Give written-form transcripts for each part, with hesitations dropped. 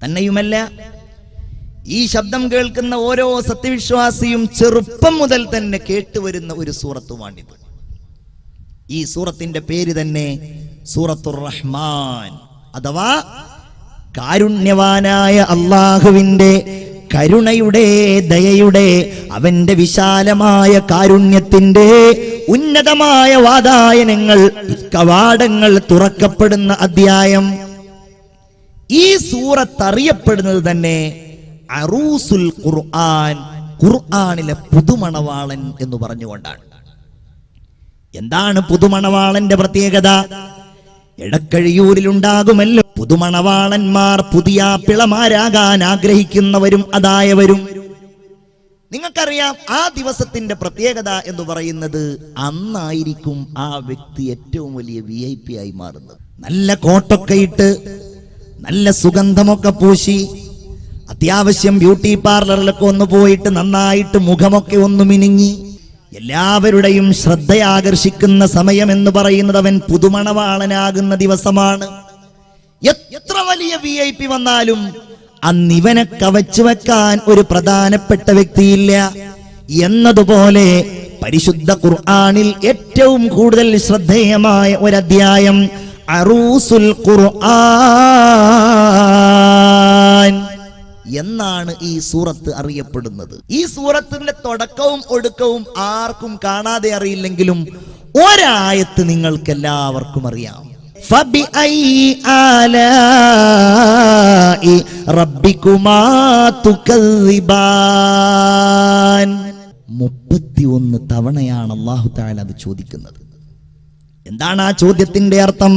തന്നെയുമല്ല, ഈ ശബ്ദം കേൾക്കുന്ന ഓരോ സത്യവിശ്വാസിയും ചെറുപ്പം മുതൽ തന്നെ കേട്ടുവരുന്ന ഒരു സൂറത്തുമാണിത്. ഈ സൂറത്തിന്റെ പേര് തന്നെ സൂറത്തുർ റഹ്മാൻ, അഥവാ കാരുണ്യവാനായ അല്ലാഹുവിന്റെ കരുണയുടെ, ദയയുടെ, അവന്റെ വിശാലമായ കാരുണ്യത്തിന്റെ ഉന്നതമായ വാതായനങ്ങൾ, കവാടങ്ങൾ തുറക്കപ്പെടുന്ന അധ്യായം. ഈ സൂറത്ത് അറിയപ്പെടുന്നത് തന്നെ അറൂസുൽ ഖുർആൻ, ഖുർആനിലെ പുതുമണവാളൻ എന്ന് പറഞ്ഞുകൊണ്ടാണ്. എന്താണ് പുതുമണവാളന്റെ പ്രത്യേകത? എടക്കഴിയൂരിലുണ്ടാകുമല്ലോ പുതുമണവാളന്മാർ, പുതിയ പിളമാരാകാൻ ആഗ്രഹിക്കുന്നവരും അതായവരും. നിങ്ങൾക്കറിയാം, ആ ദിവസത്തിന്റെ പ്രത്യേകത എന്ന് പറയുന്നത് അന്നായിരിക്കും ആ വ്യക്തി ഏറ്റവും വലിയ VIP ആയി മാറുന്നത്. നല്ല കോട്ടൊക്കെ ഇട്ട്, നല്ല സുഗന്ധമൊക്കെ പൂശി, അത്യാവശ്യം ബ്യൂട്ടി പാർലറിലൊക്കെ ഒന്ന് പോയിട്ട് നന്നായിട്ട് മുഖമൊക്കെ ഒന്ന് മിനുങ്ങി, എല്ലാവരുടെയും ശ്രദ്ധയാകർഷിക്കുന്ന സമയം എന്ന് പറയുന്നത് അവൻ പുതുമണവാളനാകുന്ന ദിവസമാണ്. എത്ര വലിയ VIP വന്നാലും അന്നിവനെ കവച്ചു വെക്കാൻ ഒരു പ്രധാനപ്പെട്ട വ്യക്തിയില്ല എന്നതുപോലെ പരിശുദ്ധ ഖുർആനിൽ ഏറ്റവും കൂടുതൽ ശ്രദ്ധേയമായ ഒരധ്യായം അറൂസുൽ ഖുർആൻ എന്നാണ് ഈ സൂറത്ത് അറിയപ്പെടുന്നത്. ഈ സൂറത്തിന്റെ തുടക്കവും ഒടുക്കവും ആർക്കും കാണാതെ അറിയില്ലെങ്കിലും ഒരായത്ത് നിങ്ങൾക്ക് എല്ലാവർക്കും അറിയാം. ഫബിഅയ്യി ആലാഇ റബ്ബികുമാ തുകദ്ദിബാൻ. 31 തവണയാണ് അല്ലാഹു തആല അത് ചോദിക്കുന്നത്. എന്താണ് ആ ചോദ്യത്തിന്റെ അർത്ഥം?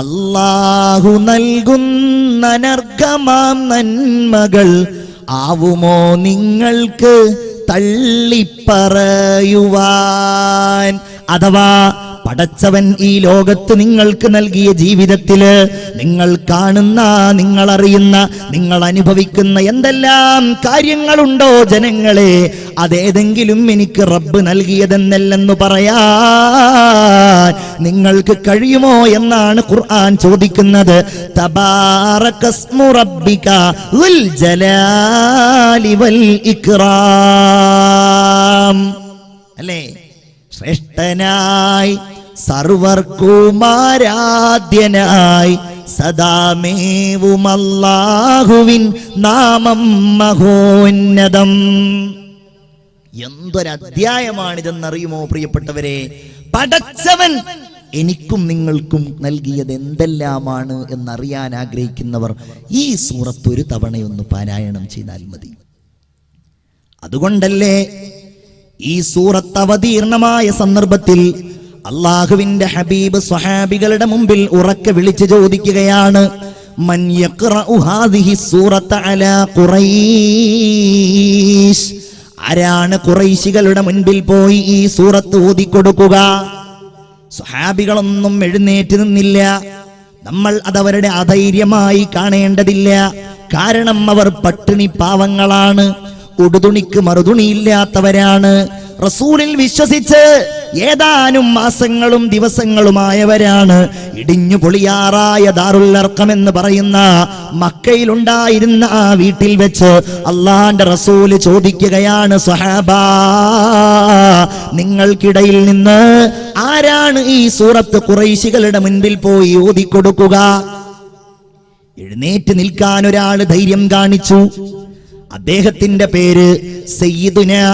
അല്ലാഹു നൽകുന്ന നർഗമാം നന്മകൾ ആവുമോ നിങ്ങൾക്ക് തള്ളിപ്പറയുവാൻ? അഥവാ പടച്ചവൻ ഈ ലോകത്ത് നിങ്ങൾക്ക് നൽകിയ ജീവിതത്തില് നിങ്ങൾ കാണുന്ന, നിങ്ങൾ അറിയുന്ന, നിങ്ങൾ അനുഭവിക്കുന്ന എന്തെല്ലാം കാര്യങ്ങളുണ്ടോ ജനങ്ങളെ, അതേതെങ്കിലും എനിക്ക് റബ്ബ് നൽകിയതെന്നല്ലെന്ന് പറയാൻ നിങ്ങൾക്ക് കഴിയുമോ എന്നാണ് ഖുർആൻ ചോദിക്കുന്നത്. തബാറകസ്മു റബ്ബിക ദുൽ ജലാലി വൽ ഇക്റാം. അല്ലേ? ശ്രേഷ്ഠനായി, സർവർക്കുമാരാധ്യനായി, സദാമേവും അല്ലാഹുവിൻ നാമം മഹോന്നതം. എന്തൊരധ്യായമാണിതെന്നറിയുമോ പ്രിയപ്പെട്ടവരെ? പടച്ചവൻ എനിക്കും നിങ്ങൾക്കും നൽകിയത് എന്തെല്ലാമാണ് എന്നറിയാൻ ആഗ്രഹിക്കുന്നവർ ഈ സൂറത്ത് ഒരു തവണയൊന്ന് പാരായണം ചെയ്താൽ മതി. അതുകൊണ്ടല്ലേ ഈ സൂറത്ത് അവതീർണമായ സന്ദർഭത്തിൽ അല്ലാഹുവിന്റെ ഹബീബ് സ്വഹാബികളുടെ മുമ്പിൽ ഉറക്കെ വിളിച്ചു ചോദിക്കുകയാണ്, മൻ യഖറഉ ഹാദിഹി സൂറത അലാ ഖുറൈശ്. ആരാണ് ഖുറൈശികളുടെ മുൻപിൽ പോയി ഈ സൂറത്ത് ഓതിക്കൊടുക്കുക? സ്വഹാബികളൊന്നും എഴുന്നേറ്റ് നിന്നില്ല. നമ്മൾ അതവരുടെ അധൈര്യമായി കാണേണ്ടതില്ല. കാരണം അവർ പട്ടിണി പാവങ്ങളാണ്, ഉടുതുണിക്ക് മറുതുണിയില്ലാത്തവരാണ്. റസൂലിൽ വിശ്വസിച്ച് ഏതാനും മാസങ്ങളും ദിവസങ്ങളുമായവരാണ്. ഇടിഞ്ഞു പൊളിയാറായ ദാറുൽ അർഖം എന്ന് പറയുന്ന മക്കയിലുണ്ടായിരുന്ന ആ വീട്ടിൽ വെച്ച് അള്ളാന്റെ റസൂല് ചോദിക്കുകയാണ്, സ്വഹാബാ, നിങ്ങൾക്കിടയിൽ നിന്ന് ആരാണ് ഈ സൂറത്ത് ഖുറൈശികളുടെ മുൻപിൽ പോയി ഓതിക്കൊടുക്കുക? എഴുന്നേറ്റ് നിൽക്കാൻ ഒരാൾ ധൈര്യം കാണിച്ചു. അദ്ദേഹത്തിന്റെ പേര് സയ്യിദുനാ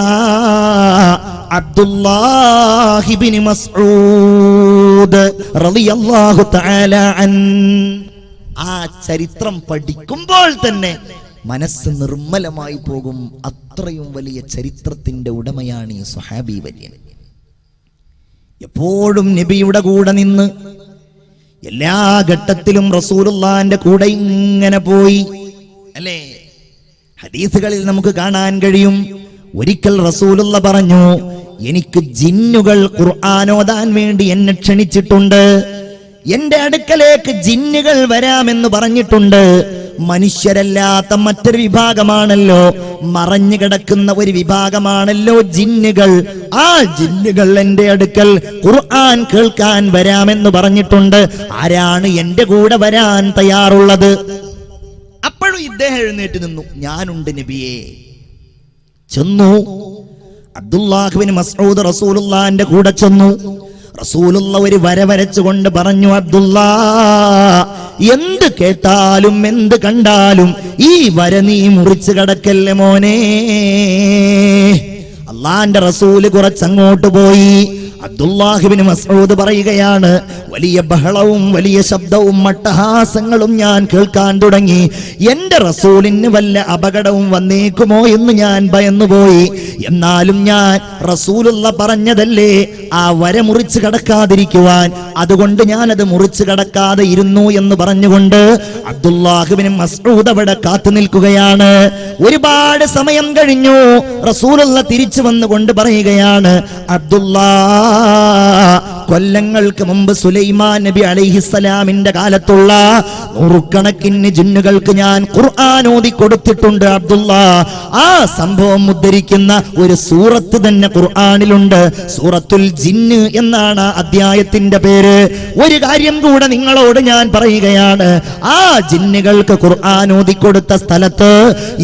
അബ്ദുല്ലാഹി ഇബ്നു മസ്ഊദ് റളിയല്ലാഹു തആല അൻ. ആ ചരിത്രം പഠിക്കുമ്പോൾ തന്നെ മനസ്സ് നിർമ്മലമായി പോകും. അത്രയും വലിയ ചരിത്രത്തിന്റെ ഉടമയാണ് ഈ സ്വഹാബി വര്യൻ. എപ്പോഴും നബിയുടെ കൂടെ നിന്ന് എല്ലാ ഘട്ടത്തിലും റസൂലുള്ളാഹിന്റെ കൂടെ ഇങ്ങനെ പോയി. അല്ലേ? ഹദീസുകളിൽ നമുക്ക് കാണാൻ കഴിയും, ഒരിക്കൽ റസൂലുള്ള പറഞ്ഞു, എനിക്ക് ജിന്നുകൾ ഖുർആൻ ഓതാൻ വേണ്ടി എന്നെ ക്ഷണിച്ചിട്ടുണ്ട്. എന്റെ അടുക്കലേക്ക് ജിന്നുകൾ വരാമെന്ന് പറഞ്ഞിട്ടുണ്ട്. മനുഷ്യരല്ലാത്ത മറ്റൊരു വിഭാഗമാണല്ലോ, മറഞ്ഞു കിടക്കുന്ന ഒരു വിഭാഗമാണല്ലോ ജിന്നുകൾ. ആ ജിന്നുകൾ എന്റെ അടുക്കൽ ഖുർആൻ കേൾക്കാൻ വരാമെന്ന് പറഞ്ഞിട്ടുണ്ട്. ആരാണ് എന്റെ കൂടെ വരാൻ തയ്യാറുള്ളത്? അപ്പോൾ അപ്പോഴും ഇദ്ദേഹം എഴുന്നേറ്റ് നിന്നു. ഞാനുണ്ട് നബിയേ. ചെന്നു. അബ്ദുല്ലാഹ് ബിൻ മസ്ഊദ് റസൂലുള്ളാഹിന്റെ കൂടെ ചെന്നു. റസൂലുള്ള ഒരു വര വരച്ചുകൊണ്ട് പറഞ്ഞു, അബ്ദുല്ലാ, എന്ത് കേട്ടാലും എന്ത് കണ്ടാലും ഈ വര നീ മുറിച്ചു കടക്കല്ലേ മോനെ. അള്ളാന്റെ റസൂല് കുറച്ചങ്ങോട്ട് പോയി. അബ്ദുല്ലാഹ് ബിൻ മസ്ഊദ് പറയുകയാണ്, വലിയ ബഹളവും വലിയ ശബ്ദവും മട്ടഹാസങ്ങളും ഞാൻ കേൾക്കാൻ തുടങ്ങി. എന്റെ റസൂലിന് വല്ല അപകടവും വന്നേക്കുമോ എന്ന് ഞാൻ ഭയന്നുപോയി. എന്നാലും ഞാൻ റസൂലുള്ള പറഞ്ഞതല്ലേ ആ വര മുറിച്ച് കടക്കാതിരിക്കുവാൻ, അതുകൊണ്ട് ഞാനത് മുറിച്ച് കടക്കാതെ ഇരുന്നു എന്ന് പറഞ്ഞുകൊണ്ട് അബ്ദുല്ലാഹ് ബിൻ മസ്ഊദ് അവിടെ കാത്തു നിൽക്കുകയാണ്. ഒരുപാട് സമയം കഴിഞ്ഞു. റസൂലുള്ള തിരിച്ചു വന്നുകൊണ്ട് പറയുകയാണ്, അബ്ദുല്ലാ, കൊല്ലങ്ങൾക്ക് മുമ്പ് സുലൈമാൻ നബി അലൈഹിസ്സലാമിന്റെ കാലത്തുള്ള നൂറുകണക്കിന് ജിന്നുകൾക്ക് ഞാൻ ഖുർആൻ ഓതി കൊടുത്തിട്ടുണ്ട് അബ്ദുല്ലാ. ആ സംഭവം ഉദ്ധരിക്കുന്ന ഒരു സൂറത്ത് തന്നെ ഖുർആനിലുണ്ട്. സൂറത്തുൽ ജിന്ന് എന്നാണ് അധ്യായത്തിന്റെ പേര്. ഒരു കാര്യം കൂടെ നിങ്ങളോട് ഞാൻ പറയുകയാണ്, ആ ജിന്നുകൾക്ക് ഖുർആൻ ഓതി കൊടുത്ത സ്ഥലത്ത്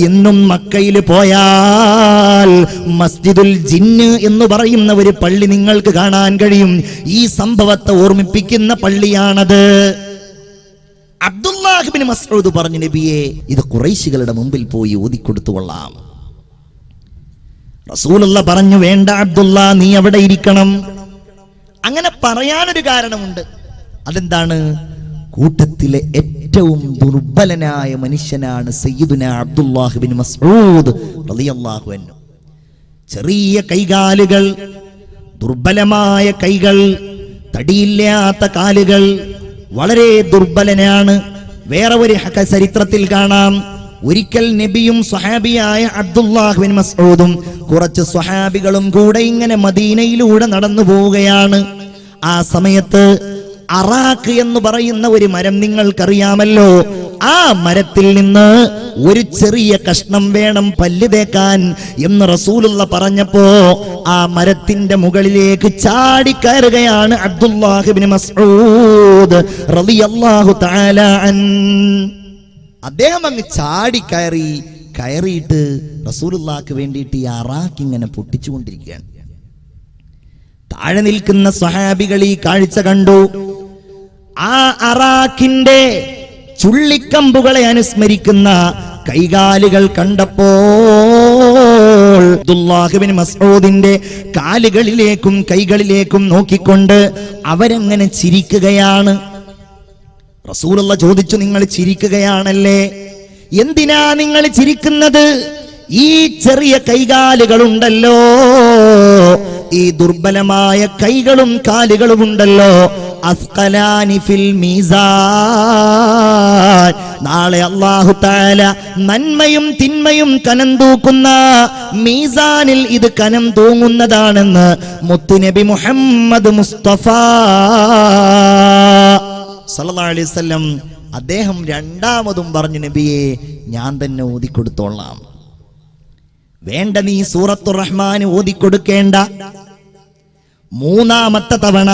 ഇന്നും മക്കയിൽ പോയാൽ മസ്ജിദുൽ ജിന്ന് എന്ന് പറയുന്ന ഒരു പള്ളി നിങ്ങൾക്ക് കാണാൻ കഴിയും. ഈ സംഭവത്തെ ഓർമ്മിപ്പിക്കുന്ന പള്ളിയാണത്. അബ്ദുല്ലാഹ് ബിൻ മസ്ഊദ് പറഞ്ഞു, നബിയെ, ഇത് ഖുറൈശികളുടെ മുമ്പിൽ പോയി ഓതിക്കൊടുത്തുകൊള്ളാം. റസൂലുള്ള പറഞ്ഞു, വേണ്ട അബ്ദുല്ലാ, നീ അവിടെ ഇരിക്കണം. അങ്ങനെ പറയാനൊരു കാരണമുണ്ട്. അതെന്താണ്? കൂട്ടത്തിലെ ഏറ്റവും ദുർബലനായ മനുഷ്യനാണ് സയ്യിദുന അബ്ദുല്ലാഹ് ബിൻ മസ്ഊദ് റളിയല്ലാഹു അൻഹു. ചെറിയ കൈകാലുകൾ, ദുർബലമായ കൈകൾ, തടിയില്ലാത്ത കാലുകൾ, വളരെ ദുർബലനാണ്. വേറെ ഒരു ചരിത്രത്തിൽ കാണാം, ഒരിക്കൽ നബിയും സ്വഹാബിയായ അബ്ദുല്ലാഹ് ബിൻ മസ്ഊദും കുറച്ച് സ്വഹാബികളും കൂടെ ഇങ്ങനെ മദീനയിലൂടെ നടന്നു പോവുകയാണ്. ആ സമയത്ത് അറാഖ് എന്ന് പറയുന്ന ഒരു മരം നിങ്ങൾക്കറിയാമല്ലോ. ആ മരത്തിൽ നിന്ന് ഒരു ചെറിയ കഷ്ണം വേണം പല്ല് തേക്കാൻ എന്ന് റസൂലുള്ള പറഞ്ഞപ്പോ ആ മരത്തിന്റെ മുകളിലേക്ക് ചാടിക്കയറുകയാണ് അബ്ദുല്ലാഹ് ബിൻ മസ്ഊദ് റളിയല്ലാഹു തആല അൻ. അദ്ദേഹം അങ്ങ് കയറിയിട്ട് റസൂലുള്ളാഹിക്ക് വേണ്ടിയിട്ട് ഈ അറാഖ് ഇങ്ങനെ പൊട്ടിച്ചുകൊണ്ടിരിക്കുകയാണ്. താഴെ നിൽക്കുന്ന സ്വഹാബികൾ ഈ കാഴ്ച കണ്ടു. ആ അറാഖിന്റെ ചുള്ളിക്കമ്പുകളെ അനുസ്മരിക്കുന്ന കൈകാലുകൾ കണ്ടപ്പോൾ അബ്ദുല്ലാഹ് ബിൻ മസ്ഊദിന്റെ കാലുകളിലേക്കും കൈകളിലേക്കും നോക്കിക്കൊണ്ട് അവരങ്ങനെ ചിരിക്കുകയാണ്. റസൂലുള്ള ചോദിച്ചു, നിങ്ങൾ ചിരിക്കുകയാണല്ലേ? എന്തിനാ നിങ്ങൾ ചിരിക്കുന്നത്? ഈ ചെറിയ കൈകാലുകളുണ്ടല്ലോ, ഈ ദുർബലമായ കൈകളും കാലുകളും ഉണ്ടല്ലോ, അസ്ഖലാനി ഫിൽ മീസാൻ, നാളെ അല്ലാഹു തആല നന്മയും തിന്മയും കനം തൂക്കുന്ന മീസാനിൽ ഇത് കനം തൂങ്ങുന്നതാണെന്ന് മുത്തുനബി മുഹമ്മദ് മുസ്തഫ സല്ലല്ലാഹു അലൈഹി വസല്ലം അദ്ദേഹം രണ്ടാമതും പറഞ്ഞു, നബിയെ, ഞാൻ തന്നെ ഓതിക്കൊടുത്തോളാം. വേണ്ട, നീ സൂറത്തുർ റഹ്മാൻ ഓതിക്കൊടുക്കേണ്ട. മൂന്നാമത്തെ തവണ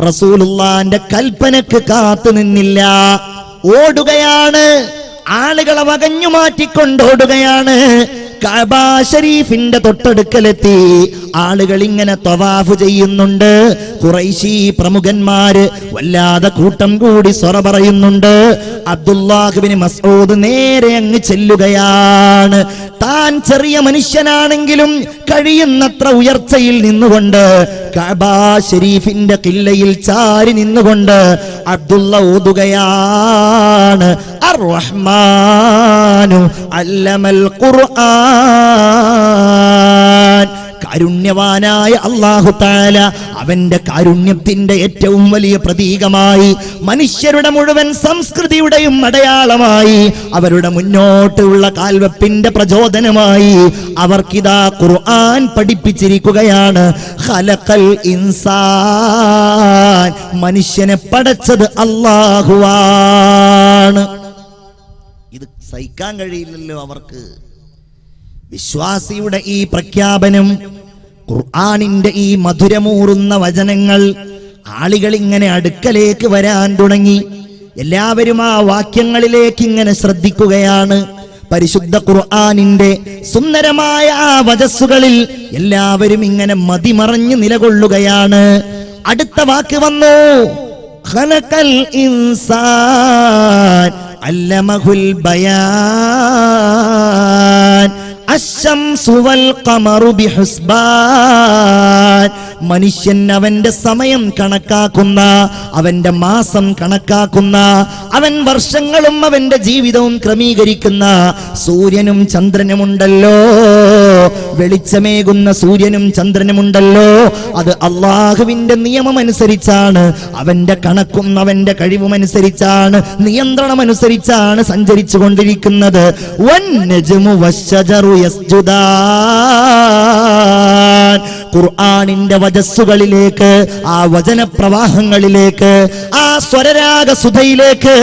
റസൂലുള്ളാന്റെ കൽപ്പനക്ക് കാത്തു നിന്നില്ല, ഓടുകയാണ്. ആളുകളെ വകഞ്ഞു മാറ്റിക്കൊണ്ട് ഓടുകയാണ്. കഅബ ശരീഫിന്റെ തൊട്ടടുക്കലെത്തി. ആളുകൾ ഇങ്ങനെ തവാഫ് ചെയ്യുന്നുണ്ട്. ഖുറൈശി പ്രമുഖന്മാര് വല്ലാതെ കൂട്ടം കൂടി സ്വറ പറയുന്നുണ്ട്. അബ്ദുല്ലാഹ് ബിൻ മസ്ഊദ് നേരെ അങ്ങ് ചെല്ലുകയാണ്. താൻ ചെറിയ മനുഷ്യനാണെങ്കിലും കഴിയുന്നത്ര ഉയർച്ചയിൽ നിന്നുകൊണ്ട് കഅബ ശരീഫിന്റെ ഖില്ലയിൽ ചാരി നിന്നുകൊണ്ട് അബ്ദുള്ള ഓതുകയാണ്, അർ റഹ്മാനു അല്ലമൽ ഖുർആൻ. കാരുണ്യവാനായ അല്ലാഹു തആല അവന്റെ കാരുണ്യത്തിന്റെ ഏറ്റവും വലിയ പ്രതീകമായി, മനുഷ്യരുടെ മുഴുവൻ സംസ്കൃതിയുടെയും അടയാളമായി, അവരുടെ മുന്നോട്ടുള്ള കാൽവെപ്പിന്റെ പ്രചോദനമായി അവർക്കിതാ ഖുർആൻ പഠിപ്പിച്ചിരിക്കുകയാണ്. ഖലഖൽ ഇൻസാൻ, മനുഷ്യനെ പടച്ചത് അല്ലാഹുവാണ്. ഇത് സഹിക്കാൻ കഴിയില്ലല്ലോ അവർക്ക്. വിശ്വാസിയുടെ ഈ പ്രഖ്യാപനം, ഖുർആനിന്റെ ഈ മധുരമൂറുന്ന വചനങ്ങൾ ആളുകൾ ഇങ്ങനെ അടുക്കലേക്ക് വരാൻ തുടങ്ങി. എല്ലാവരും ആ വാക്യങ്ങളിലേക്ക് ഇങ്ങനെ ശ്രദ്ധിക്കുകയാണ്. പരിശുദ്ധ ഖുർആനിന്റെ സുന്ദരമായ ആ വചസ്സുകളിൽ എല്ലാവരും ഇങ്ങനെ മതിമറഞ്ഞ് നിലകൊള്ളുകയാണ്. അടുത്ത വാക്ക് വന്നു, ഖലഖൽ ഇൻസാൻ അല്ലമഹുൽ ബയാൻ അശ്ശംസു വൽ ഖമറു ബിഹുസ്ബാൻ. മനുഷ്യൻ അവന്റെ സമയം കണക്കാക്കുന്ന, അവന്റെ മാസം കണക്കാക്കുന്ന, അവൻ വർഷങ്ങളും അവന്റെ ജീവിതവും ക്രമീകരിക്കുന്ന സൂര്യനും ചന്ദ്രനുമുണ്ടല്ലോ, വെളിച്ചമേകുന്ന സൂര്യനും ചന്ദ്രനുമുണ്ടല്ലോ, അത് അള്ളാഹുവിന്റെ നിയമമനുസരിച്ചാണ്, അവന്റെ കണക്കും അവന്റെ കഴിവുമനുസരിച്ചാണ്, നിയന്ത്രണമനുസരിച്ചാണ് സഞ്ചരിച്ചു കൊണ്ടിരിക്കുന്നത്. വന്നജ്മു വശ്ശജറു യസ്ജുദാൻ. ഖുർആനിന്റെ വചസ്സുകളിലേക്ക്, ആ വചനപ്രവാഹങ്ങളിലേക്ക്, ആ സ്വരരാഗ സുധയിലേക്ക്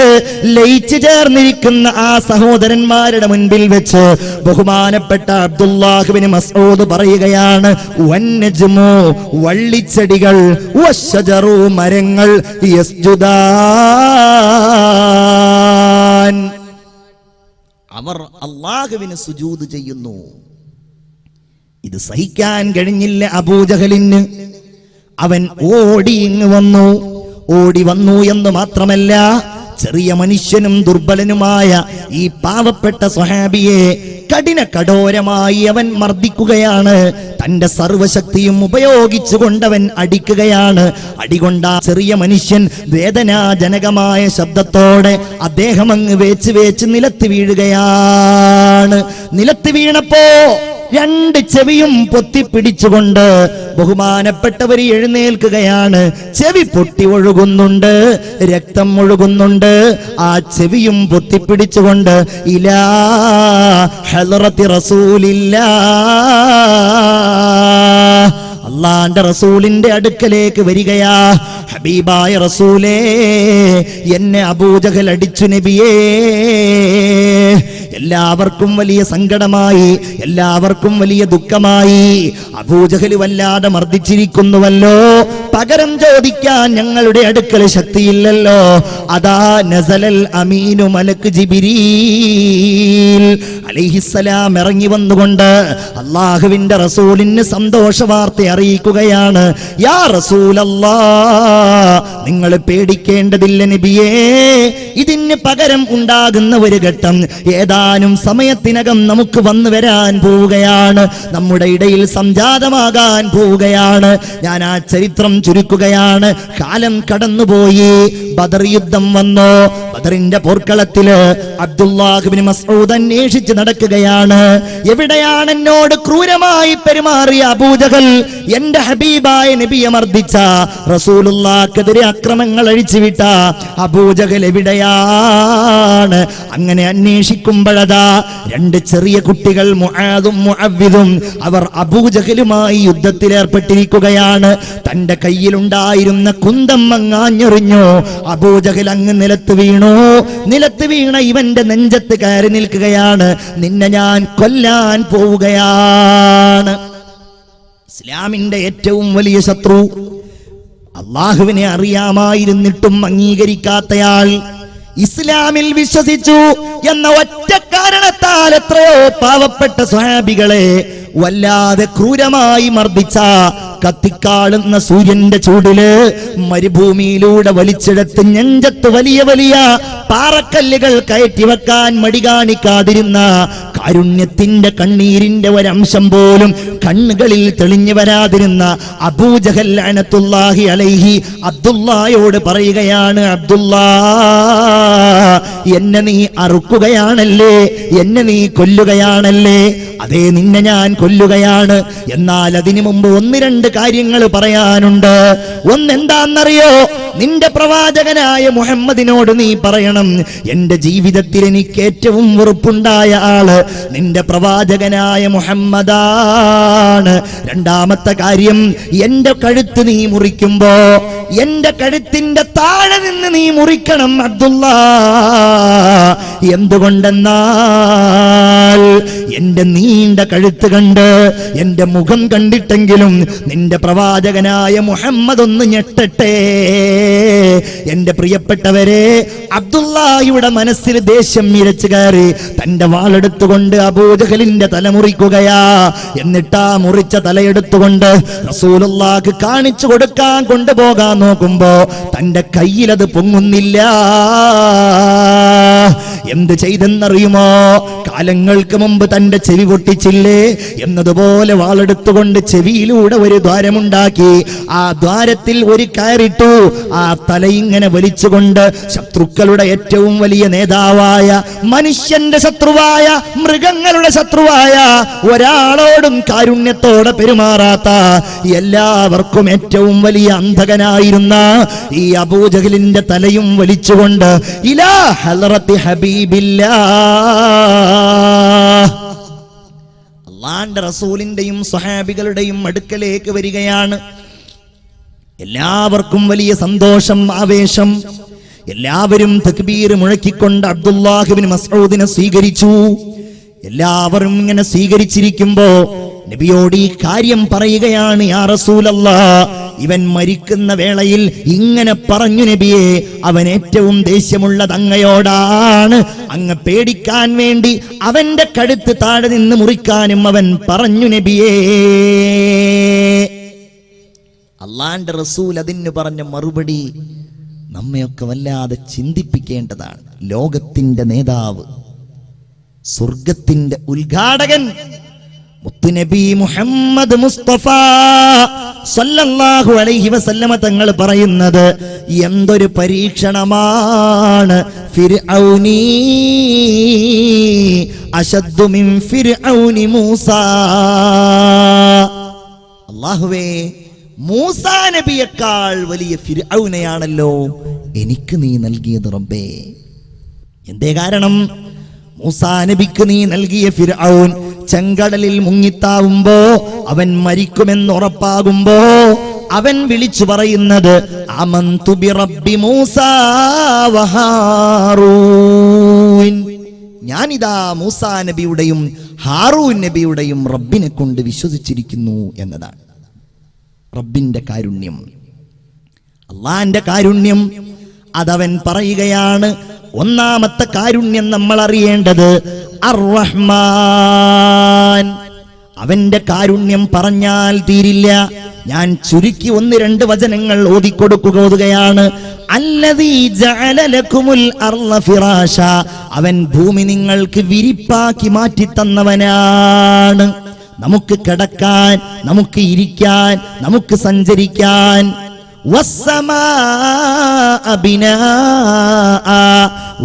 ലയിച്ചു ചേർന്നിരിക്കുന്ന ആ സഹോദരന്മാരുടെ മുൻപിൽ വെച്ച് ബഹുമാനപ്പെട്ട അബ്ദുല്ലാഹ് ഇബ്നു മസ്ഊദ് പറയുകയാണ്, വന്നജ്മു വള്ളിച്ചെടികൾ, വശ്ശജറു മരങ്ങൾ, യസ്ജുദാൻ അവർ അല്ലാഹുവിന് സുജൂദ് ചെയ്യുന്നു. ഇത് സഹിക്കാൻ കഴിഞ്ഞില്ല അബൂജഹലിന്. അവൻ ഓടി വന്നു എന്ന് മാത്രമല്ല, ചെറിയ മനുഷ്യനും ദുർബലനുമായ ഈ പാവപ്പെട്ട സ്വഹാബിയെ കഠോരമായി അവൻ മർദ്ദിക്കുകയാണ്. തന്റെ സർവശക്തിയും ഉപയോഗിച്ചുകൊണ്ടവൻ അടിക്കുകയാണ്. അടികൊണ്ട ചെറിയ മനുഷ്യൻ വേദനാജനകമായ ശബ്ദത്തോടെ അദ്ദേഹം അങ്ങ് വേച്ച് നിലത്ത് വീഴുകയാണ്. നിലത്ത് വീണപ്പോ രണ്ട് ചെവിയും പൊത്തിപ്പിടിച്ചുകൊണ്ട് ബഹുമാനപ്പെട്ടവർ എഴുന്നേൽക്കുകയാണ്. ചെവി പൊട്ടി ഒഴുകുന്നുണ്ട്, രക്തം ഒഴുകുന്നുണ്ട്. ആ ചെവിയും പൊത്തിപ്പിടിച്ചുകൊണ്ട് ഇലാ ഹളറത്തി റസൂലില്ലാഹ്, അള്ളാന്റെ റസൂലിന്റെ അടുക്കലേക്ക് വരികയാ. ഹബീബായ റസൂലേ, എന്നെ അബൂജഹൽ അടിച്ചു നബിയേ. എല്ലാവർക്കും വലിയ സങ്കടമായി, എല്ലാവർക്കും വലിയ ദുഃഖമായി. അബൂജഹൽ വല്ലാതെ മർദ്ദിച്ചിരിക്കുന്നുവല്ലോ, പകരം ചോദിക്കാൻ ഞങ്ങളുടെ അടുക്കൽ ശക്തിയില്ലല്ലോ. അതാ നസലൽ അമീനു മലക്ക് ജിബ്രീൽ അലൈഹിസ്സലാം ഇറങ്ങി വന്നുകൊണ്ട് അള്ളാഹുവിന്റെ റസൂലിന് സന്തോഷ വാർത്ത അറിയിക്കുകയാണ്. യാ റസൂലല്ലാഹ്, നിങ്ങൾ പേടിക്കേണ്ടതില്ല നബിയേ. ഇതിന് പകരം ഉണ്ടാകുന്ന ഒരു ഘട്ടം ഏതാനും സമയത്തിനകം നമുക്ക് വന്നു വരാൻ പോവുകയാണ്, നമ്മുടെ ഇടയിൽ സംജാതമാകാൻ പോവുകയാണ്. ഞാൻ ആ ചരിത്രം ചുരുക്കുകയാണ്. കാലം കടന്നുപോയി, ബദർ യുദ്ധം വന്നു. ബദറിന്റെ പോർക്കളത്തില് അബ്ദുല്ലാഹ് ഇബ്നു മസ്ഊദ് അന്വേഷിച്ച് നടക്കുകയാണ്. എവിടെയാണ് എന്നോട് ക്രൂരമായി പെരുമാറിയ അബൂജഹൽ, എന്റെ ഹബീബായ നബിയെ മർദ്ദിച്ച, റസൂലുള്ളാഹിക്കെതിരെ അക്രമങ്ങൾ അഴിച്ചുവിട്ട അബൂജഹൽ എവിടെയാണ്? അങ്ങനെ അന്വേഷിക്കുമ്പോഴതാ രണ്ട് ചെറിയ കുട്ടികൾ മുആദും മുഅവ്വിദും അവർ അബൂജഹലുമായി യുദ്ധത്തിലേർപ്പെട്ടിരിക്കുകയാണ്. തന്റെ കയ്യിലുണ്ടായിരുന്ന കുന്തം അങ്ങാഞ്ഞെറിഞ്ഞു. അബൂജഹൽ അങ്ങ് നിലത്ത് വീണു. നിലത്ത് വീണ ഇവന്റെ നെഞ്ചത്ത് കയറി നിൽക്കുകയാണ്. നിന്നെ ഞാൻ കൊല്ലാൻ പോവുകയാണ്. ഇസ്ലാമിന്റെ ഏറ്റവും വലിയ ശത്രു, അള്ളാഹുവിനെ അറിയാമായിരുന്നിട്ടും അംഗീകരിക്കാത്തയാൾ, ഇസ്ലാമിൽ വിശ്വസിച്ചു എന്ന ഒറ്റ കാരണത്താൽ എത്രയോ പാവപ്പെട്ട സ്വഹാബികളെ വല്ലാതെ ക്രൂരമായി മർദ്ദിച്ച, കത്തിക്കാളുന്ന സൂര്യന്റെ ചൂടില് മരുഭൂമിയിലൂടെ വലിച്ചെടുത്ത് നെഞ്ചത്ത് വലിയ വലിയ പാറക്കല്ലുകൾ കയറ്റി വെക്കാൻ മടി കാണിക്കാതിരുന്ന, കാരുണ്യത്തിന്റെ കണ്ണീരിന്റെ ഒരംശം പോലും കണ്ണുകളിൽ തെളിഞ്ഞു വരാതിരുന്ന അബൂജഹൽ ലഅനത്തുല്ലാഹി അലൈഹി അബ്ദുല്ലായോട് പറയുകയാണ്, അബ്ദുല്ലാ, എന്നെ നീ അറുക്കുകയാണല്ലേ, എന്നെ നീ കൊല്ലുകയാണല്ലേ? അതേ, നിന്നെ ഞാൻ കൊല്ലുകയാണ്. എന്നാൽ അതിനു മുമ്പ് ഒന്ന് രണ്ട് കാര്യങ്ങൾ പറയാനുണ്ട്. ഒന്നെന്താന്നറിയോ? നിന്റെ പ്രവാചകനായ മുഹമ്മദിനോട് നീ പറയണം, എന്റെ ജീവിതത്തിൽ എനിക്ക് ഏറ്റവും വെറുപ്പുണ്ടായ ആള് നിന്റെ പ്രവാചകനായ മുഹമ്മദാണ്. രണ്ടാമത്തെ കാര്യം, എന്റെ കഴുത്ത് നീ മുറിക്കുമ്പോ എന്റെ കഴുത്തിന്റെ താഴെ നിന്ന് നീ മുറിക്കണം അബ്ദുള്ള. എന്തുകൊണ്ടെന്നാൽ എന്റെ നീണ്ട കഴുത്ത് കണ്ട് എന്റെ മുഖം കണ്ടിട്ടെങ്കിലും നിന്റെ പ്രവാചകനായ മുഹമ്മദ് ഒന്ന് ഞെട്ടട്ടെ. എന്റെ പ്രിയപ്പെട്ടവരെ, അബ്ദുള്ളയുടെ മനസ്സിൽ ദേഷ്യം ഇരച്ചു കയറി തന്റെ വാളെടുത്തുകൊണ്ട് അബൂജഹലിന്റെ തല മുറിക്കുകയാ. എന്നിട്ടാ മുറിച്ച തലയെടുത്തുകൊണ്ട് റസൂലുള്ളാഹിക്ക് കാണിച്ചു കൊടുക്കാൻ കൊണ്ടുപോകാൻ നോക്കുമ്പോ തന്റെ കയ്യിൽ അത് പൊങ്ങുന്നില്ല. എന്ത് ചെയ്തെന്നറിയുമോ? കാലങ്ങൾക്ക് മുമ്പ് തന്റെ ചെവി പൊട്ടിച്ചില്ലേ എന്നതുപോലെ വാളെടുത്തുകൊണ്ട് ചെവിയിലൂടെ ഒരു ദ്വാരമുണ്ടാക്കി. ആ ദ്വാരത്തിൽ ഒരു കയറിട്ടു. ആ തലയിങ്ങനെ വലിച്ചുകൊണ്ട് ശത്രുക്കളുടെ ഏറ്റവും വലിയ നേതാവായ, മനുഷ്യന്റെ ശത്രുവായ, മൃഗങ്ങളുടെ ശത്രുവായ, ഒരാളോടും കാരുണ്യത്തോടെ പെരുമാറാത്ത, എല്ലാവർക്കും ഏറ്റവും വലിയ അന്ധകനായിരുന്ന ഈ അബൂജഹലിന്റെ തലയും വലിച്ചുകൊണ്ട് ഇലാ ഹളറത്തി ഹബീബില്ലാ, അല്ലാഹുവിന്റെ റസൂലിന്റെയും സ്വഹാബികളുടെയും അടുക്കലേക്ക് വരികയാണ്. എല്ലാവർക്കും വലിയ സന്തോഷം, ആവേശം. എല്ലാവരും തക്ബീർ മുഴക്കിക്കൊണ്ട് അബ്ദുല്ലാഹ് ഇബ്നു മസ്ഊദിനെ സ്വീകരിച്ചു. എല്ലാവരും ഇങ്ങനെ സ്വീകരിച്ചിരിക്കുമ്പോ നബിയോട് ഈ കാര്യം പറയുകയാണ്. യാ റസൂലല്ലാഹ്, ഇവൻ മരിക്കുന്ന വേളയിൽ ഇങ്ങനെ പറഞ്ഞു നബിയെ, അവൻ ഏറ്റവും ദേഷ്യമുള്ളത് അങ്ങയോടാണ്. അങ്ങ് പേടിക്കാൻ വേണ്ടി അവന്റെ കഴുത്ത് താഴെ നിന്ന് മുറിക്കാനും അവൻ പറഞ്ഞു നബിയേ. അല്ലാഹുവിന്റെ റസൂൽ അതിന് പറഞ്ഞ മറുപടി നമ്മയൊക്കെ വല്ലാതെ ചിന്തിപ്പിക്കേണ്ടതാണ്. ലോകത്തിന്റെ നേതാവ്, സ്വർഗത്തിന്റെ ഉദ്ഘാടകൻ മുത്തുനബി മുഹമ്മദ് മുസ്തഫ സല്ലല്ലാഹു അലൈഹി വസല്ലമ തങ്ങൾ പറയുന്നത് എന്തൊരു പരീക്ഷണമാണ്. ഫിർഔനി അശദ്ദു മിൻ ഫിർഔനി മൂസ. അല്ലാഹുവേ, മൂസാ നബിയേക്കാൾ വലിയ ഫിർഔനെയാണല്ലോ എനിക്ക് നീ നൽകിയത് റബ്ബേ. എന്തേ കാരണം? മൂസാ നബിക്ക് നീ നൽകിയ ഫിർഔൻ ചെങ്കടലിൽ മുങ്ങിത്താവുമ്പോ, അവൻ മരിക്കുമെന്ന് ഉറപ്പാകുമ്പോ അവൻ വിളിച്ചു പറയുന്നത് ആമന്തു ബി റബ്ബി മൂസാ വ ഹാറൂൻ. ഞാനിതാ മൂസാ നബിയുടെയും ഹാറൂൻ നബിയുടെയും റബ്ബിനെ കൊണ്ട് വിശ്വസിച്ചിരിക്കുന്നു എന്നതാണ്. റബ്ബിന്റെ കാരുണ്യം, അല്ലാഹുവിന്റെ കാരുണ്യം, അതവൻ പറയുകയാണ്. ഒന്നാമത്തെ കാരുണ്യം നമ്മൾ അറിയേണ്ടത് അർ-റഹ്മാൻ. അവന്റെ കാരുണ്യം പറഞ്ഞാൽ തീരില്ല. ഞാൻ ചുരുക്കി 1-2 വചനങ്ങൾ ഓതിക്കുകയാണ്. അല്ലദീ ജഅല ലക്കുമുൽ അർള ഫിറാശ. അവൻ ഭൂമി നിങ്ങൾക്ക് വിരിപ്പാക്കി മാറ്റി തന്നവനാണ്. നമുക്ക് കിടക്കാൻ, നമുക്ക് ഇരിക്കാൻ, നമുക്ക് സഞ്ചരിക്കാൻ. വസ്സമാഅ ബിനാഅ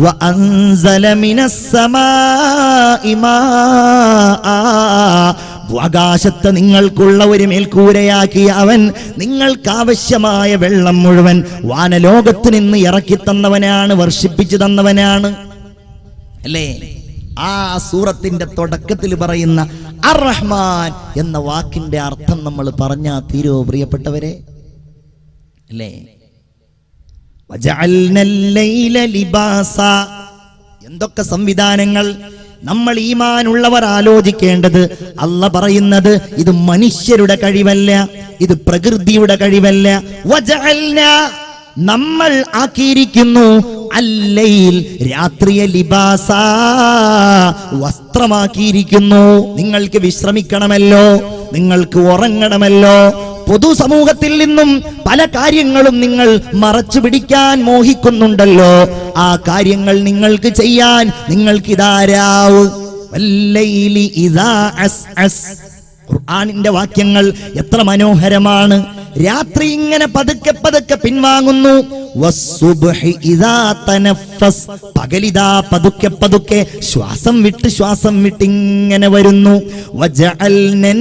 വഅൻസല മിനസ്സമാഇ മാഅ. ആകാശത്ത് നിങ്ങൾക്കുള്ള ഒരു മേൽക്കൂരയാക്കി അവൻ നിങ്ങൾക്കാവശ്യമായ വെള്ളം മുഴുവൻ വാനലോകത്ത് നിന്ന് ഇറക്കി തന്നവനാണ്, വർഷിപ്പിച്ചു തന്നവനാണ്. അല്ലേ? ആ സൂറത്തിന്റെ തുടക്കത്തിൽ പറയുന്ന അർ-റഹ്മാൻ എന്ന വാക്കിന്റെ അർത്ഥം നമ്മൾ പറഞ്ഞാ തീരോ പ്രിയപ്പെട്ടവരെ? അല്ലേ? വജഅൽനൽ ലൈല ലിബാസ. എന്തൊക്കെ സംവിധാനങ്ങൾ! നമ്മൾ ഈമാനുള്ളവർ ആലോചിക്കേണ്ടത്, അല്ലാഹ് പറയുന്നത് ഇത് മനുഷ്യരുടെ കഴിവല്ല, ഇത് പ്രകൃതിയുടെ കഴിവല്ല. വജഅൽന, നമ്മൾ ആക്കിയിരിക്കുന്നു, അല്ലൈൽ, രാത്രിയെ, ലിബാസ, വസ്ത്രമാക്കിയിരിക്കുന്നു. നിങ്ങൾക്ക് വിശ്രമിക്കണമല്ലോ, നിങ്ങൾക്ക് ഉറങ്ങണമല്ലോ. പൊതുസമൂഹത്തിൽ നിന്നും പല കാര്യങ്ങളും നിങ്ങൾ മറച്ചു പിടിക്കാൻ മോഹിക്കുന്നുണ്ടല്ലോ. ആ കാര്യങ്ങൾ നിങ്ങൾക്ക് ചെയ്യാൻ നിങ്ങൾക്കിതാരാവ്. വല്ലൈലി ഇദാ അസ്അസ്. ഖുർആനിന്റെ വാക്യങ്ങൾ എത്ര മനോഹരമാണ്. രാത്രി ഇങ്ങനെ പതുക്കെ പതുക്കെ പിൻവാങ്ങുന്നു. വസ്സുബ്ഹി ഇദാ തനഫസ്. പകലിതാ പതുക്കെ പതുക്കെ ശ്വാസം വിട്ട് ഇങ്ങനെ വരുന്നു. വജഅൽനൻ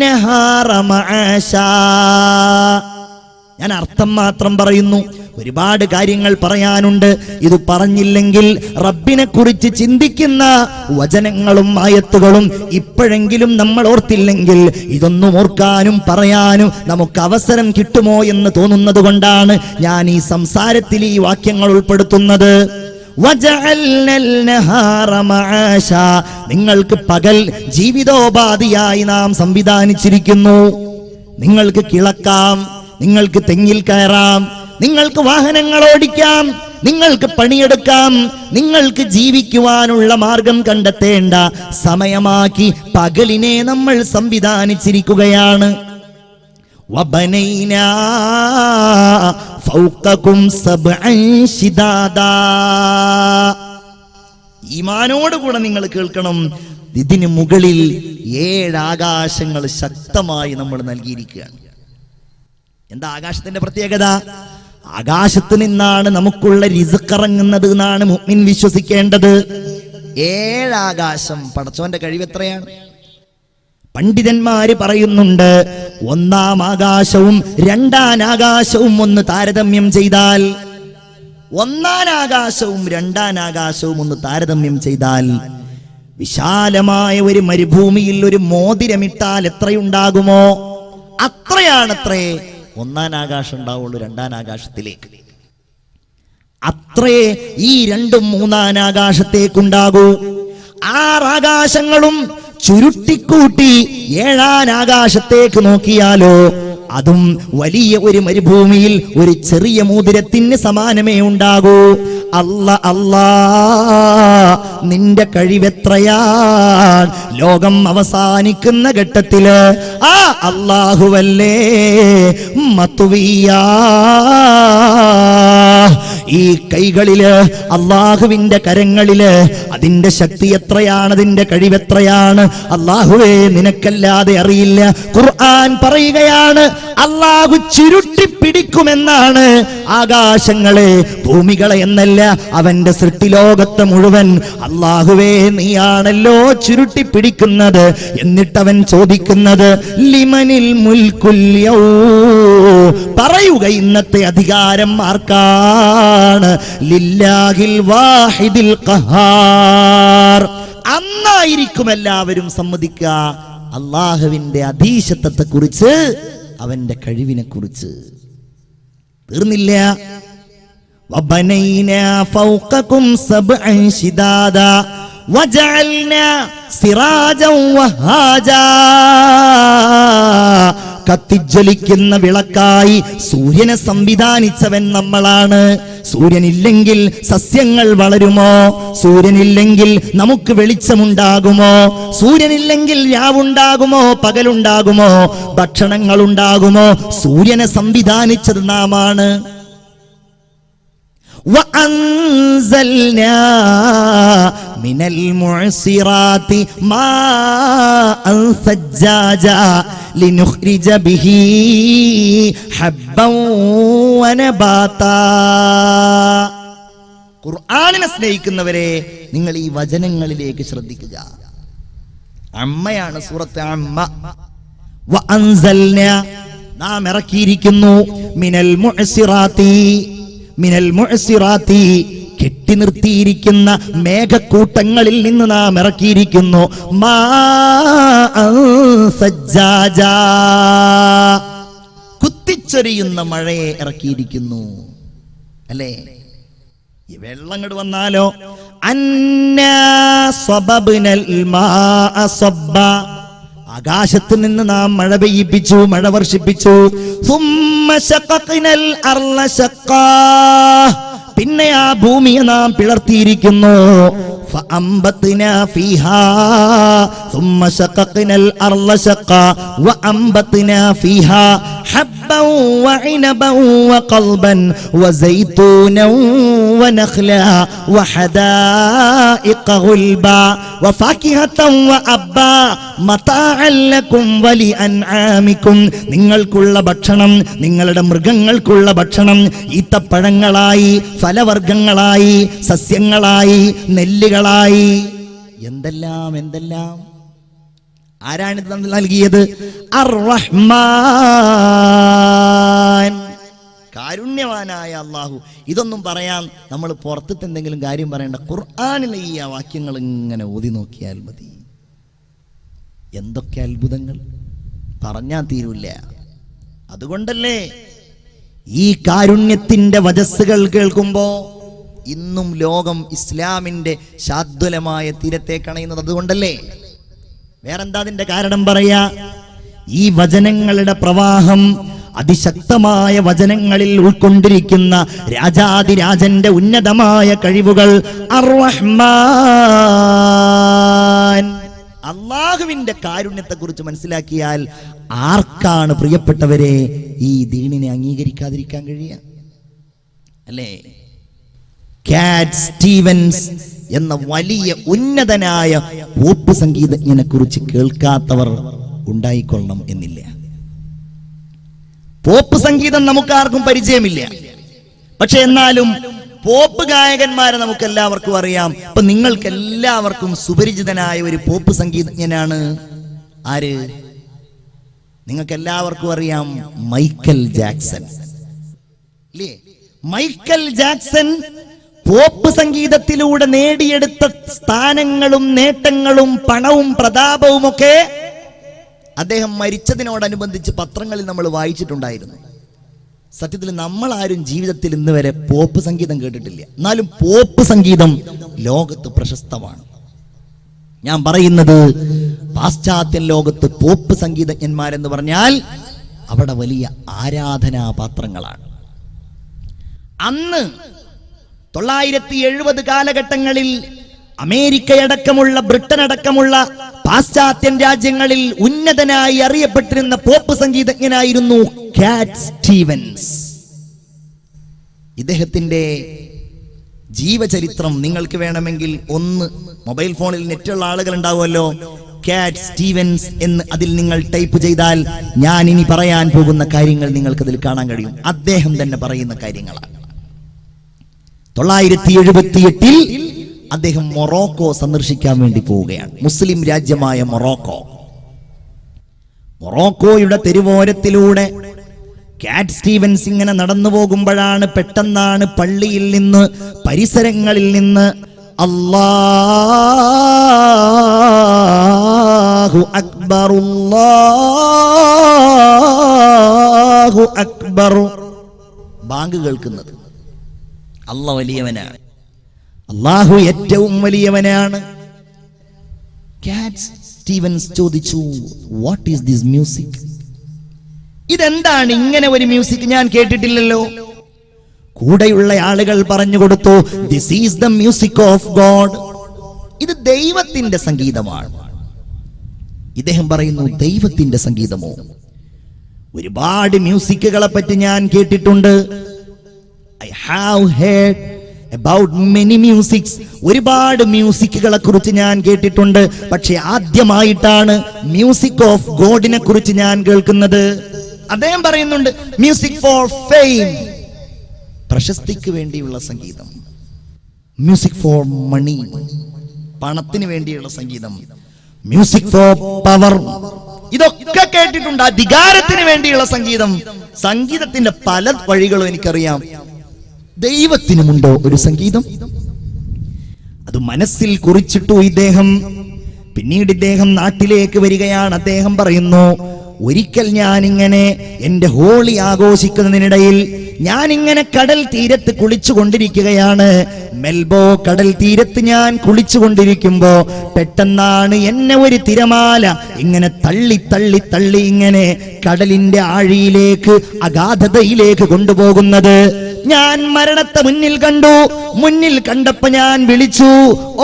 നഹാറ മആശാ. ഞാൻ അർത്ഥം മാത്രം പറയുന്നു. ഒരുപാട് കാര്യങ്ങൾ പറയാനുണ്ട്. ഇത് പറഞ്ഞില്ലെങ്കിൽ റബ്ബിനെ കുറിച്ച് ചിന്തിക്കുന്ന വചനങ്ങളും ആയത്തുകളും ഇപ്പോഴെങ്കിലും നമ്മൾ ഓർത്തില്ലെങ്കിൽ ഇതൊന്നും ഓർക്കാനും പറയാനും നമുക്ക് അവസരം കിട്ടുമോ എന്ന് തോന്നുന്നത് കൊണ്ടാണ് ഞാൻ ഈ സംസാരത്തിൽ ഈ വാക്യങ്ങൾ ഉൾപ്പെടുത്തുന്നത്. നിങ്ങൾക്ക് പകൽ ജീവിതോപാധിയായി നാം സംവിധാനിച്ചിരിക്കുന്നു. നിങ്ങൾക്ക് കിളക്കാം, നിങ്ങൾക്ക് തെങ്ങിൽ കയറാം, നിങ്ങൾക്ക് വാഹനങ്ങൾ ഓടിക്കാം, നിങ്ങൾക്ക് പണിയെടുക്കാം, നിങ്ങൾക്ക് ജീവിക്കുവാനുള്ള മാർഗം കണ്ടെത്തേണ്ട സമയമാക്കി പകലിനെ നമ്മൾ സംവിധാനിച്ചിരിക്കുകയാണ്. വബനൈനാ ഫൗഖകും സബ്അൻ ശിദാദാ. ഈമാനോടുകൂടെ നിങ്ങൾ കേൾക്കണം, ഇതിന് മുകളിൽ 7 ആകാശങ്ങൾ ശക്തമായി നമ്മൾ നൽകിയിരിക്കുകയാണ്. എന്താ ആകാശത്തിന്റെ പ്രത്യേകത? ആകാശത്ത് നിന്നാണ് നമുക്കുള്ള റിസ്ക് ഇറങ്ങുന്നത് എന്നാണ് മുഅ്മിൻ വിശ്വസിക്കേണ്ടത്. 7 ആകാശം. പടച്ചവന്റെ കഴിവ് എത്രയാണ്? പണ്ഡിതന്മാര് പറയുന്നുണ്ട്, 1-ാം ആകാശവും 2-ാം ആകാശവും ഒന്ന് താരതമ്യം ചെയ്താൽ, 1-ാം ആകാശവും 2-ാം ആകാശവും ഒന്ന് താരതമ്യം ചെയ്താൽ വിശാലമായ ഒരു മരുഭൂമിയിൽ ഒരു മോതിരമിട്ടാൽ എത്രയുണ്ടാകുമോ അത്രയാണത്രേ 1-ാം ആകാശം ഉണ്ടാവുള്ളൂ 2-ാം ആകാശത്തിലേക്ക്. അത്രേ ഈ 2ഉം 3-ാം ആകാശത്തേക്കുണ്ടാകൂ. 6 ആകാശങ്ങളും ചുരുട്ടിക്കൂട്ടി 7-ാം ആകാശത്തേക്ക് നോക്കിയാലോ അതും വലിയ ഒരു മരുഭൂമിയിൽ ഒരു ചെറിയ മോതിരത്തിന് സമാനമേ ഉണ്ടാകൂ. അല്ലാ നിന്റെ കഴിവെത്രയാണ്! ലോകം അവസാനിക്കുന്ന ഘട്ടത്തില് ആ അല്ലാഹുവല്ലേ മത്വിയാ. ഈ കൈകളില്, അല്ലാഹുവിന്റെ കരങ്ങളില് അതിന്റെ ശക്തി എത്രയാണ്, അതിന്റെ കഴിവെത്രയാണ് അല്ലാഹുവേ നിനക്കല്ലാതെ അറിയില്ല. ഖുർആൻ പറയുകയാണ്, അല്ലാഹു ചുരുട്ടിപ്പിടിക്കുമെന്നാണ് ആകാശങ്ങളെ, ഭൂമികളെ എന്നല്ല, അവന്റെ സൃഷ്ടിലോകത്തെ മുഴുവൻ അല്ലാഹുവേ നീയാണല്ലോ ചുരുട്ടിപ്പിടിക്കുന്നത്. എന്നിട്ടവൻ ചോദിക്കുന്നത് ലിമനിൽ മുൽക്കുൽ യൗം, പറയുക ഇന്നത്തെ അധികാരം ആർക്കാണ്? ലില്ലാഹിൽ വാഹിദിൽ ഖഹാർ. അന്നായിരിക്കും എല്ലാവരും സമ്മതിക്കുക അല്ലാഹുവിന്റെ അധീശത്വത്തെ കുറിച്ച്, അവന്റെ കഴിവിനെ കുറിച്ച്. തീർന്നില്ല. വബനൈനാ ഫൗഖകും സബ്അൻ ശിദാദാ വജഅൽനാ സിറാജൻ വഹാജാ. കത്തിജ്വലിക്കുന്ന വിളക്കായി സൂര്യനെ സംവിധാനിച്ചവൻ നമ്മളാണ്. സൂര്യനില്ലെങ്കിൽ സസ്യങ്ങൾ വളരുമോ? സൂര്യനില്ലെങ്കിൽ നമുക്ക് വെളിച്ചമുണ്ടാകുമോ? സൂര്യനില്ലെങ്കിൽ രാവുണ്ടാകുമോ? പകലുണ്ടാകുമോ? ഭക്ഷണങ്ങൾ ഉണ്ടാകുമോ? സൂര്യനെ സംവിധാനിച്ചത് നാമാണ്. وأنزلنا من المعصرات ماء ثجاجا لنخرج به حبا ونباتا. ഖുർആനിനെ സ്നേഹിക്കുന്നവരെ, നിങ്ങൾ ഈ വചനങ്ങളിലേക്ക് ശ്രദ്ധിക്കുക. അമ്മയാണ് സൂറത്ത് അമ്മ. വഅൻസൽനാ, നാം ഇറക്കിയിരിക്കുന്നു, മിനൽ മുഅ്സിറാത്തി, മിനൽ മുഅ്സിറാത്തി, കെട്ടി നിർത്തിയിരിക്കുന്ന മേഘക്കൂട്ടങ്ങളിൽ നിന്ന് നാം ഇറക്കിയിരിക്കുന്നു, മാഅൻ സജ്ജാജാ, കുത്തിച്ചൊരിയുന്ന മഴയെ ഇറക്കിയിരിക്കുന്നു. അല്ലേ? ഈ വെള്ളം ഇങ്ങോട്ട് വന്നാലോ, അന്നാ സ്വബബ്നൽ മാഅ സ്വബ്ബ, ആകാശത്ത് നിന്ന് നാം മഴ പെയ്യിപ്പിച്ചു, മഴ വർഷിപ്പിച്ചു. സുമ്മ ശഖഖ്നൽ അർള ശഖ്ഖാ, പിന്നെ ആ ഭൂമിയെ നാം പിളർത്തിയിരിക്കുന്നു. ഫഅംബത്നാ ഫീഹാ സുമ്മ ശഖഖ്നൽ അർള ശഖ്ഖാ വഅംബത്നാ ഫീഹാ ഹബ്ബൻ വഇനബൻ വഖൽബൻ വസൈതൂനൻ വനഖ്ലാ വഹദായിഖ ഗുൽബാ വഫാകിഹതൻ വഅബ്ബാ മതാഅൻ ലക്കും വലിഅൻആമിക്കും. നിങ്ങൾക്കുള്ള ഭക്ഷണം, നിങ്ങളുടെ മൃഗങ്ങൾക്കുള്ള ഭക്ഷണം ഈത്തപ്പഴങ്ങളായി, ഫലവർഗ്ഗങ്ങളായി, സസ്യങ്ങളായി, നെല്ലുകളായി, എന്തെല്ലാം എന്തെല്ലാം. ആരാണിത് നൽകിയത്? അർ-റഹ്മാൻ. കാരുണ്യവാനായ അള്ളാഹു. ഇതൊന്നും പറയാൻ നമ്മൾ പുറത്തത്തെ എന്തെങ്കിലും കാര്യം പറയേണ്ട, ഖുർആനിലെ ഈ വാക്യങ്ങൾ ഇങ്ങനെ ഓതി നോക്കിയാൽ മതി. എന്തൊക്കെ അത്ഭുതങ്ങൾ പറഞ്ഞാൽ തീരില്ല. അതുകൊണ്ടല്ലേ ഈ കാരുണ്യത്തിന്റെ വജസ്സുകൾ കേൾക്കുമ്പോ ഇന്നും ലോകം ഇസ്ലാമിന്റെ ശാദ്വലമായ തീരത്തേക്ക് അണയുന്നത്. അതുകൊണ്ടല്ലേ. വേറെന്താ അതിന്റെ കാരണം പറയാ? ഈ വചനങ്ങളുടെ പ്രവാഹം അതിശക്തമായ വചനങ്ങളിൽ ഉൾക്കൊണ്ടിരിക്കുന്ന രാജാതിരാജന്റെ ഉന്നതമായ കഴിവുകൾ. അർ-റഹ്മാൻ, അള്ളാഹുവിന്റെ കാരുണ്യത്തെ കുറിച്ച് മനസ്സിലാക്കിയാൽ ആർക്കാണ് പ്രിയപ്പെട്ടവരെ ഈ ദീനിനെ അംഗീകരിക്കാതിരിക്കാൻ കഴിയുക? അല്ലേ? കാറ്റ് സ്റ്റീവൻസ് എന്ന വലിയ ഉന്നതനായ പോപ്പ് സംഗീതജ്ഞനെ കുറിച്ച് കേൾക്കാത്തവർ ഉണ്ടായിക്കൊള്ളണം എന്നില്ല. പോപ്പ് സംഗീതം നമുക്കാർക്കും പരിചയമില്ല. പക്ഷെ എന്നാലും പോപ്പ് ഗായകന്മാരെ നമുക്ക് എല്ലാവർക്കും അറിയാം. അപ്പൊ നിങ്ങൾക്ക് എല്ലാവർക്കും സുപരിചിതനായ ഒരു പോപ്പ് സംഗീതജ്ഞനാണ് ആര്? നിങ്ങൾക്ക് എല്ലാവർക്കും അറിയാം, മൈക്കൽ ജാക്സൺ. ഇല്ലേ? മൈക്കൽ ജാക്സൺ പോപ്പ് സംഗീതത്തിലൂടെ നേടിയെടുത്ത സ്ഥാനങ്ങളും നേട്ടങ്ങളും പണവും പ്രതാപവും ഒക്കെ അദ്ദേഹം മരിച്ചതിനോടനുബന്ധിച്ച് പത്രങ്ങളിൽ നമ്മൾ വായിച്ചിട്ടുണ്ടായിരുന്നു. സത്യത്തിൽ നമ്മൾ ആരും ജീവിതത്തിൽ ഇന്ന് വരെ പോപ്പ് സംഗീതം കേട്ടിട്ടില്ല. എന്നാലും പോപ്പ് സംഗീതം ലോകത്ത് പ്രശസ്തമാണ്. ഞാൻ പറയുന്നത് പാശ്ചാത്യ ലോകത്ത് പോപ്പ് സംഗീതജ്ഞന്മാരെന്ന് പറഞ്ഞാൽ അവിടെ വലിയ ആരാധനാപാത്രങ്ങളാണ്. അന്ന് 970 കാലഘട്ടങ്ങളിൽ അമേരിക്കയടക്കമുള്ള ബ്രിട്ടൻ അടക്കമുള്ള പാശ്ചാത്യൻ രാജ്യങ്ങളിൽ ഉന്നതനായി അറിയപ്പെട്ടിരുന്ന പോപ്പ് സംഗീതജ്ഞനായിരുന്നു കാറ്റ് സ്റ്റീവൻസ്. ഇദ്ദേഹത്തിന്റെ ജീവചരിത്രം നിങ്ങൾക്ക് വേണമെങ്കിൽ ഒന്ന് മൊബൈൽ ഫോണിൽ നെറ്റുള്ള ആളുകൾ ഉണ്ടാവുമല്ലോ, കാറ്റ് സ്റ്റീവൻസ് എന്ന് അതിൽ നിങ്ങൾ ടൈപ്പ് ചെയ്താൽ ഞാൻ ഇനി പറയാൻ പോകുന്ന കാര്യങ്ങൾ നിങ്ങൾക്ക് അതിൽ കാണാൻ കഴിയും. അദ്ദേഹം തന്നെ പറയുന്ന കാര്യങ്ങളാണ്. 978 അദ്ദേഹം മൊറോക്കോ സന്ദർശിക്കാൻ വേണ്ടി പോവുകയാണ്. മുസ്ലിം രാജ്യമായ മൊറോക്കോയുടെ തെരുവോരത്തിലൂടെ കാറ്റ് സ്റ്റീവൻസ് ഇങ്ങനെ നടന്നു പോകുമ്പോഴാണ് പെട്ടെന്നാണ് പള്ളിയിൽ നിന്ന്, പരിസരങ്ങളിൽ നിന്ന് അല്ലാഹു അക്ബർ അല്ലാഹു അക്ബർ ബാങ്ക് കേൾക്കുന്നത്. അല്ലാഹു വലിയവനാണ്, അല്ലാഹു ഏറ്റവും വലിയവനാണ്. കാറ്റ് സ്റ്റീവൻസ് ചോദിച്ചു, വാട്ട് ഈസ് ദിസ് മ്യൂസിക്? ഇതെന്താണ് ഇങ്ങനെ ഒരു മ്യൂസിക്? ഞാൻ കേട്ടിട്ടില്ലല്ലോ. കൂടെയുള്ള ആളുകൾ പറഞ്ഞു കൊടുത്തു, this is the music of God. ഇത് ദൈവത്തിന്റെ സംഗീതമാണ്. ഇദ്ദേഹം പറയുന്നു, ദൈവത്തിന്റെ സംഗീതമോ? ഒരുപാട് മ്യൂസിക്കുകളെ പറ്റി ഞാൻ കേട്ടിട്ടുണ്ട്. I have heard about many musics. ഒരുപാട് മ്യൂസിക്കുകളെ കുറിച്ച് ഞാൻ കേട്ടിട്ടുണ്ട്. പക്ഷെ ആദ്യമായിട്ടാണ് മ്യൂസിക് ഓഫ് ഗോഡിനെ കുറിച്ച് ഞാൻ കേൾക്കുന്നത്. അദ്ദേഹം പറയുന്നുണ്ട്, മ്യൂസിക് ഫോർ ഫെയിം, പ്രശസ്തിക്ക് വേണ്ടിയുള്ള സംഗീതം. മ്യൂസിക് ഫോർ മണി, പണത്തിന് വേണ്ടിയുള്ള സംഗീതം. മ്യൂസിക് ഫോർ പവർ, ഇതൊക്കെ കേട്ടിട്ടുണ്ട്. അധികാരത്തിന് വേണ്ടിയുള്ള സംഗീതം. സംഗീതത്തിന്റെ പല വഴികളും എനിക്കറിയാം. ദൈവത്തിനുമുണ്ടോ ഒരു സംഗീതം? അത് മനസ്സിൽ കുറിച്ചിട്ടു ഇദ്ദേഹം. പിന്നീട് ഇദ്ദേഹം നാട്ടിലേക്ക് വരികയാണ്. അദ്ദേഹം പറയുന്നു, ഒരിക്കൽ ഞാനിങ്ങനെ എന്റെ ഹോളി ആഘോഷിക്കുന്നതിനിടയിൽ ഞാനിങ്ങനെ കടൽ തീരത്ത് കുളിച്ചുകൊണ്ടിരിക്കുകയാണ്. മെൽബോ കടൽ തീരത്ത് ഞാൻ കുളിച്ചുകൊണ്ടിരിക്കുമ്പോ പെട്ടെന്നാണ് എന്നെ ഒരു തിരമാല ഇങ്ങനെ തള്ളി തള്ളി തള്ളി ഇങ്ങനെ കടലിന്റെ ആഴിയിലേക്ക്, അഗാധതയിലേക്ക് കൊണ്ടുപോകുന്നത്. ഞാൻ മരണത്തെ മുന്നിൽ കണ്ടു. മുന്നിൽ കണ്ടപ്പോ ഞാൻ വിളിച്ചു,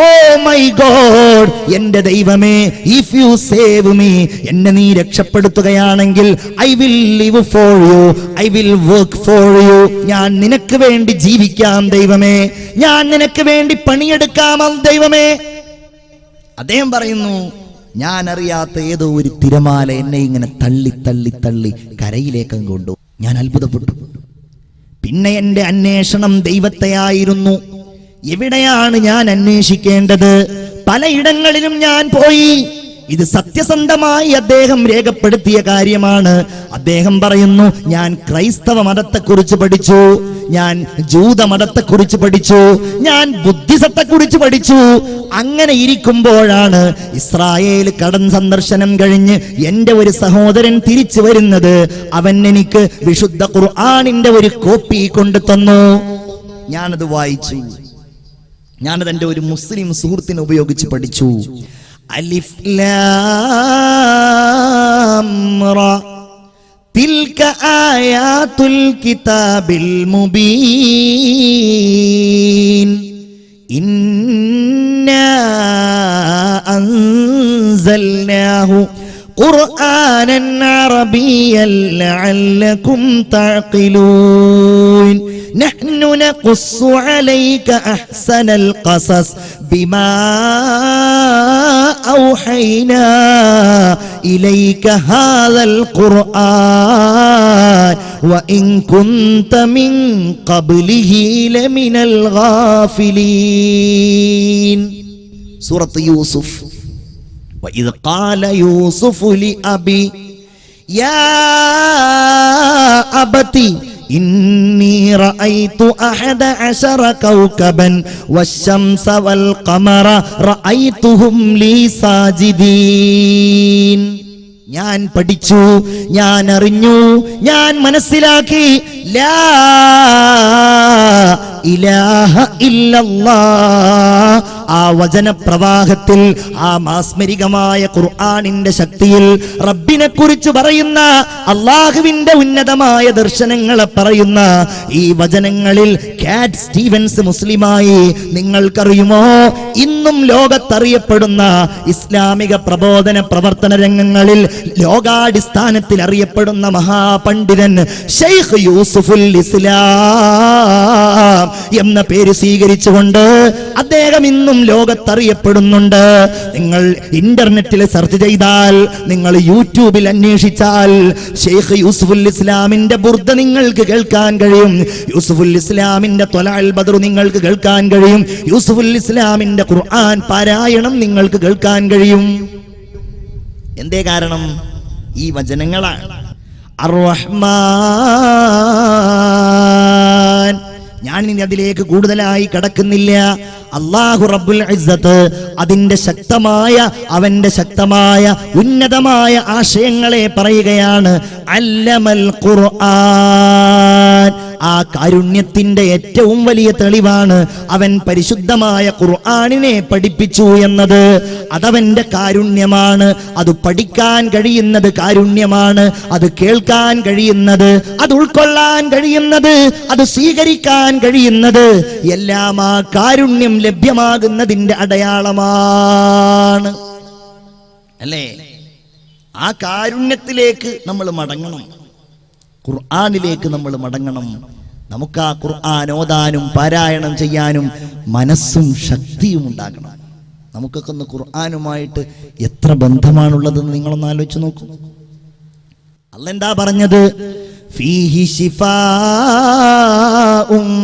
ഓ മൈ ഗോഡ്, എന്റെ ദൈവമേ, ഇഫ് യു സേവ് മീ, എന്നെ നീ രക്ഷപ്പെടുത്തുകയാണെങ്കിൽ I will live for you, I will work for you. ഞാൻ നിനക്ക് വേണ്ടി ജീവിക്കാം ദൈവമേ, ഞാൻ നിനക്ക് വേണ്ടി പണിയെടുക്കാം ദൈവമേ. അദ്ദേഹം പറയുന്നു, ഞാൻ അറിയാത്ത ഏതോ ഒരു തിരമാല എന്നെ ഇങ്ങനെ തള്ളി തള്ളി തള്ളി കരയിലേക്ക് കൊണ്ടു. ഞാൻ അത്ഭുതപ്പെട്ടു. പിന്നെ എന്റെ അന്വേഷണം ദൈവത്തെയായിരുന്നു. എവിടെയാണ് ഞാൻ അന്വേഷിക്കേണ്ടത്? പലയിടങ്ങളിലും ഞാൻ പോയി. ഇത് സത്യസന്ധമായി അദ്ദേഹം രേഖപ്പെടുത്തിയ കാര്യമാണ്. അദ്ദേഹം പറയുന്നു, ഞാൻ ക്രൈസ്തവ മതത്തെക്കുറിച്ച് പഠിച്ചു, ഞാൻ ജൂത മതത്തെക്കുറിച്ച് പഠിച്ചു, ഞാൻ ബുദ്ധിസത്തെക്കുറിച്ച് പഠിച്ചു. അങ്ങനെ ഇരിക്കുമ്പോഴാണ് ഇസ്രായേൽ കടൽ സന്ദർശനം കഴിഞ്ഞ് എന്റെ ഒരു സഹോദരൻ തിരിച്ചു വരുന്നത്. അവൻ എനിക്ക് വിശുദ്ധ ഖുർആനിന്റെ ഒരു കോപ്പി കൊണ്ടു തന്നു. ഞാനത് വായിച്ചു. ഞാനത് എൻ്റെ ഒരു മുസ്ലിം സുഹൃത്തിനെ ഉപയോഗിച്ച് പഠിച്ചു. അലിഫ് ലാം റാ തിൽക ആയാതുൽ കിതാബിൽ മുബീൻ ഇന്നാ അൻസൽനാഹു ഖുർആനൻ അറബിയ്യൻ ലഅല്ലകും തഅഖിലൂൻ നഹ്നു നഖുസ്സു അലൈക അഹ്സനൽ ഖസസ് ബിമാ ഔഹൈനാ ഇലൈക ഹാദൽ ഖുർആൻ വഇൻ കുൻത മിൻ ഖബ്ലിഹി ലമിനൽ ഗാഫിലീൻ. സൂറത്ത് യൂസുഫ്. وإذ قال يوسف لأبي يا أبتي إني رأيت 11 كوكبا والشمس والقمر رأيتهم لي ساجدين. ഞാൻ പഠിച്ചു, ഞാൻ അറിഞ്ഞു, ഞാൻ മനസ്സിലാക്കി. ലാ ഇലാഹ ഇല്ലല്ലാഹ്. ആ വചനപ്രവാഹത്തിൽ, ആ മാസ്മരികമായ ഖുർആനിന്റെ ശക്തിയിൽ റബ്ബിനെ കുറിച്ച് പറയുന്ന, അള്ളാഹുവിന്റെ ഉന്നതമായ ദർശനങ്ങളെ പറയുന്ന ഈ വചനങ്ങളിൽ കാറ്റ് സ്റ്റീവൻസ് മുസ്ലിമായി. നിങ്ങൾക്കറിയുമോ, ഇന്നും ലോകത്തറിയപ്പെടുന്ന ഇസ്ലാമിക പ്രബോധന പ്രവർത്തന രംഗങ്ങളിൽ ലോകാടിസ്ഥാനത്തിൽ അറിയപ്പെടുന്ന മഹാപണ്ഡിതൻ ഷെയ്ഖ് യൂസുഫുൽ ഇസ്ലാം എന്ന പേര് സ്വീകരിച്ചുകൊണ്ട് അദ്ദേഹം ഇന്നും ലോകത്തറിയപ്പെടുന്നുണ്ട്. നിങ്ങൾ ഇന്റർനെറ്റിൽ സെർച്ച് ചെയ്താൽ, നിങ്ങൾ യൂട്യൂബിൽ അന്വേഷിച്ചാൽ ഷെയ്ഖ് യൂസുഫുൽ ഇസ്ലാമിന്റെ ബുർദ നിങ്ങൾക്ക് കേൾക്കാൻ കഴിയും. യൂസുഫുൽ ഇസ്ലാമിന്റെ ത്വലഅൽ ബദ്ർ നിങ്ങൾക്ക് കേൾക്കാൻ കഴിയും. യൂസുഫുൽ ഇസ്ലാമിന്റെ ഖുർആൻ പാരായണം നിങ്ങൾക്ക് കേൾക്കാൻ കഴിയും. എന്തേ കാരണം? ഈ വചനങ്ങളാണ്. അർ-റഹ്മാൻ. ഞാൻ ഇനി അതിലേക്ക് കൂടുതലായി കടക്കുന്നില്ല. അല്ലാഹു റബ്ബുൽ ഇസ്സത്ത് അതിന്റെ ശക്തമായ, അവന്റെ ശക്തമായ ഉന്നതമായ ആശയങ്ങളെ പറയുകയാണ്. അല്ലമൽ ഖുർആൻ. ആ കാരുണ്യത്തിന്റെ ഏറ്റവും വലിയ തെളിവാണ് അവൻ പരിശുദ്ധമായ ഖുർആനിനെ പഠിപ്പിച്ചു എന്നത്. അതവന്റെ കാരുണ്യമാണ്. അത് പഠിക്കാൻ കഴിയുന്നത് കാരുണ്യമാണ്. അത് കേൾക്കാൻ കഴിയുന്നത്, അത് ഉൾക്കൊള്ളാൻ കഴിയുന്നത്, അത് സ്വീകരിക്കാൻ കഴിയുന്നത് എല്ലാം ആ കാരുണ്യം ലഭ്യമാകുന്നതിന്റെ അടയാളമാണ്. അല്ലേ? ആ കാരുണ്യത്തിലേക്ക് നമ്മൾ മടങ്ങണം. ഖുർആനിലേക്ക് നമ്മൾ മടങ്ങണം. നമുക്ക് ആ ഖുർആൻ ഓതാനും പാരായണം ചെയ്യാനും മനസ്സും ശക്തിയും ഉണ്ടാകണം. നമുക്കൊക്കെ ഒന്ന് ഖുർആനുമായിട്ട് എത്ര ബന്ധമാണുള്ളതെന്ന് നിങ്ങളൊന്ന് ആലോചിച്ച് നോക്കൂ. അല്ലാഹ് എന്താ പറഞ്ഞത്? ഫീഹി ശിഫാഉം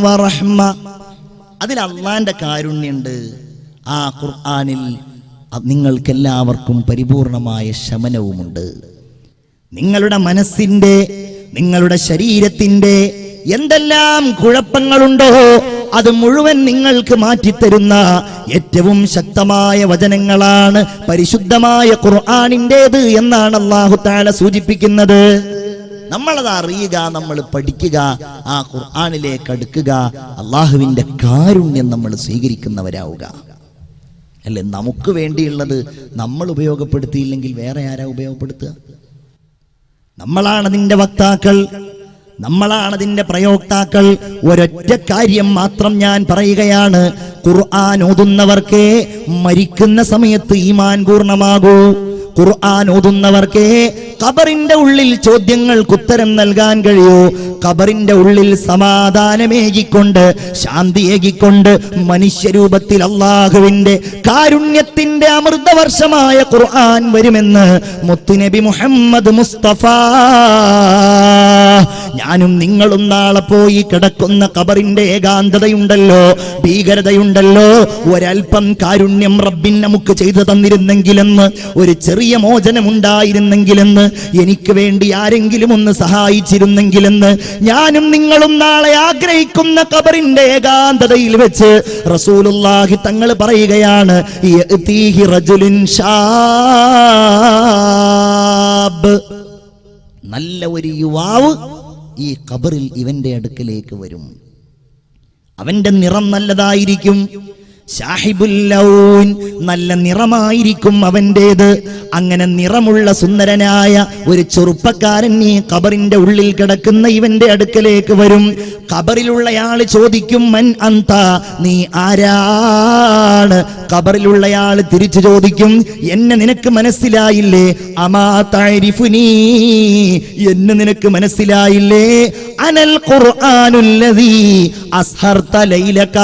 വറഹ്മ. അതിൽ അള്ളാന്റെ കാരുണ്യമുണ്ട്. ആ ഖുർആനിൽ നിങ്ങൾക്കെല്ലാവർക്കും പരിപൂർണമായ ശമനവുമുണ്ട്. നിങ്ങളുടെ മനസ്സിന്റെ, നിങ്ങളുടെ ശരീരത്തിന്റെ എന്തെല്ലാം കുഴപ്പങ്ങളുണ്ടോ അത് മുഴുവൻ നിങ്ങൾക്ക് മാറ്റിത്തരുന്ന ഏറ്റവും ശക്തമായ വചനങ്ങളാണ് പരിശുദ്ധമായ ഖുർആനിന്റേത് എന്നാണ് അല്ലാഹു തആല സൂചിപ്പിക്കുന്നത്. നമ്മളത് അറിയുക, നമ്മൾ പഠിക്കുക, ആ ഖുർആനിലേക്ക് അടുക്കുക, അള്ളാഹുവിന്റെ കാരുണ്യം നമ്മൾ സ്വീകരിക്കുന്നവരാവുക. അല്ലെ? നമുക്ക് വേണ്ടിയുള്ളത് നമ്മൾ ഉപയോഗപ്പെടുത്തിയില്ലെങ്കിൽ വേറെ ആരാ ഉപയോഗപ്പെടുത്തുക? നമ്മളാണ് അതിന്റെ വക്താക്കൾ, നമ്മളാണ് അതിന്റെ പ്രയോക്താക്കൾ. ഒരൊറ്റ കാര്യം മാത്രം ഞാൻ പറയുകയാണ്. ഖുർആൻ ഓതുന്നവർക്കേ മരിക്കുന്ന സമയത്ത് ഈമാൻ പൂർണ്ണമാകൂ. ഖുർആൻ ഓതുന്നവർക്കേ ഖബറിന്റെ ഉള്ളിൽ ചോദ്യങ്ങൾക്ക് ഉത്തരം നൽകാൻ കഴിയൂ. ഖബറിന്റെ ഉള്ളിൽ സമാധാനമേകിക്കൊണ്ട്, ശാന്തിയേകിക്കൊണ്ട് മനുഷ്യരൂപത്തിൽ അള്ളാഹുവിന്റെ കാരുണ്യത്തിന്റെ അമൃതവർഷമായ ഖുർആൻ വരുമെന്ന് മുത്തുനബി മുഹമ്മദ് മുസ്തഫ ഞാനും നിങ്ങളും നാളെ പോയി കിടക്കുന്ന ഖബറിന്റെ ഏകാന്തതയുണ്ടല്ലോ, ഭീകരതയുണ്ടല്ലോ, ഒരൽപ്പം കാരുണ്യം റബ്ബിൻ നമുക്ക് ചെയ്തു തന്നിരുന്നെങ്കിലെന്ന്, ഒരു ചെറിയ മോചനമുണ്ടായിരുന്നെങ്കിലെന്ന്, എനിക്ക് വേണ്ടി ആരെങ്കിലും ഒന്ന് സഹായിച്ചിരുന്നെങ്കിലെന്ന് ഞാനും നിങ്ങളും നാളെ ആഗ്രഹിക്കുന്ന ഖബറിന്റെ ഏകാന്തതയിൽ വെച്ച് റസൂലുള്ളാഹി തങ്ങൾ പറയുകയാണ്, യഅതീഹി റജുലുൻ ശാബ്, നല്ല ഒരു യുവാവ് ഈ ഖബറിൽ ഇവന്റെ അടുക്കലേക്ക് വരും. അവന്റെ നിറം നല്ലതായിരിക്കും, ഷാഹിബുൽ ലൗൻ, നല്ല നിറമായിരിക്കും അവന്റേത്. അങ്ങനെ നിറമുള്ള സുന്ദരനായ ഒരു ചെറുപ്പക്കാരൻ ഈ ഖബറിന്റെ ഉള്ളിൽ കിടക്കുന്ന ഇവന്റെ അടുക്കലേക്ക് വരും. ഖബറിലുള്ളയാൾ ചോദിക്കും, മൻ അന്ത, നീ ആരാണ്? ഖബറിലുള്ളയാൾ തിരിച്ചു ചോദിക്കും, എന്നെ നിനക്ക് മനസ്സിലായില്ലേ? അമാ തഅരിഫുനീ, എന്നെ നിനക്ക് മനസ്സിലായില്ലേ? അനൽ ഖുർആനുല്ലദീ അസ്ഹർത ലൈലക,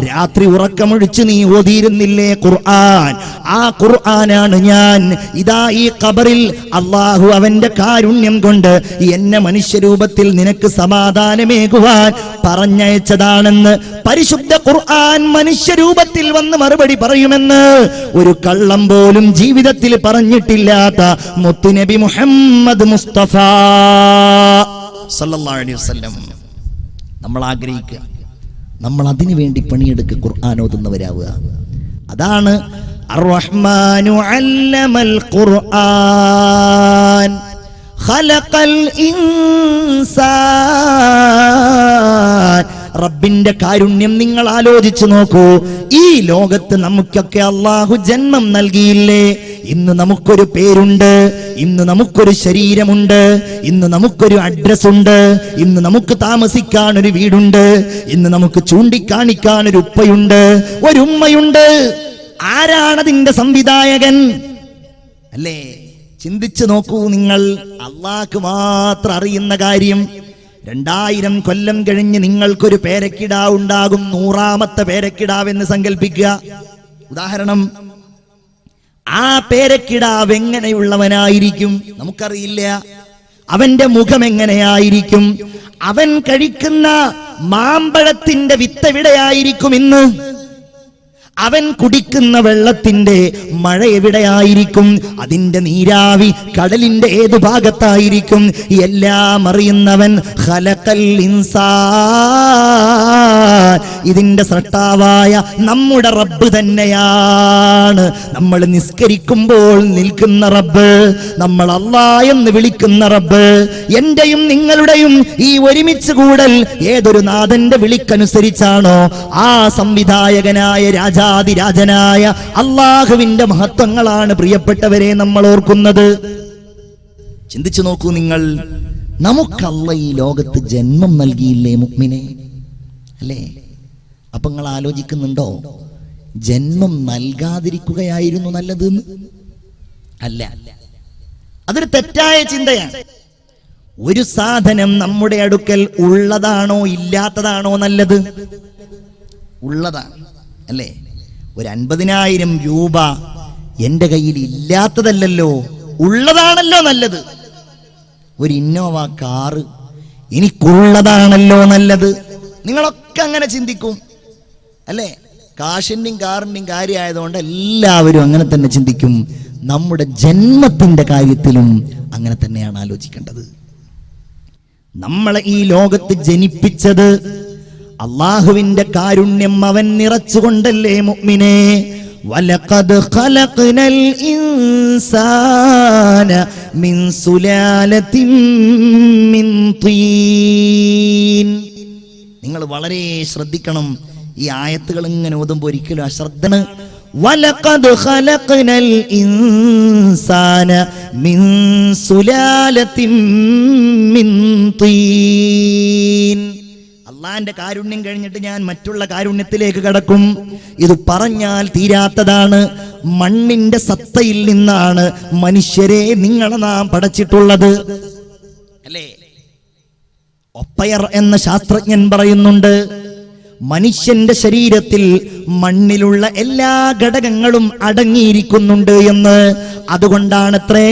രാത്രി ഉറക്കമൊഴിച്ച് നീ ഓതിയിരുന്നില്ലേ ഖുർആൻ, ആ ഖുർആനാണ് ഞാൻ. ഇതാ ഈ ഖബറിൽ അല്ലാഹു അവന്റെ കാരുണ്യം കൊണ്ട് എന്നെ മനുഷ്യരൂപത്തിൽ നിനക്ക് സമാധാനമേകുവാൻ പറഞ്ഞയച്ചതാണെന്ന് പരിശുദ്ധ ഖുർആൻ മനുഷ്യരൂപത്തിൽ വന്ന് മറുപടി പറയുമെന്ന് ഒരു കള്ളം പോലും ജീവിതത്തിൽ പറഞ്ഞിട്ടില്ലാത്ത മുത്തുനബി മുഹമ്മദ് മുസ്തഫ സല്ലല്ലാഹു അലൈഹി വസല്ലം. നമ്മൾ ആഗ്രഹിക്കുക, നമ്മൾ അതിനു വേണ്ടി പണിയെടുക്കുക, ഖുർആൻ ഓതുന്നവരാവുക. അതാണ് അർ-റഹ്മാനു അല്ലമൽ ഖുർആൻ ഖലഖൽ ഇൻസാൻ. റബ്ബിന്റെ കാരുണ്യം നിങ്ങൾ ആലോചിച്ചു നോക്കൂ. ഈ ലോകത്ത് നമുക്കൊക്കെ അല്ലാഹു ജന്മം നൽകിയില്ലേ? ഇന്ന് നമുക്കൊരു പേരുണ്ട്, ഇന്ന് നമുക്കൊരു ശരീരമുണ്ട്, ഇന്ന് നമുക്കൊരു അഡ്രസ് ഉണ്ട്, ഇന്ന് നമുക്ക് താമസിക്കാൻ ഒരു വീടുണ്ട്, ഇന്ന് നമുക്ക് ചൂണ്ടിക്കാണിക്കാൻ ഒരു ഉപ്പയുണ്ട്, ഒരു ഉമ്മയുണ്ട്. ആരാണതിന്റെ സംവിധായകൻ? അല്ലേ? ചിന്തിച്ചു നോക്കൂ നിങ്ങൾ. അള്ളാഹ്ക്ക് മാത്രം അറിയുന്ന കാര്യം. 2000 കൊല്ലം കഴിഞ്ഞ് നിങ്ങൾക്കൊരു പേരക്കിടാവ് ഉണ്ടാകും. 100ാമത്തെ പേരക്കിടാവെന്ന് സങ്കല്പിക്കുക. ഉദാഹരണം, ആ പേരക്കിടാവ് എങ്ങനെയുള്ളവനായിരിക്കും നമുക്കറിയില്ല. അവന്റെ മുഖം എങ്ങനെയായിരിക്കും? അവൻ കഴിക്കുന്ന മാമ്പഴത്തിന്റെ വിത്തെവിടെയായിരിക്കും ഇന്ന്? അവൻ കുടിക്കുന്ന വെള്ളത്തിന്റെ മഴ എവിടെയായിരിക്കും? അതിന്റെ നീരാവി കടലിന്റെ ഏതു ഭാഗത്തായിരിക്കും? എല്ലാം അറിയുന്നവൻ ഖലഖൽ ഇൻസാൻ, ഇതിന്റെ സൃഷ്ടാവായ നമ്മുടെ റബ്ബ് തന്നെയാണ്. നമ്മൾ നിസ്കരിക്കുമ്പോൾ നിൽക്കുന്ന റബ്ബ്, നമ്മൾ അല്ലാഹ് എന്ന് വിളിക്കുന്ന റബ്ബ്, എന്റെയും നിങ്ങളുടെയും ഈ ഒരുമിച്ച് കൂടൽ ഏതൊരു നാഥന്റെ വിളിക്കനുസരിച്ചാണോ ആ സംവിധായകനായ രാജാതിരാജനായ അല്ലാഹുവിന്റെ മഹത്വങ്ങളാണ് പ്രിയപ്പെട്ടവരെ നമ്മൾ ഓർക്കുന്നത്. ചിന്തിച്ചു നോക്കൂ നിങ്ങൾ. നമുക്ക് അല്ലാഹ് ഈ ലോകത്ത് ജന്മം നൽകിയില്ലേ മുഅ്മിനെ? അല്ലേ? അപ്പൊ നിങ്ങൾ ആലോചിക്കുന്നുണ്ടോ, ജന്മം നൽകാതിരിക്കുകയായിരുന്നു നല്ലത്? അല്ല, അതൊരു തെറ്റായ ചിന്തയാണ്. ഒരു സാധനം നമ്മുടെ അടുക്കൽ ഉള്ളതാണോ ഇല്ലാത്തതാണോ നല്ലത്? ഉള്ളതാണ്, അല്ലേ? ഒരു 50,000 രൂപ എന്റെ കയ്യിൽ ഇല്ലാത്തതല്ലല്ലോ, ഉള്ളതാണല്ലോ നല്ലത്. ഒരു ഇന്നോവ കാറ് എനിക്കുള്ളതാണല്ലോ നല്ലത്. നിങ്ങളൊക്കെ അങ്ങനെ ചിന്തിക്കും, അല്ലേ? കാശിന്റെയും കാറിന്റെയും കാര്യമായതുകൊണ്ട് എല്ലാവരും അങ്ങനെ തന്നെ ചിന്തിക്കും. നമ്മുടെ ജന്മത്തിന്റെ കാര്യത്തിലും അങ്ങനെ തന്നെയാണ് ആലോചിക്കേണ്ടത്. നമ്മളെ ഈ ലോകത്ത് ജനിപ്പിച്ചത് അല്ലാഹുവിന്റെ കാരുണ്യം അവൻ നിറച്ചുകൊണ്ടല്ലേ മുഅ്മിനേ? വലഖദ് ഖലഖ്നൽ ഇൻസാന മിൻ സുലാലത്തിൻ മിൻ തീൻ. നിങ്ങൾ വളരെ ശ്രദ്ധിക്കണം. ഈ ആയത്തുകൾ ഇങ്ങനെ ഓതുമ്പോൾ ഒരിക്കലും അശ്രദ്ധന്. വലഖദ് ഖലഖ്നൽ ഇൻസാന മിൻ സുലാലത്തിൻ മിൻ തീൻ. അള്ളാന്റെ കാരുണ്യം കഴിഞ്ഞിട്ട് ഞാൻ മറ്റുള്ള കാരുണ്യത്തിലേക്ക് കടക്കും. ഇത് പറഞ്ഞാൽ തീരാത്തതാണ്. മണ്ണിന്റെ സത്തയിൽ നിന്നാണ് മനുഷ്യരെ നിങ്ങളെ നാം പടച്ചിട്ടുള്ളത്, അല്ലേ? ഒപ്പയർ എന്ന ശാസ്ത്രജ്ഞൻ പറയുന്നുണ്ട്, മനുഷ്യന്റെ ശരീരത്തിൽ മണ്ണിലുള്ള എല്ലാ ഘടകങ്ങളും അടങ്ങിയിരിക്കുന്നുണ്ട് എന്ന്. അതുകൊണ്ടാണത്രേ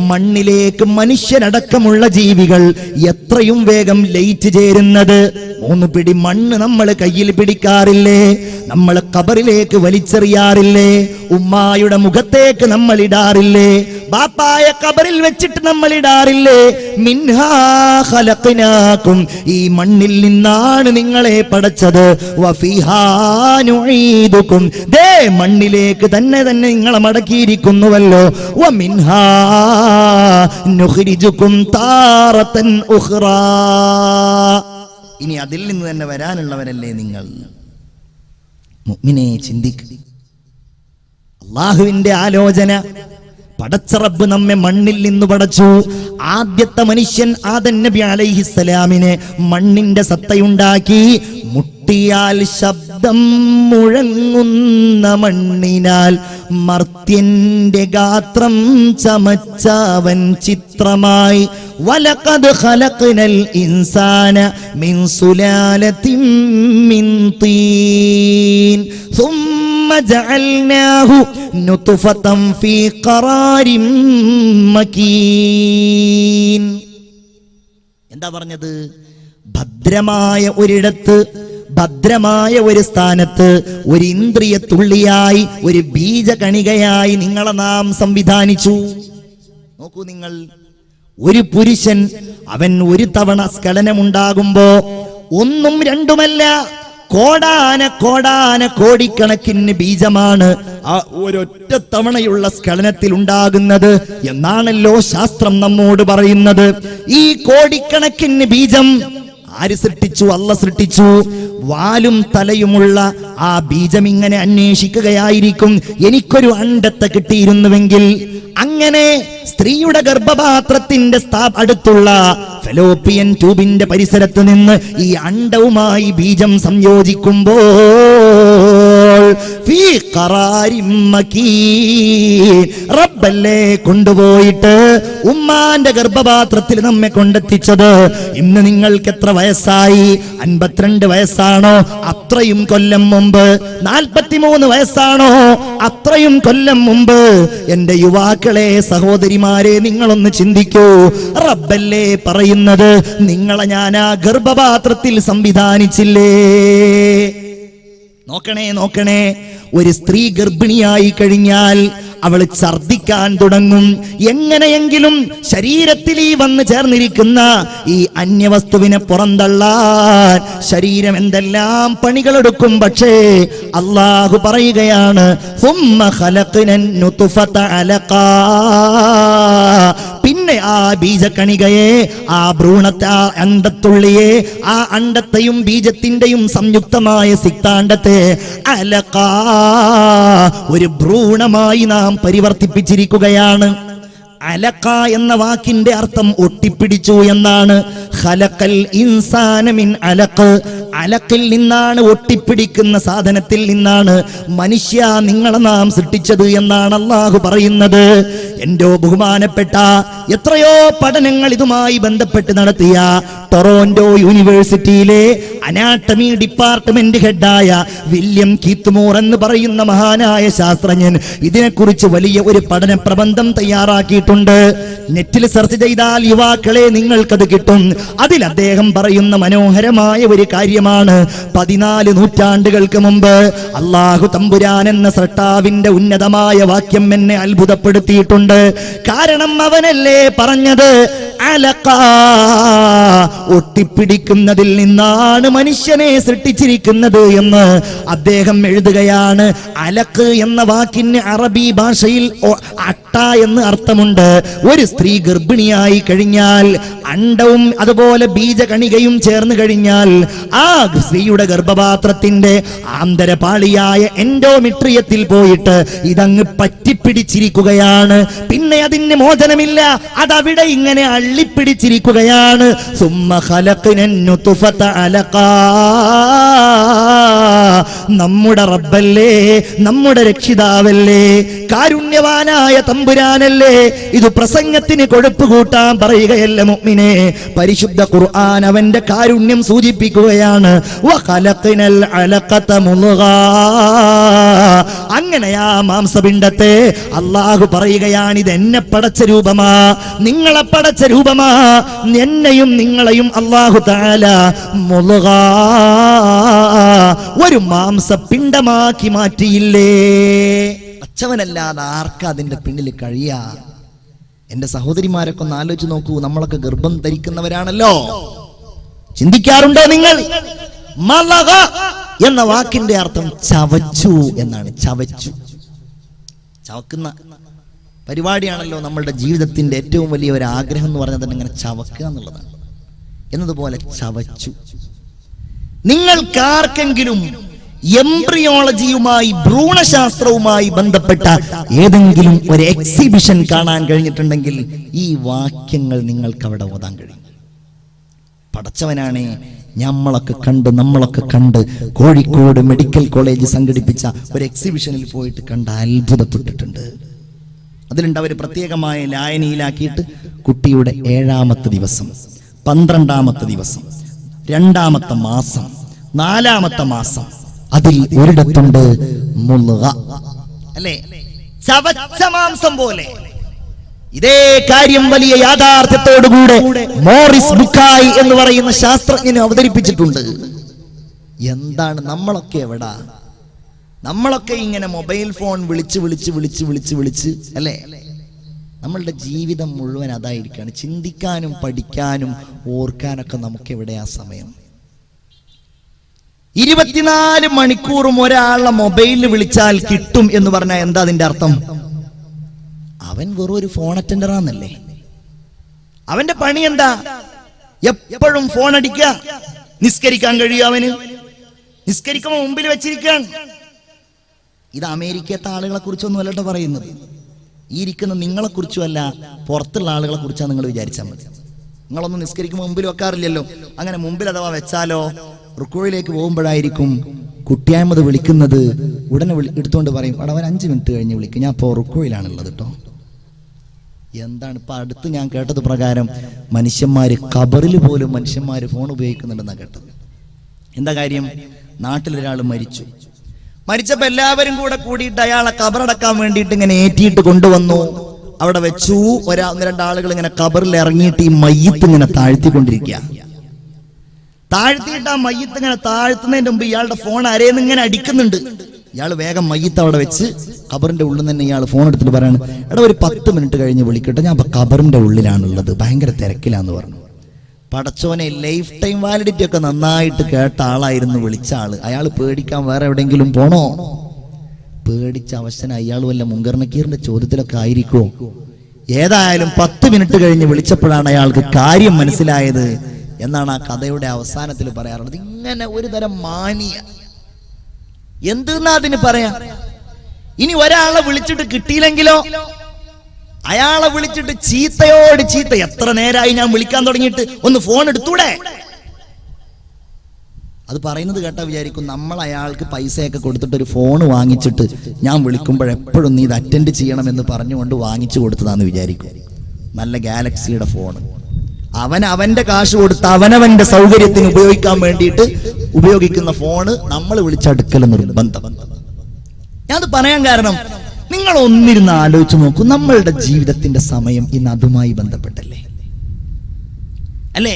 മണ്ണിലേക്ക് മനുഷ്യനടക്കമുള്ള ജീവികൾ എത്രയും വേഗം ലയിച്ചു ചേരുന്നത്. 3 പിടി മണ്ണ് നമ്മൾ കയ്യിൽ പിടിക്കാറില്ലേ? നമ്മൾ ഖബറിലേക്ക് വലിച്ചെറിയാറില്ലേ? ഉമ്മായുടെ മുഖത്തേക്ക് നമ്മൾ ഇടാറില്ലേ? ബാപ്പായ ഖബറിൽ വെച്ചിട്ട് നമ്മൾ ഇടാറില്ലേ? മിൻഹാ ഖലഖനാകും, ഈ മണ്ണിൽ നിന്നാണ് നിങ്ങളെ പടച്ചത്. വഫീഹാ നുഈദുകും, ദേ മണ്ണിലേക്ക് തന്നെ നിങ്ങളെ മടക്കിയിരിക്കുന്നുവല്ലോ. വമിൻഹാ നുഖ്രിജുകും താറതൻ ഉഖ്റാ, ഇനി അതിൽ നിന്ന് തന്നെ വരാനുള്ളവരല്ലേ നിങ്ങൾ. മുഅ്മിനേ, ചിന്തിക്കുക. അല്ലാഹുവിന്റെ ആലോചന, പടച്ച റബ്ബ് നമ്മെ മണ്ണിൽ നിന്ന് പടച്ചു. ആദ്യത്തെ മനുഷ്യൻ ആദം നബി അലൈഹിസ്സലാമിനെ മണ്ണിന്റെ സത്തയുണ്ടാക്കി. മുട്ടിയാൽ ശബ്ദം മുഴങ്ങുന്ന മണ്ണിനാൽ മർത്യന്റെ ഗാത്രം ചമച്ചവൻ ചിത്രമായി. വലഖദ് ഖലഖ്നൽ ഇൻസാന മിൻ സുലാലത്തിൻ മിൻ തീൻ ثم جعلناه نطفة في قرار مكين. എന്താ പറഞ്ഞത്? ഭദ്രമായ ഒരിടത്ത്, ഭദ്രമായ ഒരു സ്ഥാനത്ത്, ഒരു ഇന്ദ്രിയ തുള്ളിയായി, ഒരു ബീജകണികയായി നിങ്ങളെ നാം സംവിധാനിച്ചു. നോക്കൂ നിങ്ങൾ, ഒരു പുരുഷൻ അവൻ ഒരു തവണ സ്ഖലനമുണ്ടാകുമ്പോ ഒന്നും രണ്ടുമല്ല, കോടിക്കണക്കിന് ബീജമാണ് ആ ഒരൊറ്റ തവണയുള്ള സ്ഖലനത്തിൽ ഉണ്ടാകുന്നത് എന്നാണല്ലോ ശാസ്ത്രം നമ്മോട് പറയുന്നത്. ഈ കോടിക്കണക്കിന് ബീജം ആര് സൃഷ്ടിച്ചു? അല്ലാഹ് സൃഷ്ടിച്ചു. വാലും തലയുമുള്ള ആ ബീജം ഇങ്ങനെ അന്വേഷിക്കുകയായിരിക്കും, എനിക്കൊരു അണ്ടത്തെ കിട്ടിയിരുന്നുവെങ്കിൽ. അങ്ങനെ സ്ത്രീയുടെ ഗർഭപാത്രത്തിന്റെ അടുത്തുള്ള ഫെലോപ്പിയൻ ട്യൂബിന്റെ പരിസരത്ത് നിന്ന് ഈ അണ്ടവുമായി ബീജം സംയോജിക്കുമ്പോൾ ഫീ ഖറാരിൻ മകീൻ, റബ്ബല്ലേ കൊണ്ടുപോയിട്ട് ഉമ്മാന്റെ ഗർഭപാത്രത്തിൽ നമ്മെ കൊണ്ടെത്തിച്ചത്. ഇന്ന് നിങ്ങൾക്ക് എത്ര വയസ്സായി? 52 വയസ്സാണോ? അത്രയും കൊല്ലം മുമ്പ്. 43 വയസ്സാണോ? അത്രയും കൊല്ലം മുമ്പ്. എന്റെ യുവാക്കളെ, സഹോദരിമാരെ, നിങ്ങളൊന്ന് ചിന്തിക്കൂ. റബ്ബല്ലേ പറയുന്നത്, നിങ്ങളെ ഞാൻ ആ ഗർഭപാത്രത്തിൽ സംവിധാനിച്ചില്ലേ? നോക്കണേ, ഒരു സ്ത്രീ ഗർഭിണിയായി കഴിഞ്ഞാൽ അവൾ ഛർദിക്കാൻ തുടങ്ങും. എങ്ങനെയെങ്കിലും ശരീരത്തിൽ ഈ വന്ന് ചേർന്നിരിക്കുന്ന ഈ അന്യവസ്തുവിനെ പുറന്തള്ളാൻ ശരീരം എന്തെല്ലാം പണികളെടുക്കും. പക്ഷേ അല്ലാഹു പറയുകയാണ്, സുമ്മ ഖലഖ്നൻ നുത്ഫത അലഖാ, പിന്നെ ആ ബീജകണികയെ, ആ ഭ്രൂണത്തെ, ആ അണ്ടത്തുള്ളിയെ, ആ അണ്ടത്തെയും ബീജത്തിന്റെയും സംയുക്തമായ സിക്താണ്ടത്തെ അലഖാ, ഒരു ഭ്രൂണമായി നാം പരിവർത്തിപ്പിച്ചിരിക്കുകയാണ്. അലഖ എന്ന വാക്കിന്റെ അർത്ഥം ഒട്ടിപ്പിടിച്ചു എന്നാണ്. ഖലഖൽ ഇൻസാന മിൻ അലഖ്, അലക്കിൽ നിന്നാണ്, ഒട്ടിപ്പിടിക്കുന്ന സാധനത്തിൽ നിന്നാണ് മനുഷ്യ നിങ്ങളെ നാം സൃഷ്ടിച്ചത് എന്നാണ് അല്ലാഹു പറയുന്നത്. എന്റെ ബഹുമാനപ്പെട്ട എത്രയോ പഠനങ്ങൾ ഇതുമായി ബന്ധപ്പെട്ട് നടത്തിയ ടൊറോന്റോ യൂണിവേഴ്സിറ്റിയിലെ അനാട്ടമി ഡിപ്പാർട്ട്മെന്റ് ഹെഡായ വില്യം കീത്ത്മോർ എന്ന് പറയുന്ന മഹാനായ ശാസ്ത്രജ്ഞൻ ഇതിനെക്കുറിച്ച് വലിയ ഒരു പഠന പ്രബന്ധം തയ്യാറാക്കിയിട്ടുണ്ട്. നെറ്റിൽ സെർച്ച് ചെയ്താൽ യുവാക്കളെ നിങ്ങൾക്കത് കിട്ടും. അതിൽ അദ്ദേഹം പറയുന്ന മനോഹരമായ ഒരു കാര്യമാണ്, 14 നൂറ്റാണ്ടുകൾക്ക് മുമ്പ് അല്ലാഹു തമ്പുരാൻ എന്ന സൃഷ്ടാവിന്റെ ഉന്നതമായ വാക്യം എന്നെ അത്ഭുതപ്പെടുത്തിയിട്ടുണ്ട്. കാരണം അവനല്ലേ പറഞ്ഞത്, അലഖ, ഒട്ടിപ്പിടിക്കുന്നതിൽ നിന്നാണ് മനുഷ്യനെ സൃഷ്ടിച്ചിരിക്കുന്നത് എന്ന് അദ്ദേഹം എഴുതുകയാണ്. അലഖ് എന്ന വാക്കിന് അറബി ഭാഷയിൽ അട്ട എന്ന് അർത്ഥമുണ്ട്. ഒരു സ്ത്രീ ഗർഭിണിയായി കഴിഞ്ഞാൽ അണ്ടവും അതുപോലെ ബീജകണികയും ചേർന്ന് കഴിഞ്ഞാൽ ആ സ്ത്രീയുടെ ഗർഭപാത്രത്തിന്റെ ആന്തരപാളിയായ എൻഡോമെട്രിയത്തിൽ പോയിട്ട് ഇതങ്ങ് പറ്റിപ്പിടിച്ചിരിക്കുകയാണ്. പിന്നെ അതിന് മോചനമില്ല. അതവിടെ ഇങ്ങനെ അള്ളിപ്പിടിച്ചിരിക്കുകയാണ്. സുമ്മ ഖലഖ്നൻ നുത്ഫത അലഖാ. നമ്മുടെ റബ്ബല്ലേ, നമ്മുടെ രക്ഷിതാവല്ലേ, കാരുണ്യവാനായ തമ്പുരാനല്ലേ, ഇത് പ്രസംഗത്തിന് കൊഴുപ്പ് കൂട്ടാൻ പറയുകയല്ല മുഅ്മിനേ. പരിശുദ്ധ ഖുർആൻ അവന്റെ കാരുണ്യം സൂചിപ്പിക്കുകയാണ്. വഖലഖ്നൽ അലഖത മുദ്ഗാ. അങ്ങനെ ആ മാംസപിണ്ഡത്തെ അല്ലാഹു പറയുകയാണ്, ഇത് എന്നെ പടച്ച രൂപമാ, നിങ്ങളെ പടച്ച രൂപമാ. എന്നെയും നിങ്ങളെയും അല്ലാഹു തആല മുദ്ഗാ, ഒരു മാംസപിണ്ഡമാക്കി മാറ്റിയില്ലേ. അച്ചവനല്ലാതെ ആർക്കാ അതിന്റെ പിന്നിൽ കഴിയാ? എന്റെ സഹോദരിമാരൊക്കെ ഒന്ന് ആലോചിച്ച് നോക്കൂ. നമ്മളൊക്കെ ഗർഭം ധരിക്കുന്നവരാണല്ലോ. ചിന്തിക്കാറുണ്ടോ നിങ്ങൾ? മലഗ എന്ന വാക്കിന്റെ അർത്ഥം ചവച്ചു എന്നാണ്. ചവച്ചു, ചവക്കുന്ന പരിപാടിയാണല്ലോ നമ്മളുടെ ജീവിതത്തിന്റെ ഏറ്റവും വലിയ ഒരു ആഗ്രഹം എന്ന് പറഞ്ഞാൽ തന്നെ ഇങ്ങനെ ചവക്കുക എന്നുള്ളതാണ്. എന്നതുപോലെ ചവച്ചു. നിങ്ങൾക്കാർക്കെങ്കിലും എംബ്രിയോളജിയുമായി, ഭ്രൂണശാസ്ത്രവുമായി ബന്ധപ്പെട്ട ഏതെങ്കിലും ഒരു എക്സിബിഷൻ കാണാൻ കഴിഞ്ഞിട്ടുണ്ടെങ്കിൽ ഈ വാക്യങ്ങൾ നിങ്ങൾക്ക് അവിടെ ഓതാൻ കഴിയും. പടച്ചവനാണേ, നമ്മളൊക്കെ കണ്ട് കോഴിക്കോട് മെഡിക്കൽ കോളേജ് സംഘടിപ്പിച്ച ഒരു എക്സിബിഷനിൽ പോയിട്ട് കണ്ട് അത്ഭുതപ്പെട്ടിട്ടുണ്ട്. അതിലുണ്ട് അവർ പ്രത്യേകമായ ലായനിയിലാക്കിയിട്ട് കുട്ടിയുടെ 7ാമത്തെ ദിവസം, 12ാമത്തെ ദിവസം, 2ാമത്തെ മാസം, 4ാമത്തെ മാസം, അതിൽ ഒരിടത്തുണ്ട് മുൾഗ, അല്ലേ, ചവച്ച മാംസം പോലെ. ഇതേ കാര്യം വലിയ യാഥാർത്ഥ്യത്തോടുകൂടെ മോറിസ് ബുക്കായി എന്ന് പറയുന്ന ശാസ്ത്രജ്ഞനെ അവതരിപ്പിച്ചിട്ടുണ്ട്. എന്താണ് നമ്മളൊക്കെ എവിടാ? നമ്മളൊക്കെ ഇങ്ങനെ മൊബൈൽ ഫോൺ വിളിച്ച് അല്ലേ? നമ്മളുടെ ജീവിതം മുഴുവൻ അതായിരിക്കാണ്. ചിന്തിക്കാനും പഠിക്കാനും ഓർക്കാനൊക്കെ നമുക്ക് എവിടെയാ സമയം? 24 മണിക്കൂറും ഒരാളെ മൊബൈലിൽ വിളിച്ചാൽ കിട്ടും എന്ന് പറഞ്ഞാൽ എന്താ അതിന്റെ അർത്ഥം? അവൻ വെറും ഒരു ഫോൺ അറ്റൻഡറാന്നല്ലേ. അവന്റെ പണി എന്താ? എപ്പോഴും ഫോൺ അടിക്കുക. നിസ്കരിക്കാൻ കഴിയും അവന്? നിസ്കരിക്കുമ്പോൾ മുമ്പിൽ വെച്ചിരിക്കാൻ. ഇത് അമേരിക്കത്തെ ആളുകളെ കുറിച്ചൊന്നും അല്ലട്ടോ പറയുന്നത്. ഈ ഇരിക്കുന്ന നിങ്ങളെ കുറിച്ചുമല്ല, പുറത്തുള്ള ആളുകളെ കുറിച്ചാണ് നിങ്ങൾ വിചാരിച്ചാൽ മതി. നിങ്ങളൊന്നും നിസ്കരിക്കുമ്പോൾ മുമ്പിൽ വെക്കാറില്ലല്ലോ. അങ്ങനെ മുമ്പിൽ അഥവാ വെച്ചാലോ റുക്കൂയിലേക്ക് പോകുമ്പോഴായിരിക്കും കുട്ടിയായ്മത് വിളിക്കുന്നത്. ഉടനെ എടുത്തുകൊണ്ട് പറയും, അവിടെ അവൻ 5 മിനിറ്റ് കഴിഞ്ഞ് വിളിക്കും, ഞാൻ ഇപ്പോൾ റുക്കൂയിലാണുള്ളത് കേട്ടോ. എന്താണ് ഇപ്പൊ അടുത്ത് ഞാൻ കേട്ടത് പ്രകാരം മനുഷ്യന്മാര് ഖബറിൽ പോലും മനുഷ്യന്മാര് ഫോൺ ഉപയോഗിക്കുന്നുണ്ടെന്നാണ് കേട്ടത്. എന്താ കാര്യം? നാട്ടിലൊരാൾ മരിച്ചപ്പോ എല്ലാവരും കൂടിയിട്ട് അയാളെ ഖബറടക്കാൻ വേണ്ടിയിട്ട് ഇങ്ങനെ ഏറ്റിയിട്ട് കൊണ്ടുവന്നു. അവിടെ വെച്ചു. 1-2 ആളുകൾ ഇങ്ങനെ ഖബറിൽ ഇറങ്ങിയിട്ട് ഈ മയ്യത്ത് ഇങ്ങനെ താഴ്ത്തിക്കൊണ്ടിരിക്കുക. താഴ്ത്തിയിട്ട് ആ മയ്യത്ത് ഇങ്ങനെ താഴ്ത്തുന്നതിന് മുമ്പ് ഇയാളുടെ ഫോൺ അരേന്ന് ഇങ്ങനെ അടിക്കുന്നുണ്ട്. ഇയാൾ വേഗം മയ്യത്ത് അവിടെ വെച്ച് ഖബറിന്റെ ഉള്ളിൽ തന്നെ ഇയാൾ ഫോൺ എടുത്തിട്ട് പറയാണ്, എടാ ഒരു 10 മിനിറ്റ് കഴിഞ്ഞ് വിളിക്കട്ടെ, ഞാൻ ഇപ്പൊ ഖബറിന്റെ ഉള്ളിലാണുള്ളത്, ഭയങ്കര തിരക്കിലാന്ന് പറഞ്ഞു. പടച്ചോനെ, ലൈഫ് ടൈം വാലിഡിറ്റി ഒക്കെ നന്നായിട്ട് കേട്ട ആളായിരുന്നു വിളിച്ച ആള്. അയാൾ പേടിക്കാൻ വേറെ എവിടെയെങ്കിലും പോണോ? പേടിച്ച അവസ്ഥന അയാൾ വല്ല മുങ്കർ നക്കീറിന്റെ ചോദ്യത്തിലൊക്കെ ആയിരിക്കുമോ? ഏതായാലും 10 മിനിറ്റ് കഴിഞ്ഞ് വിളിച്ചപ്പോഴാണ് അയാൾക്ക് കാര്യം മനസ്സിലായത് എന്നാണ് ആ കഥയുടെ അവസാനത്തിൽ പറയാറുള്ളത്. ഇങ്ങനെ ഒരു തരം മാനിയ എന്തെന്നാ അതിന് പറയാ? ഇനി ഒരാളെ വിളിച്ചിട്ട് കിട്ടിയില്ലെങ്കിലോ? അയാളെ വിളിച്ചിട്ട് ചീത്തയോട് ചീത്ത. എത്ര നേരമായി ഞാൻ വിളിക്കാൻ തുടങ്ങിയിട്ട്, ഒന്ന് ഫോൺ എടുത്തൂടെ? അത് പറയുന്നത് കേട്ടാ വിചാരിക്കും നമ്മൾ അയാൾക്ക് പൈസയൊക്കെ കൊടുത്തിട്ട് ഒരു ഫോൺ വാങ്ങിച്ചിട്ട് ഞാൻ വിളിക്കുമ്പോഴെപ്പോഴും നീ ഇത് അറ്റൻഡ് ചെയ്യണമെന്ന് പറഞ്ഞുകൊണ്ട് വാങ്ങിച്ചു കൊടുത്തതാന്ന് വിചാരിക്കും. നല്ല ഗാലക്സിയുടെ ഫോൺ. അവന്റെ കാശ് കൊടുത്ത് അവനവന്റെ സൗകര്യത്തിന് ഉപയോഗിക്കാൻ വേണ്ടിയിട്ട് ഉപയോഗിക്കുന്ന ഫോണ് നമ്മൾ വിളിച്ചടുക്കൽ നിർബന്ധം. ഞാനത് പറയാൻ കാരണം, നിങ്ങൾ ഒന്നിരുന്ന് ആലോചിച്ച് നോക്കൂ. നമ്മളുടെ ജീവിതത്തിന്റെ സമയം ഇന്ന് അതുമായി ബന്ധപ്പെട്ടല്ലേ, അല്ലേ?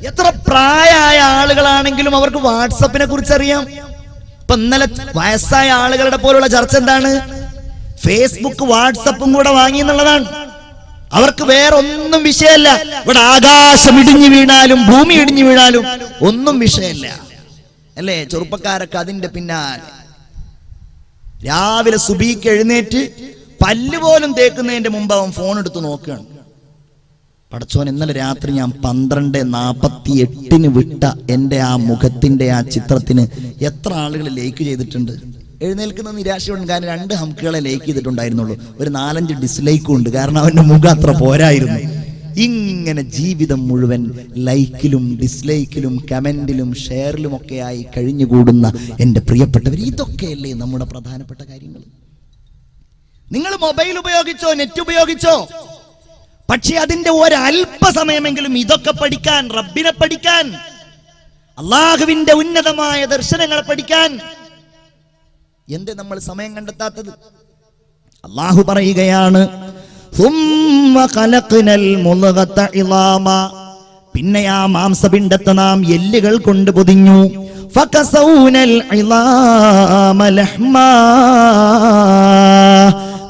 എത്ര പ്രായമായ ആളുകളാണെങ്കിലും അവർക്ക് വാട്സപ്പിനെ കുറിച്ച് അറിയാം. ഇപ്പൊ ഇന്നലെ വയസ്സായ ആളുകളുടെ പോലുള്ള ചർച്ച എന്താണ്? ഫേസ്ബുക്ക് വാട്സപ്പും കൂടെ വാങ്ങി എന്നുള്ളതാണ്. അവർക്ക് വേറെ ഒന്നും വിഷയമല്ല. ഇവിടെ ആകാശം ഇടിഞ്ഞു വീണാലും ഭൂമി ഇടിഞ്ഞു വീണാലും ഒന്നും വിഷയമല്ല, അല്ലേ? ചെറുപ്പക്കാരൊക്കെ അതിന്റെ പിന്നാലെ. രാവിലെ സുബീക്ക് എഴുന്നേറ്റ് പല്ല് പോലും തേക്കുന്നതിന്റെ മുമ്പ് അവൻ ഫോൺ എടുത്ത് നോക്കുകയാണ്. പടച്ചോൻ, ഇന്നലെ രാത്രി ഞാൻ 12:48 വിട്ട എന്റെ ആ മുഖത്തിന്റെ ആ ചിത്രത്തിന് എത്ര ആളുകൾ ലൈക്ക് ചെയ്തിട്ടുണ്ട്? എഴുന്നേൽക്കുന്ന നിരാശയുണ്ട്. കാരണം 2 ഹംക്കുകളെ ലൈക്ക് ചെയ്തിട്ടുണ്ടായിരുന്നുള്ളൂ. ഒരു 4-5 ഡിസ്ലൈക്കും ഉണ്ട്. കാരണം അവന്റെ മുഖം അത്ര പോരായിരുന്നു. ഇങ്ങനെ ജീവിതം മുഴുവൻ ലൈക്കിലും ഡിസ്ലൈക്കിലും കമന്റിലും ഷെയറിലും ഒക്കെയായി കഴിഞ്ഞുകൂടുന്ന എൻ്റെ പ്രിയപ്പെട്ടവർ, ഇതൊക്കെയല്ലേ നമ്മുടെ പ്രധാനപ്പെട്ട കാര്യങ്ങൾ? നിങ്ങൾ മൊബൈൽ ഉപയോഗിച്ചോ, നെറ്റ് ഉപയോഗിച്ചോ, പക്ഷെ അതിന്റെ ഒരല്പസമയമെങ്കിലും ഇതൊക്കെ പഠിക്കാൻ, റബ്ബിനെ പഠിക്കാൻ, അള്ളാഹുവിന്റെ ഉന്നതമായ ദർശനങ്ങളെ പഠിക്കാൻ എന്ത് നമ്മൾ സമയം കണ്ടെത്താത്തത്? അള്ളാഹു പറയുകയാണ്, പിന്നെ ആ മാംസപിണ്ഡത്തെ നാം എല്ലുകൾ കൊണ്ട് പൊതിഞ്ഞു.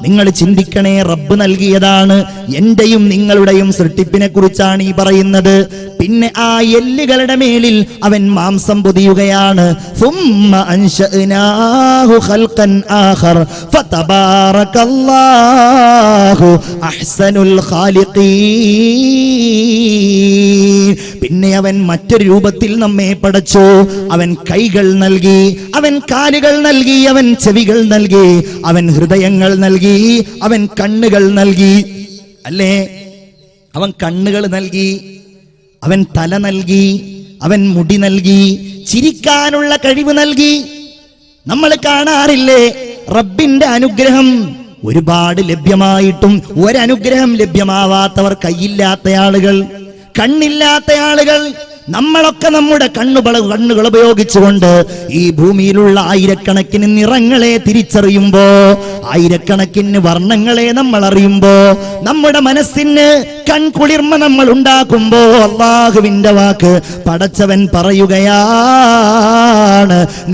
നിങ്ങൾ ചിന്തിക്കണേ, റബ്ബ് നൽകിയതാണ്. എന്റെയും നിങ്ങളുടെയും സൃഷ്ടിപ്പിനെ കുറിച്ചാണ് ഈ പറയുന്നത്. പിന്നെ ആ എല്ലുകളുടെ മേലിൽ അവൻ മാംസം പൊതിയുകയാണ്. പിന്നെ അവൻ മറ്റൊരു രൂപത്തിൽ നമ്മെ പടച്ചു. അവൻ കൈകൾ നൽകി, അവൻ കാലുകൾ നൽകി, അവൻ ചെവികൾ നൽകി, അവൻ ഹൃദയങ്ങൾ നൽകി, അവൻ കണ്ണുകൾ നൽകി. അല്ലേ, അവൻ കണ്ണുകൾ നൽകി, അവൻ തല നൽകി, അവൻ മുടി നൽകി, ചിരിക്കാനുള്ള കഴിവ് നൽകി. നമ്മൾ കാണാറില്ലേ റബ്ബിന്റെ അനുഗ്രഹം ഒരുപാട് ലഭ്യമായിട്ടും ഒരനുഗ്രഹം ലഭ്യമാവാത്തവർ, കൈയില്ലാത്ത ആളുകൾ, കണ്ണില്ലാത്ത ആളുകൾ. നമ്മളൊക്കെ നമ്മുടെ കണ്ണുകൾ ഉപയോഗിച്ചുകൊണ്ട് ഈ ഭൂമിയിലുള്ള ആയിരക്കണക്കിന് നിറങ്ങളെ തിരിച്ചറിയുമ്പോ, ആയിരക്കണക്കിന് വർണ്ണങ്ങളെ നമ്മൾ അറിയുമ്പോ, നമ്മുടെ മനസ്സിന് കൺകുളിർമ നമ്മൾ ഉണ്ടാക്കുമ്പോ, അല്ലാഹുവിന്റെ വാക്ക് പടച്ചവൻ പറയുകയാണ്,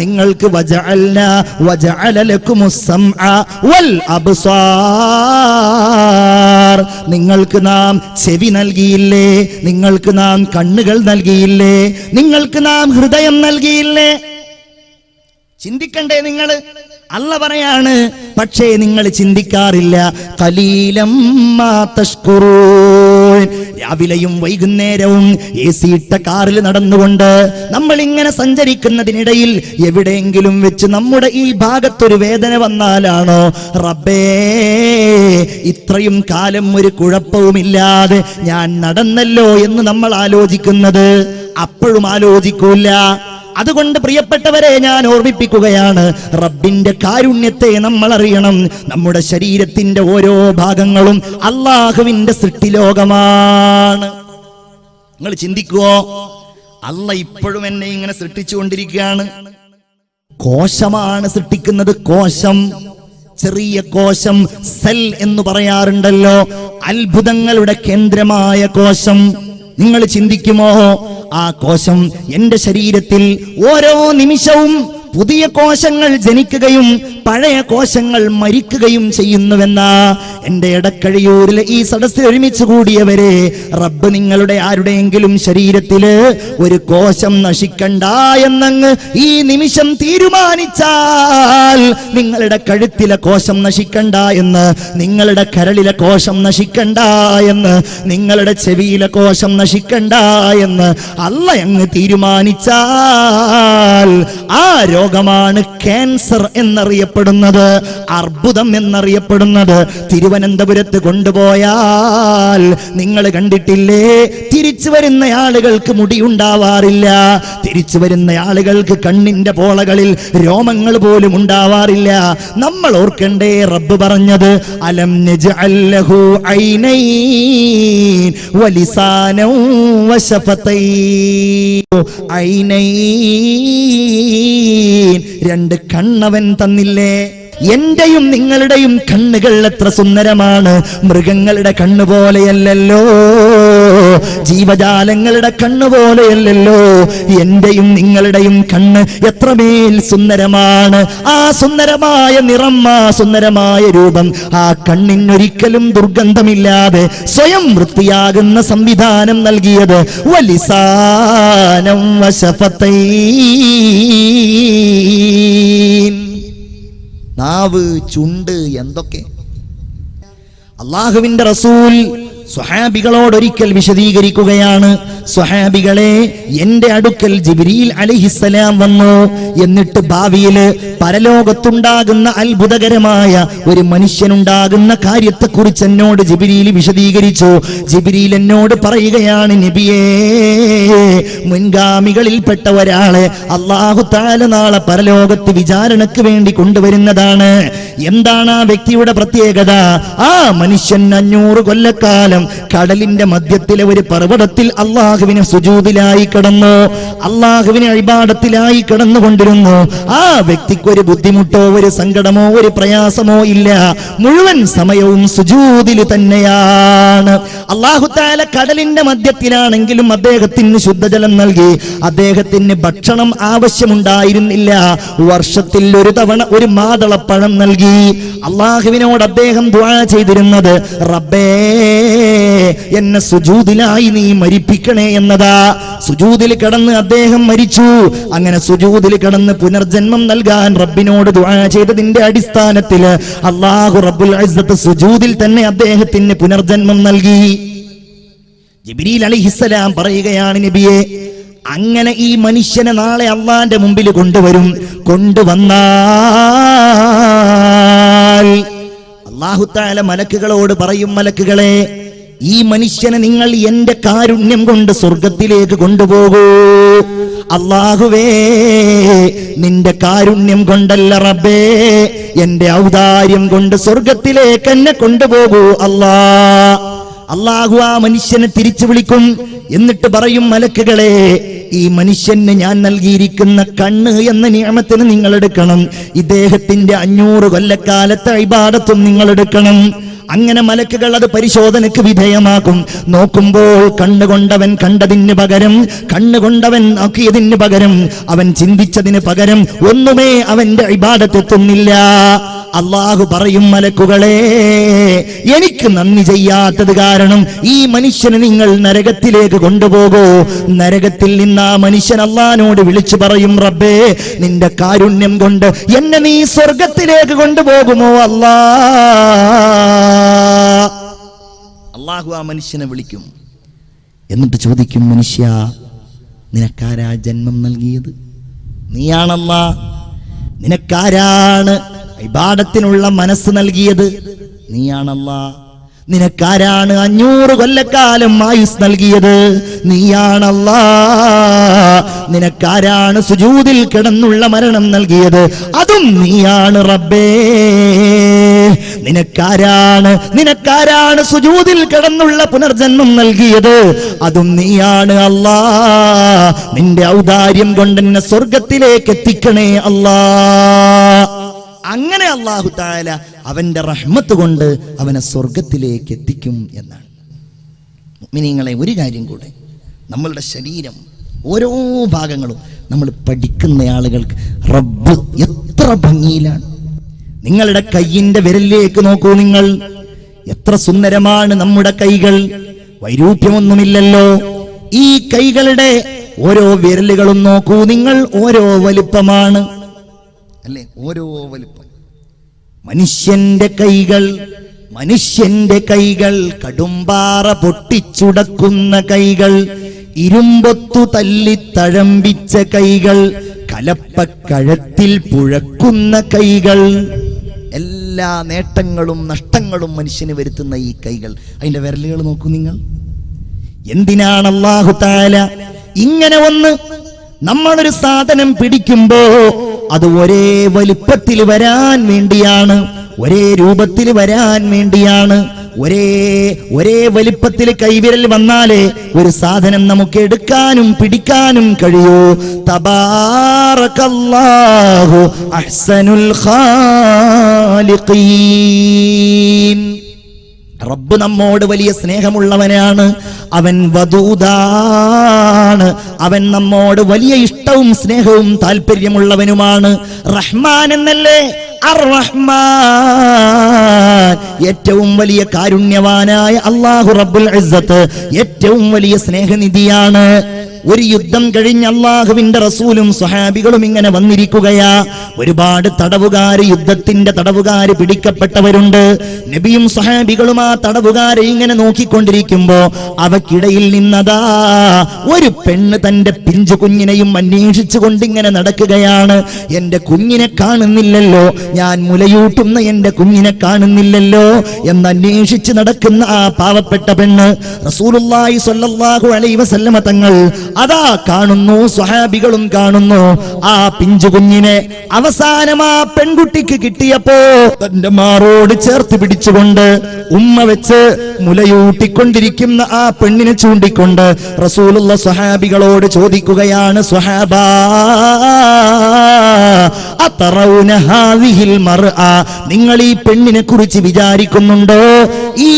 നിങ്ങൾക്ക് വജഅല ലക്കുമുസ് സമഅ വൽ അബ്സാർ, നിങ്ങൾക്ക് നാം ചെവി നൽകിയില്ലേ, നിങ്ങൾക്ക് നാം കണ്ണുകൾ നൽകിയില്ലേ, നിങ്ങൾക്ക് നാം ഹൃദയം നൽകിയില്ലേ? ചിന്തിക്കണ്ടേ നിങ്ങൾ? അല്ല പറയാണ്, പക്ഷേ നിങ്ങൾ ചിന്തിക്കാറില്ല. ഖലീലം മാ തഷ്കുറൂൻ. രാവിലെയും വൈകുന്നേരവും AC ഇട്ട കാറിൽ നടന്നുകൊണ്ട് നമ്മൾ ഇങ്ങനെ സഞ്ചരിക്കുന്നതിനിടയിൽ എവിടെയെങ്കിലും വെച്ച് നമ്മുടെ ഈ ഭാഗത്തൊരു വേദന വന്നാലാണോ റബ്ബേ ഇത്രയും കാലം ഒരു കുഴപ്പവുമില്ലാതെ ഞാൻ നടന്നല്ലോ എന്ന് നമ്മൾ ആലോചിക്കുന്നത്? അപ്പോഴും ആലോചിക്കൂല. അതുകൊണ്ട് പ്രിയപ്പെട്ടവരെ, ഞാൻ ഓർമ്മിപ്പിക്കുകയാണ്, റബ്ബിന്റെ കാരുണ്യത്തെ നമ്മൾ അറിയണം. നമ്മുടെ ശരീരത്തിന്റെ ഓരോ ഭാഗങ്ങളും അള്ളാഹുവിന്റെ സൃഷ്ടിലോകമാണ്. നിങ്ങൾ ചിന്തിക്കുവോ, അല്ല ഇപ്പോഴും എന്നെ ഇങ്ങനെ സൃഷ്ടിച്ചുകൊണ്ടിരിക്കുകയാണ്. കോശമാണ് സൃഷ്ടിക്കുന്നത്, കോശം, ചെറിയ കോശം, സെൽ എന്ന് പറയാറുണ്ടല്ലോ, അത്ഭുതങ്ങളുടെ കേന്ദ്രമായ കോശം. നിങ്ങൾ ചിന്തിക്കുമോ, ആ കോശം എന്റെ ശരീരത്തിൽ ഓരോ നിമിഷവും പുതിയ കോശങ്ങൾ ജനിക്കുകയും പഴയ കോശങ്ങൾ മരിക്കുകയും ചെയ്യുന്നുവെന്ന എന്റെ എടക്കഴിയൂരിലെ ഈ സദസ്സിൽ ഒരുമിച്ച് കൂടിയവരെ, റബ്ബ് നിങ്ങളുടെ ആരുടെയെങ്കിലും ശരീരത്തില് ഒരു കോശം നശിക്കണ്ട എന്നങ്ങ് ഈ നിമിഷം തീരുമാനിച്ചാൽ, നിങ്ങളുടെ കഴുത്തിലെ കോശം നശിക്കണ്ട എന്ന്, നിങ്ങളുടെ കരളിലെ കോശം നശിക്കണ്ട എന്ന്, നിങ്ങളുടെ ചെവിയിലെ കോശം നശിക്കണ്ട എന്ന് അല്ല അങ്ങ് തീരുമാനിച്ചാൽ, ആ രോഗമാണ് ക്യാൻസർ എന്നറിയപ്പെടുന്നത്, അർബുദം എന്നറിയപ്പെടുന്നത്. തിരുവനന്തപുരത്ത് കൊണ്ടുപോയാൽ നിങ്ങൾ കണ്ടിട്ടില്ലേ, തിരിച്ചു വരുന്ന ആളുകൾക്ക് മുടിയുണ്ടാവാറില്ല, തിരിച്ചു വരുന്ന ആളുകൾക്ക് കണ്ണിന്റെ പോളകളിൽ രോമങ്ങൾ പോലും ഉണ്ടാവാറില്ല. നമ്മൾ ഓർക്കണ്ടേ റബ്ബ് പറഞ്ഞത്, അലം നജ്അൽ ലഹു ഐനൈൻ വലിസാനൻ വശഫതൈൻ. ഐനൈൻ, രണ്ട് കണ്ണവൻ തന്നില്ലേ? എന്റെയും നിങ്ങളുടെയും കണ്ണുകൾ എത്ര സുന്ദരമാണ്. മൃഗങ്ങളുടെ കണ്ണ് പോലെയല്ലല്ലോ, ജീവജാലങ്ങളുടെ കണ്ണ് പോലെയല്ലല്ലോ. എന്റെയും നിങ്ങളുടെയും കണ്ണ് എത്രമേൽ സുന്ദരമാണ്. ആ സുന്ദരമായ നിറം, ആ സുന്ദരമായ രൂപം, ആ കണ്ണിനൊരിക്കലും ദുർഗന്ധമില്ലാതെ സ്വയം വൃത്തിയാകുന്ന സംവിധാനം നൽകിയത് വലിസാനം വശഫതൈൻ. നാവ്, ചുണ്ട്, എന്തൊക്കെ. അള്ളാഹുവിന്റെ റസൂൽ സ്വഹാബികളോടൊരിക്കൽ വിശദീകരിക്കുകയാണ്, സ്വഹാബികളെ, എന്റെ അടുക്കൽ ജിബ്രീൽ അലൈഹിസ്സലാം വന്നു. എന്നിട്ട് ഭാവിയില് പരലോകത്തുണ്ടാകുന്ന അത്ഭുതകരമായ ഒരു മനുഷ്യനുണ്ടാകുന്ന കാര്യത്തെക്കുറിച്ച് എന്നോട് ജിബ്രീൽ വിശദീകരിച്ചു. ജിബ്രീൽ എന്നോട് പറയുകയാണ്, നബിയേ, മുൻഗാമികളിൽപ്പെട്ട ഒരാളെ അല്ലാഹു തആല നാളെ പരലോകത്ത് വിചാരണയ്ക്ക് വേണ്ടി കൊണ്ടുവരുന്നതാണ്. എന്താണ് ആ വ്യക്തിയുടെ പ്രത്യേകത? ആ മനുഷ്യൻ 500 കൊല്ലക്കാലം കടലിന്റെ മധ്യത്തിലെ ഒരു പർവ്വതത്തിൽ അള്ളാഹുവിന് സുജൂദിലായി കിടന്നു, അള്ളാഹുവിന് ഇബാദത്തിലായി കിടന്നുകൊണ്ടിരുന്നു. ആ വ്യക്തിക്ക് ഒരു ബുദ്ധിമുട്ടോ ഒരു സങ്കടമോ ഒരു പ്രയാസമോ ഇല്ല. മുഴുവൻ സമയവും സുജൂദിൽ തന്നെയാണ്. അല്ലാഹു തആല കടലിന്റെ മധ്യത്തിലാണെങ്കിലും അദ്ദേഹത്തിന് ശുദ്ധജലം നൽകി. അദ്ദേഹത്തിന് ഭക്ഷണം ആവശ്യമുണ്ടായിരുന്നില്ല. വർഷത്തിൽ ഒരു തവണ ഒരു മാതളപ്പഴം നൽകി. അള്ളാഹുവിനോട് അദ്ദേഹം ദുആ ചെയ്തിരുന്നത്, റബ്ബേ, എന്നെ സുജൂദിലായി നീ മരിപ്പിക്കണേ എന്നതാ. സുജൂദിൽ കിടന്ന് അദ്ദേഹം മരിച്ചു. അങ്ങനെ സുജൂദിൽ കിടന്ന് പുനർജന്മം നൽകാൻ റബ്ബിനോട് ദുആ ചെയ്തതിന്റെ അടിസ്ഥാനത്തിൽ അല്ലാഹു റബ്ബുൽ ഇസ്സത്ത് സുജൂദിൽ തന്നെ അദ്ദേഹത്തിന് പുനർജന്മം നൽകി. ജിബ്രീൽ അലൈഹിസ്സലാം പറയുകയാണ്, നബിയെ, അങ്ങനെ ഈ മനുഷ്യനെ നാളെ അള്ളാന്റെ മുമ്പിൽ കൊണ്ടുവരും. കൊണ്ടുവന്നാൽ അല്ലാഹു തആല മലക്കുകളോട് പറയും, മലക്കുകളെ, ഈ മനുഷ്യനെ നിങ്ങൾ എന്റെ കാരുണ്യം കൊണ്ട് സ്വർഗത്തിലേക്ക് കൊണ്ടുപോകൂ. അല്ലാഹുവേ, നിന്റെ കാരുണ്യം കൊണ്ടല്ല റബ്ബേ, എന്റെ ഔദാര്യം കൊണ്ട് സ്വർഗത്തിലേക്ക് എന്നെ കൊണ്ടുപോകൂ അല്ലാ. അല്ലാഹു ആ മനുഷ്യനെ തിരിച്ചു വിളിക്കും. എന്നിട്ട് പറയും, മലക്കുകളെ, ഈ മനുഷ്യന് ഞാൻ നൽകിയിരിക്കുന്ന കണ്ണ് എന്ന നിഅമത്തിന് നിങ്ങൾ എടുക്കണം. ഇദ്ദേഹത്തിന്റെ 500 കൊല്ലക്കാലത്തെ ഇബാദത്തും നിങ്ങൾ എടുക്കണം. അങ്ങനെ മലക്കുകൾ അത് പരിശോധനയ്ക്ക് വിധേയമാക്കും. നോക്കുമ്പോൾ കണ്ണുകൊണ്ടവൻ കണ്ടതിന് പകരം, കണ്ണുകൊണ്ടവൻ നോക്കിയതിന് പകരം, അവൻ ചിന്തിച്ചതിന് പകരം ഒന്നുമേ അവന്റെ ഇബാദത്തെത്തുന്നില്ല. അല്ലാഹു പറയും, മലക്കുകളെ, എനിക്ക് നന്ദി ചെയ്യാത്തത് കാരണം ഈ മനുഷ്യനെ നിങ്ങൾ നരകത്തിലേക്ക് കൊണ്ടുപോകൂ. നരകത്തിൽ നിന്ന് ആ മനുഷ്യൻ അല്ലാഹുവിനോട് വിളിച്ചു പറയും, റബ്ബേ, നിന്റെ കാരുണ്യം കൊണ്ട് എന്നെ നീ സ്വർഗത്തിലേക്ക് കൊണ്ടുപോകുമോ അല്ലാ. അല്ലാഹു ആ മനുഷ്യനെ വിളിക്കും. എന്നിട്ട് ചോദിക്കും, മനുഷ്യ, നിനക്കാരാ ജന്മം നൽകിയത്? നീയാണല്ലാ. നിനക്കാരാണ് ഇബാദത്തിനുള്ള മനസ്സ് നൽകിയത്? നീയാണല്ലാ. നിനക്കാരാണ് 500 കൊല്ലക്കാലം ആയുസ് നൽകിയത്? നീയാണല്ലാ. നിനക്കാരാണ് സുജൂദിൽ കിടന്നുള്ള മരണം നൽകിയത്? അതും നീയാണ് റബ്ബേ. നിനക്കാരാണ് സുജൂദിൽ കിടന്നുള്ള പുനർജന്മം നൽകിയത്? അതും നീയാണ് അല്ലാ. നിന്റെ ഔദാര്യം കൊണ്ട് എന്നെ സ്വർഗത്തിലേക്ക് എത്തിക്കണേ അല്ലാ. അങ്ങനെ അല്ലാഹു തആല അവന്റെ റഹ്മത്ത് കൊണ്ട് അവനെ സ്വർഗത്തിലേക്ക് എത്തിക്കും എന്നാണ്. മുഅ്മിനീങ്ങളെ, ഒരു കാര്യം കൂടെ, നമ്മളുടെ ശരീരം ഓരോ ഭാഗങ്ങളും നമ്മൾ പഠിക്കുന്ന ആളുകൾക്ക് റബ്ബ് എത്ര ഭംഗിയിലാണ്. നിങ്ങളുടെ കയ്യിന്റെ വിരലിലേക്ക് നോക്കൂ. നിങ്ങൾ എത്ര സുന്ദരമാണ് നമ്മുടെ കൈകൾ. വൈരൂപ്യമൊന്നുമില്ലല്ലോ. ഈ കൈകളുടെ ഓരോ വിരലുകളും നോക്കൂ നിങ്ങൾ. ഓരോ വലിപ്പമാണ് അല്ലേ? ഓരോ വലിപ്പം. മനുഷ്യന്റെ കൈകൾ കടുംപാറ പൊട്ടിച്ചുടക്കുന്ന കൈകൾ, ഇരുമ്പൊത്തു തല്ലി തഴമ്പിച്ച കൈകൾ, കലപ്പക്കഴത്തിൽ പുഴക്കുന്ന കൈകൾ. എല്ലാ നേട്ടങ്ങളും നഷ്ടങ്ങളും മനുഷ്യന് വരുത്തുന്ന ഈ കൈകൾ, അതിന്റെ വിരലുകൾ നോക്കൂ നിങ്ങൾ. എന്തിനാണ് അല്ലാഹു തആല ഇങ്ങനെ ഒന്ന് നമ്മളൊരു സാധനം പിടിക്കുമ്പോ അത് ഒരേ വലിപ്പത്തിൽ വരാൻ വേണ്ടിയാണ്, ഒരേ രൂപത്തിൽ വരാൻ വേണ്ടിയാണ്. ഒരേ വലിപ്പത്തിൽ കൈവിരൽ വന്നാലേ ഒരു സാധനം നമുക്ക് എടുക്കാനും പിടിക്കാനും കഴിയൂ. തബാറകല്ലാഹു അഹ്സനുൽ ഖാലിഖീൻ. റബ്ബ് നമ്മോട് വലിയ സ്നേഹമുള്ളവനാണ്. അവൻ വദൂദാണ്. അവൻ നമ്മോട് വലിയ ഇഷ്ടവും സ്നേഹവും താല്പര്യമുള്ളവനുമാണ്. റഹ്മാൻ എന്നല്ലേ? അർ റഹ്മാൻ, ഏറ്റവും വലിയ കാരുണ്യവാനായ അല്ലാഹു റബ്ബുൽ ഇസ്സത്ത് ഏറ്റവും വലിയ സ്നേഹനിധിയാണ്. ഒരു യുദ്ധം കഴിഞ്ഞ് അല്ലാഹുവിന്റെ റസൂലും സ്വഹാബികളും ഇങ്ങനെ വന്നിരിക്കുകയാ. ഒരുപാട് തടവുകാര്, യുദ്ധത്തിന്റെ തടവുകാര് പിടിക്കപ്പെട്ടവരുണ്ട്. നബിയും സ്വഹാബികളും ആ തടവുകാരെ ഇങ്ങനെ നോക്കിക്കൊണ്ടിരിക്കുമ്പോ അവക്കിടയിൽ നിന്നതാ ഒരു പെണ്ണ് തന്റെ പിഞ്ചു കുഞ്ഞിനെയും അന്വേഷിച്ചു കൊണ്ടിങ്ങനെ നടക്കുകയാണ്. എന്റെ കുഞ്ഞിനെ കാണുന്നില്ലല്ലോ, ഞാൻ മുലയൂട്ടുന്ന എന്റെ കുഞ്ഞിനെ കാണുന്നില്ലല്ലോ എന്നന്വേഷിച്ച് നടക്കുന്ന ആ പാവപ്പെട്ട പെണ്ണ് റസൂലുള്ളാഹി സ്വല്ലല്ലാഹു അലൈഹി വസല്ലമ തങ്ങൾ അതാ കാണുന്നു, സ്വഹാബികളും കാണുന്നു ആ പിഞ്ചു കുഞ്ഞിനെ. അവസാനം ആ പെൺകുട്ടിക്ക് കിട്ടിയപ്പോ തന്റെ മാറോട് ചേർത്ത് പിടിച്ചുകൊണ്ട് ഉമ്മ വെച്ച് മുലയൂട്ടിക്കൊണ്ടിരിക്കുന്ന ആ പെണ്ണിനെ ചൂണ്ടിക്കൊണ്ട് റസൂലുള്ള സ്വഹാബികളോട് ചോദിക്കുകയാണ്, സ്വഹാബാ അതറൗന ഹാദിഹിൽ മർഅ, നിങ്ങൾ ഈ പെണ്ണിനെ കുറിച്ച് വിചാരിക്കുന്നുണ്ടോ? ഈ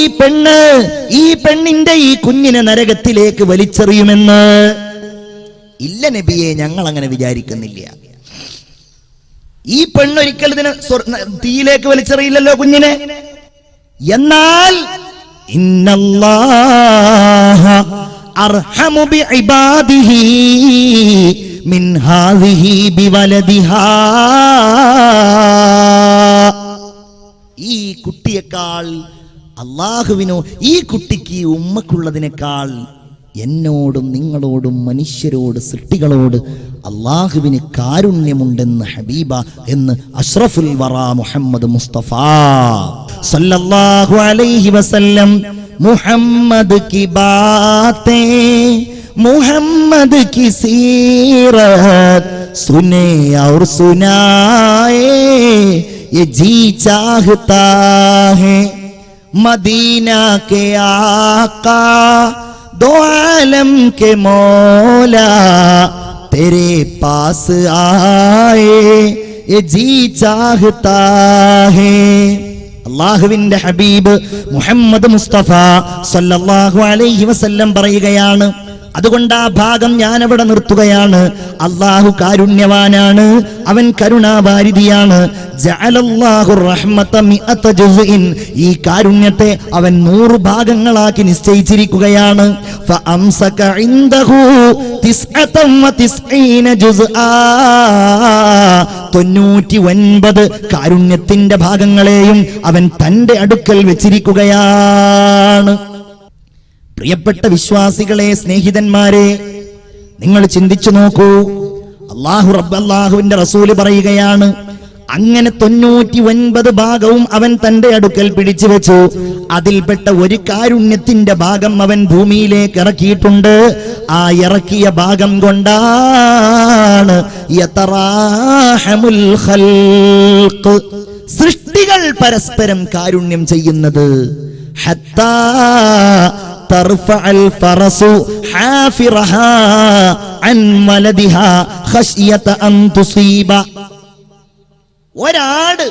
പെണ്ണിന്റെ ഈ കുഞ്ഞിനെ നരകത്തിലേക്ക് വലിച്ചെറിയുമെന്ന്? ഇല്ല നബിയെ, ഞങ്ങൾ അങ്ങനെ വിചാരിക്കുന്നില്ല. ഈ പെണ്ണൊരിക്കൽ ഇതിനെ തീയിലേക്ക് വലിച്ചെറിയില്ലല്ലോ കുഞ്ഞിനെ. എന്നാൽ ഇന്നല്ലാഹ അർഹമു ബിഇബാദിഹി മിൻ ഹാദിഹി ബിവലദിഹാ, ഈ കുട്ടിയേക്കാൾ അല്ലാഹുവിനോ ഈ കുട്ടിക്ക് ഈ ഉമ്മക്കുള്ളതിനേക്കാൾ എന്നോടും നിങ്ങളോടും മനുഷ്യരോട് സൃഷ്ടികളോട് അല്ലാഹുവിന് കാരുണ്യമുണ്ടെന്ന് ഹബീബ എന്ന് അഷ്റഫുൽ വറാ മുഹമ്മദ് മുസ്തഫ സല്ലല്ലാഹു അലൈഹി വസല്ലം. മുഹമ്മദ് की बातें, मुहम्मद की सीरत सुने और सुनाए ये जी चाहता है, मदीना के आका दो आलम के मौला तेरे पास आए ये जी चाहता है. അല്ലാഹുവിന്റെ ഹബീബ് മുഹമ്മദ് മുസ്തഫ സല്ലല്ലാഹു അലൈഹി വസല്ലം പറയുകയാണ്. അതുകൊണ്ട് ആ ഭാഗം ഞാൻ അവിടെ നിർത്തുകയാണ്. അല്ലാഹു കാരുണ്യവാനാണ്, അവൻ കരുണാവാരിധിയാണ്. ജഅലല്ലാഹു റഹ്മത മിഅത ജുസ്ഇൻ, ഈ കാരുണ്യത്തെ അവൻ 100 ഭാഗങ്ങളാക്കി നിശ്ചയിച്ചിരിക്കുകയാണ്. ഫഅംസക ഇൻദഹു 99 ജുസ്ആ, 99 കാരുണ്യത്തിന്റെ ഭാഗങ്ങളെയും അവൻ തന്റെ അടുക്കൽ വെച്ചിരിക്കുകയാണ്. പ്രിയപ്പെട്ട വിശ്വാസികളെ, സ്നേഹിതന്മാരെ, നിങ്ങൾ ചിന്തിച്ചു നോക്കൂ. അല്ലാഹുവിന്റെ റസൂല് പറയുകയാണ്, അങ്ങനെ 99 ഭാഗവും അവൻ തന്റെ അടുക്കൽ പിടിച്ചു വെച്ചു. അതിൽപ്പെട്ട ഒരു കാരുണ്യത്തിന്റെ ഭാഗം അവൻ ഭൂമിയിലേക്ക് ഇറക്കിയിട്ടുണ്ട്. ആ ഇറക്കിയ ഭാഗം കൊണ്ടാണ് യതറാഹമുൽ ഖൽഖ്, സൃഷ്ടികൾ പരസ്പരം കാരുണ്യം ചെയ്യുന്നത്. ഹത്താ തർഫഅൽ ഫറസു ഹാഫിറഹാ അൻ വലദിഹാ ഖശ്യത അൻ തുസീബ. ഒരാട്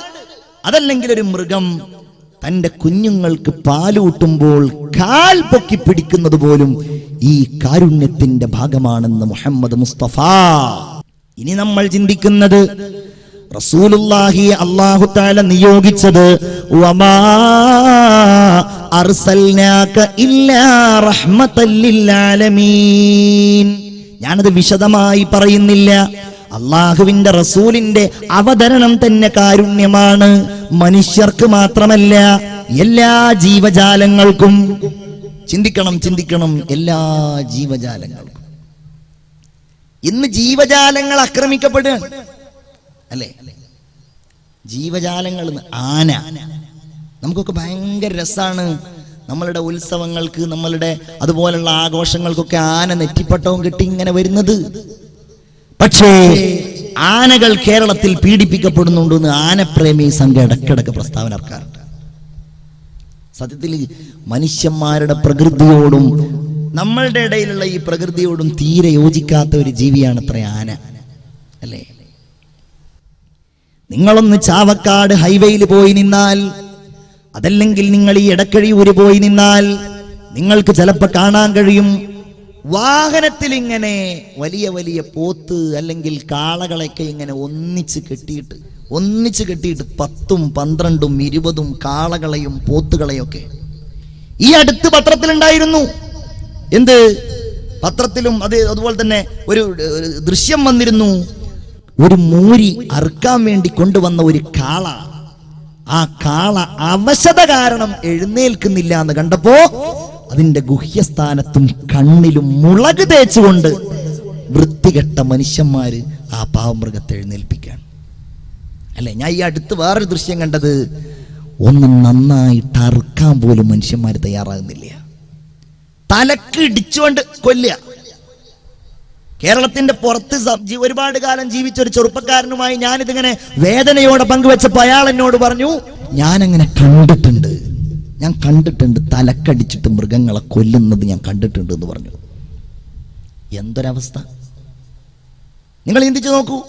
അതല്ലെങ്കിൽ ഒരു മൃഗം തന്റെ കുഞ്ഞുങ്ങൾക്ക് പാലൂട്ടുമ്പോൾ കാൽ പൊക്കി പിടിക്കുന്നത് പോലും ഈ കാരുണ്യത്തിന്റെ ഭാഗമാണെന്ന് മുഹമ്മദ് മുസ്തഫ. ഇനി നമ്മൾ ചിന്തിക്കുന്നത്, റസൂലുള്ളാഹി അല്ലാഹു തആല നിയോഗിച്ചത് വമാ അർസൽനാക ഇല്ലാ റഹ്മത്തൽ ലിൽ ആലമീൻ. ഞാനത് വിശദമായി പറയുന്നില്ല. അല്ലാഹുവിന്റെ റസൂലിന്റെ അവതരണം തന്നെ കാരുണ്യമാണ്. മനുഷ്യർക്ക് മാത്രമല്ല, എല്ലാ ജീവജാലങ്ങൾക്കും. ചിന്തിക്കണം, എല്ലാ ജീവജാലങ്ങൾക്കും. ഇന്ന് ജീവജാലങ്ങൾ ആക്രമിക്കപ്പെടുകയാണ് അല്ലേ? ജീവജാലങ്ങൾ, ആന, നമുക്കൊക്കെ ഭയങ്കര രസാണ്. നമ്മളുടെ ഉത്സവങ്ങൾക്ക്, നമ്മളുടെ അതുപോലുള്ള ആഘോഷങ്ങൾക്കൊക്കെ ആന നെറ്റിപ്പട്ടവും കെട്ടി ഇങ്ങനെ വരുന്നത്. പക്ഷേ ആനകൾ കേരളത്തിൽ പീഡിപ്പിക്കപ്പെടുന്നുണ്ടെന്ന് ആനപ്രേമി സംഘം ഇടക്കിടക്ക് പ്രസ്താവന ഇറക്കാറുണ്ട്. സത്യത്തിൽ മനുഷ്യന്മാരുടെ പ്രകൃതിയോടും നമ്മളുടെ ഇടയിലുള്ള ഈ പ്രകൃതിയോടും തീരെ യോജിക്കാത്ത ഒരു ജീവിയാണ് അത്ര ആന അല്ലേ? നിങ്ങളൊന്ന് ചാവക്കാട് ഹൈവേയിൽ പോയി നിന്നാൽ, അതല്ലെങ്കിൽ നിങ്ങൾ ഈ എടക്കഴിയൂര് പോയി നിന്നാൽ നിങ്ങൾക്ക് ചിലപ്പോൾ കാണാൻ കഴിയും, വാഹനത്തിൽ ഇങ്ങനെ വലിയ വലിയ പോത്ത് അല്ലെങ്കിൽ കാളകളൊക്കെ ഇങ്ങനെ ഒന്നിച്ച് കെട്ടിയിട്ട് ഒന്നിച്ച് കെട്ടിയിട്ട് 10ഉം 12ഉം 20ഉം കാളകളെയും പോത്തുകളെയൊക്കെ. ഈ അടുത്ത് പത്രത്തിലുണ്ടായിരുന്നു. എന്ത് പത്രത്തിലും അതുപോലെ തന്നെ ഒരു ദൃശ്യം വന്നിരുന്നു. ഒരു മൂരി അറുക്കാൻ വേണ്ടി കൊണ്ടുവന്ന ഒരു കാള, ആ കാള അവശത കാരണം എഴുന്നേൽക്കുന്നില്ല എന്ന് കണ്ടപ്പോ അതിന്റെ ഗുഹ്യസ്ഥാനത്തും കണ്ണിലും മുളക് തേച്ചുകൊണ്ട് വൃത്തികെട്ട മനുഷ്യന്മാര് ആ പാവമൃഗത്തെ എഴുന്നേൽപ്പിക്കാൻ. അല്ലെ, ഞാൻ ഈ അടുത്ത് വേറൊരു ദൃശ്യം കണ്ടത്, ഒന്ന് നന്നായിട്ട് അറുക്കാൻ പോലും മനുഷ്യന്മാർ തയ്യാറാകുന്നില്ല. തലക്ക് ഇടിച്ചുകൊണ്ട് കൊല്ലുക. കേരളത്തിന്റെ പുറത്ത് ഒരുപാട് കാലം ജീവിച്ച ഒരു ചെറുപ്പക്കാരനുമായി ഞാനിതിങ്ങനെ വേദനയോടെ പങ്കുവെച്ചപ്പോൾ അയാൾ എന്നോട് പറഞ്ഞു, ഞാനങ്ങനെ കണ്ടിട്ടുണ്ട്, ഞാൻ കണ്ടിട്ടുണ്ട്, തലക്കടിച്ചിട്ട് മൃഗങ്ങളെ കൊല്ലുന്നത് ഞാൻ കണ്ടിട്ടുണ്ട് എന്ന് പറഞ്ഞു. എന്തൊരവസ്ഥ! നിങ്ങൾ ചിന്തിച്ചു നോക്കൂ.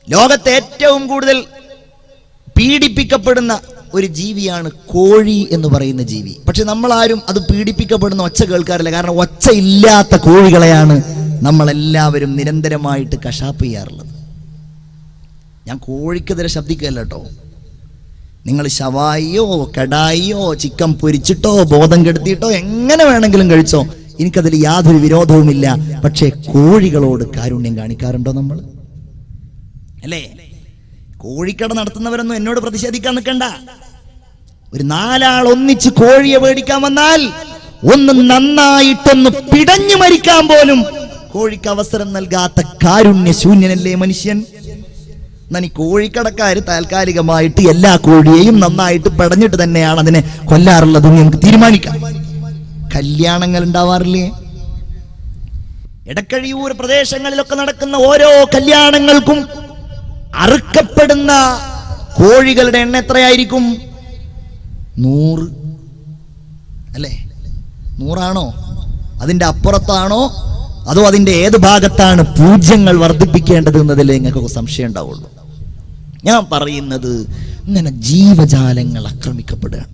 ലോകത്തെ ഏറ്റവും കൂടുതൽ പീഡിപ്പിക്കപ്പെടുന്ന ഒരു ജീവിയാണ് കോഴി എന്ന് പറയുന്ന ജീവി. പക്ഷെ നമ്മളാരും അത് പീഡിപ്പിക്കപ്പെടുന്ന ഒച്ച കേൾക്കാറില്ല. കാരണം ഒച്ച ഇല്ലാത്ത കോഴികളെയാണ് നമ്മളെല്ലാവരും നിരന്തരമായിട്ട് കശാപ്പ് ചെയ്യാറുള്ളത്. ഞാൻ കോഴിക്കെതിരെ ശബ്ദിക്കുകയല്ല കേട്ടോ. നിങ്ങൾ ശവായിയോ കടായിയോ ചിക്കൻ പൊരിച്ചിട്ടോ ബോധം കെടുത്തിയിട്ടോ എങ്ങനെ വേണമെങ്കിലും കഴിച്ചോ, എനിക്കതിൽ യാതൊരു വിരോധവുമില്ല. പക്ഷേ കോഴികളോട് കാരുണ്യം കാണിക്കാറുണ്ടോ നമ്മൾ? അല്ലേ? കോഴിക്കട നടത്തുന്നവരൊന്നും എന്നോട് പ്രതിഷേധിക്കാൻ നിൽക്കണ്ട. ഒരു 4 ആൾ ഒന്നിച്ച് കോഴിയെ മേടിക്കാൻ വന്നാൽ ഒന്ന് നന്നായിട്ടൊന്ന് പിടഞ്ഞു മരിക്കാൻ പോലും കോഴിക്ക് അവസരം നൽകാത്ത കാരുണ്യശൂന്യനല്ലേ മനുഷ്യൻ? എന്നാൽ ഈ കോഴിക്കടക്കാര് താൽക്കാലികമായിട്ട് എല്ലാ കോഴിയെയും നന്നായിട്ട് പിടഞ്ഞിട്ട് തന്നെയാണ് അതിനെ കൊല്ലാറുള്ളത് നമുക്ക് തീരുമാനിക്കാം. കല്യാണങ്ങൾ ഉണ്ടാവാറില്ലേ? എടക്കഴിയൂർ പ്രദേശങ്ങളിലൊക്കെ നടക്കുന്ന ഓരോ കല്യാണങ്ങൾക്കും അറുക്കപ്പെടുന്ന കോഴികളുടെ എണ്ണം എത്രയായിരിക്കും? 100 അല്ലേ? 100 അതിന്റെ അപ്പുറത്താണോ അതോ അതിന്റെ ഏത് ഭാഗത്താണ് പൂജ്യങ്ങൾ വർദ്ധിപ്പിക്കേണ്ടത് എന്നതിൽ നിങ്ങൾക്ക് സംശയം ഉണ്ടാവുള്ളൂ. ഞാൻ പറയുന്നത്, ഇങ്ങനെ ജീവജാലങ്ങൾ ആക്രമിക്കപ്പെടുകയാണ്.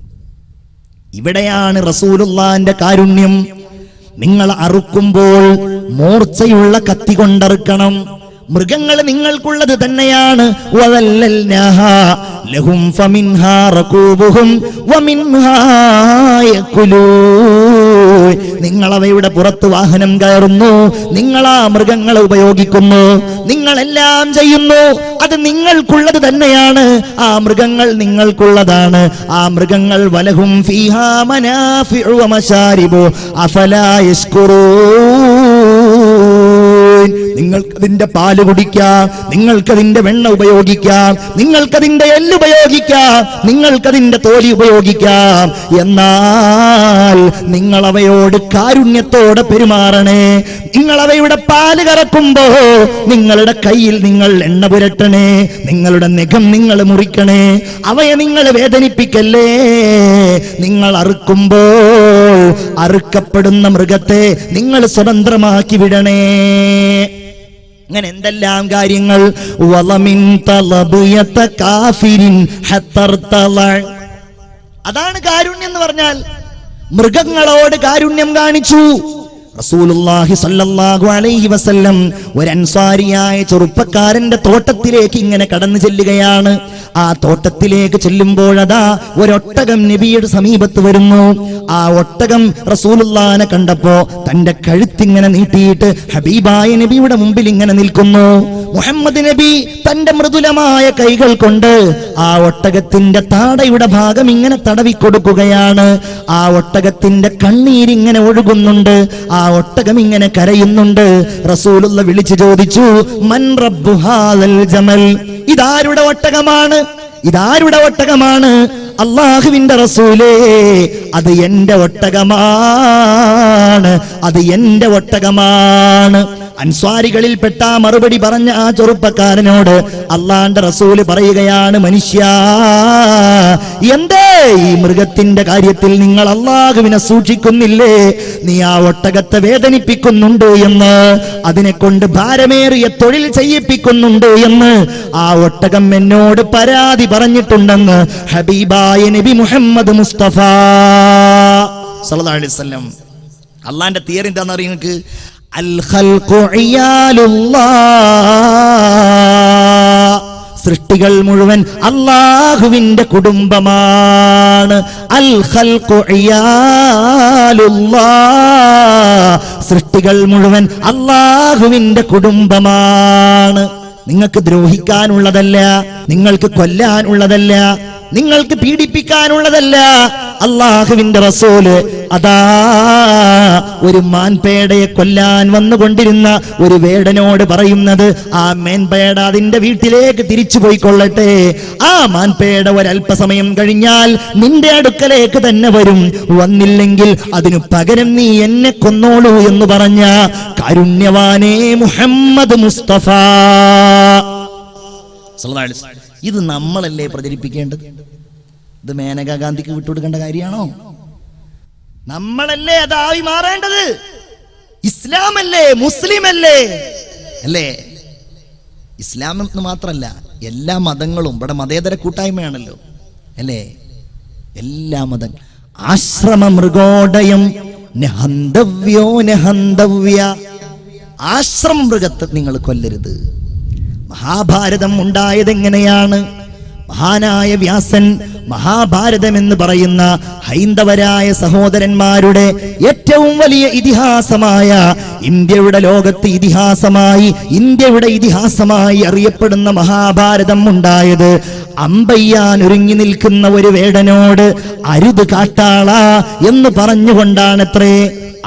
ഇവിടെയാണ് റസൂലുള്ളാഹിന്റെ കാരുണ്യം. നിങ്ങൾ അറുക്കുമ്പോൾ മൂർച്ചയുള്ള കത്തി കൊണ്ടറുക്കണം. മൃഗങ്ങൾ നിങ്ങൾക്കുള്ളത് തന്നെയാണ്. ലഹും ഫമിൻഹാ റകൂബുഹും വമിൻഹാ യകുലൂൻ. നിങ്ങൾ അവയുടെ പുറത്ത് വാഹനം കയറുന്നു, നിങ്ങൾ ആ മൃഗങ്ങളെ ഉപയോഗിക്കുന്നു, നിങ്ങളെല്ലാം ചെയ്യുന്നു. അത് നിങ്ങൾക്കുള്ളത് തന്നെയാണ്. ആ മൃഗങ്ങൾ നിങ്ങൾക്കുള്ളതാണ്. ആ മൃഗങ്ങൾ വലഹും ഫീഹാ മനാഫിഉ വമശാരിബു അഫലാ യശ്കുറൂൻ. നിങ്ങൾക്കതിന്റെ പാല് കുടിക്കാം, നിങ്ങൾക്കതിന്റെ വെണ്ണ ഉപയോഗിക്കാം, നിങ്ങൾക്കതിന്റെ എല്ല് ഉപയോഗിക്കാം, നിങ്ങൾക്കതിന്റെ തോലി ഉപയോഗിക്കാം. എന്നാൽ നിങ്ങൾ അവയോട് കാരുണ്യത്തോടെ പെരുമാറണേ. നിങ്ങൾ അവയുടെ പാല് കറക്കുമ്പോ നിങ്ങളുടെ കയ്യിൽ നിങ്ങൾ എണ്ണ പുരട്ടണേ, നിങ്ങളുടെ നഖം നിങ്ങൾ മുറിക്കണേ, അവയെ നിങ്ങൾ വേദനിപ്പിക്കല്ലേ. നിങ്ങൾ അറുക്കുമ്പോൾ അറുക്കപ്പെടുന്ന മൃഗത്തെ നിങ്ങൾ സ്വതന്ത്രമാക്കി വിടണേ. അങ്ങനെ എന്തെല്ലാം കാര്യങ്ങൾ. അതാണ് കാരുണ്യം എന്ന് പറഞ്ഞാൽ. മൃഗങ്ങളോട് കാരുണ്യം കാണിച്ചു റസൂലുള്ളാഹി സ്വല്ലല്ലാഹു അലൈഹി വസല്ലം. ഒരു അൻസാരിയായ ചെറുപ്പക്കാരന്റെ തോട്ടത്തിലേക്ക് ഇങ്ങനെ കടന്നു ചെല്ലുകയാണ്. ആ തോട്ടത്തിലേക്ക് ചെല്ലുമ്പോഴതാ ഒരൊട്ടകം നബിയുടെ സമീപത്ത് വരുന്നു. ആ ഒട്ടകം റസൂലുള്ളാഹിനെ കണ്ടപ്പോ തന്റെ കഴുത്തിങ്ങനെ നീട്ടിയിട്ട് ഹബീബായ നബിയുടെ മുമ്പിൽ ഇങ്ങനെ നിൽക്കുന്നു. മുഹമ്മദ് നബി തന്റെ മൃദുലമായ കൈകൾ കൊണ്ട് ആ ഒട്ടകത്തിന്റെ താടയുടെ ഭാഗം ഇങ്ങനെ തടവിക്കൊടുക്കുകയാണ്. ആ ഒട്ടകത്തിന്റെ കണ്ണീരിങ്ങനെ ഒഴുകുന്നുണ്ട്. ആ ഒട്ടകം ഇങ്ങനെ കരയുന്നുണ്ട്. റസൂലുള്ള വിളിച്ചു ചോദിച്ചു, മൻ റബ്ബു ഹാദൽ ജമൽ? ഇതാരുടെ ഒട്ടകമാണ്? ഇതാരുടെ ഒട്ടകമാണ്? അല്ലാഹുവിന്റെ റസൂലേ, അത് എന്റെ ഒട്ടകമാണ്, അത് എന്റെ ഒട്ടകമാണ്. അൻസ്വാരികളിൽപ്പെട്ട മറുപടി പറഞ്ഞ ആ ചെറുപ്പക്കാരനോട് അള്ളാന്റെ റസൂല് പറയുകയാണ്, മനുഷ്യ, എന്തേ ഈ മൃഗത്തിന്റെ കാര്യത്തിൽ നിങ്ങൾ അള്ളാഹുവിനെ സൂക്ഷിക്കുന്നില്ലേ? നീ ആ ഒട്ടകത്തെ വേദനിപ്പിക്കുന്നുണ്ട് എന്ന്, അതിനെ കൊണ്ട് ഭാരമേറിയ തൊഴിൽ ചെയ്യിപ്പിക്കുന്നുണ്ട് എന്ന് ആ ഒട്ടകം എന്നോട് പരാതി പറഞ്ഞിട്ടുണ്ടെന്ന് ഹബീബായ നബി മുഹമ്മദ് മുസ്തഫ സല്ലല്ലാഹു അലൈഹി വസല്ലം. അള്ളാന്റെ തിയറി എന്താണെന്ന് അറിയാം നിങ്ങൾക്ക്? സൃഷ്ടികൾ മുഴുവൻ അല്ലാഹുവിന്റെ കുടുംബമാണ്. അൽ ഖൽഖു ഇയാലുല്ലാഹ്, സൃഷ്ടികൾ മുഴുവൻ അല്ലാഹുവിന്റെ കുടുംബമാണ്. നിങ്ങൾക്ക് ദ്രോഹിക്കാനുള്ളതല്ല, നിങ്ങൾക്ക് കൊല്ലാനുള്ളതല്ല, നിങ്ങൾക്ക് പീഡിപ്പിക്കാനുള്ളതല്ല. അല്ലാഹുവിന്റെ റസൂല് അതാ ഒരു മാൻപേടയെ കൊല്ലാൻ വന്നുകൊണ്ടിരുന്ന ഒരു വേടനോട് പറയുന്നത്, ആ മാൻപേട അതിന്റെ വീട്ടിലേക്ക് തിരിച്ചു പോയിക്കൊള്ളട്ടെ. ആ മാൻപേട ഒരല്പസമയം കഴിഞ്ഞാൽ നിന്റെ അടുക്കലേക്ക് തന്നെ വരും. വന്നില്ലെങ്കിൽ അതിനു പകരം നീ എന്നെ കൊന്നോളൂ എന്ന് പറഞ്ഞ കാരുണ്യവാനേ മുഹമ്മദ് മുസ്തഫ. ഇത് നമ്മളല്ലേ പ്രചരിപ്പിക്കേണ്ടത്? ഇത് മേനകാ ഗാന്ധിക്ക് വിട്ടുകൊടുക്കേണ്ട കാര്യമാണോ? നമ്മളല്ലേ അതായി മാറേണ്ടത്? ഇസ്ലാമല്ലേ, മുസ്ലിമല്ലേ അല്ലേ? ഇസ്ലാം എന്ന് മാത്രല്ല, എല്ലാ മതങ്ങളും ഇവിടെ മതേതര കൂട്ടായ്മയാണല്ലോ അല്ലേ? എല്ലാ മതം. ആശ്രമ മൃഗോടയം നഹന്തവ്യോ നഹന്തവ്യ, ആശ്രമ മൃഗത്തെ നിങ്ങൾ കൊല്ലരുത്. മഹാഭാരതം ഉണ്ടായത് എങ്ങനെയാണ്? മഹാനായ വ്യാസൻ മഹാഭാരതം എന്ന് പറയുന്ന ഹൈന്ദവരായ സഹോദരന്മാരുടെ ഏറ്റവും വലിയ ഇതിഹാസമായ, ഇന്ത്യയുടെ ലോകത്ത് ഇതിഹാസമായി, ഇന്ത്യയുടെ ഇതിഹാസമായി അറിയപ്പെടുന്ന മഹാഭാരതം ഉണ്ടായത് അമ്പയ്യാൻ ഒരുങ്ങി നിൽക്കുന്ന ഒരു വേടനോട് അരുത് കാട്ടാള എന്ന് പറഞ്ഞുകൊണ്ടാണത്രേ.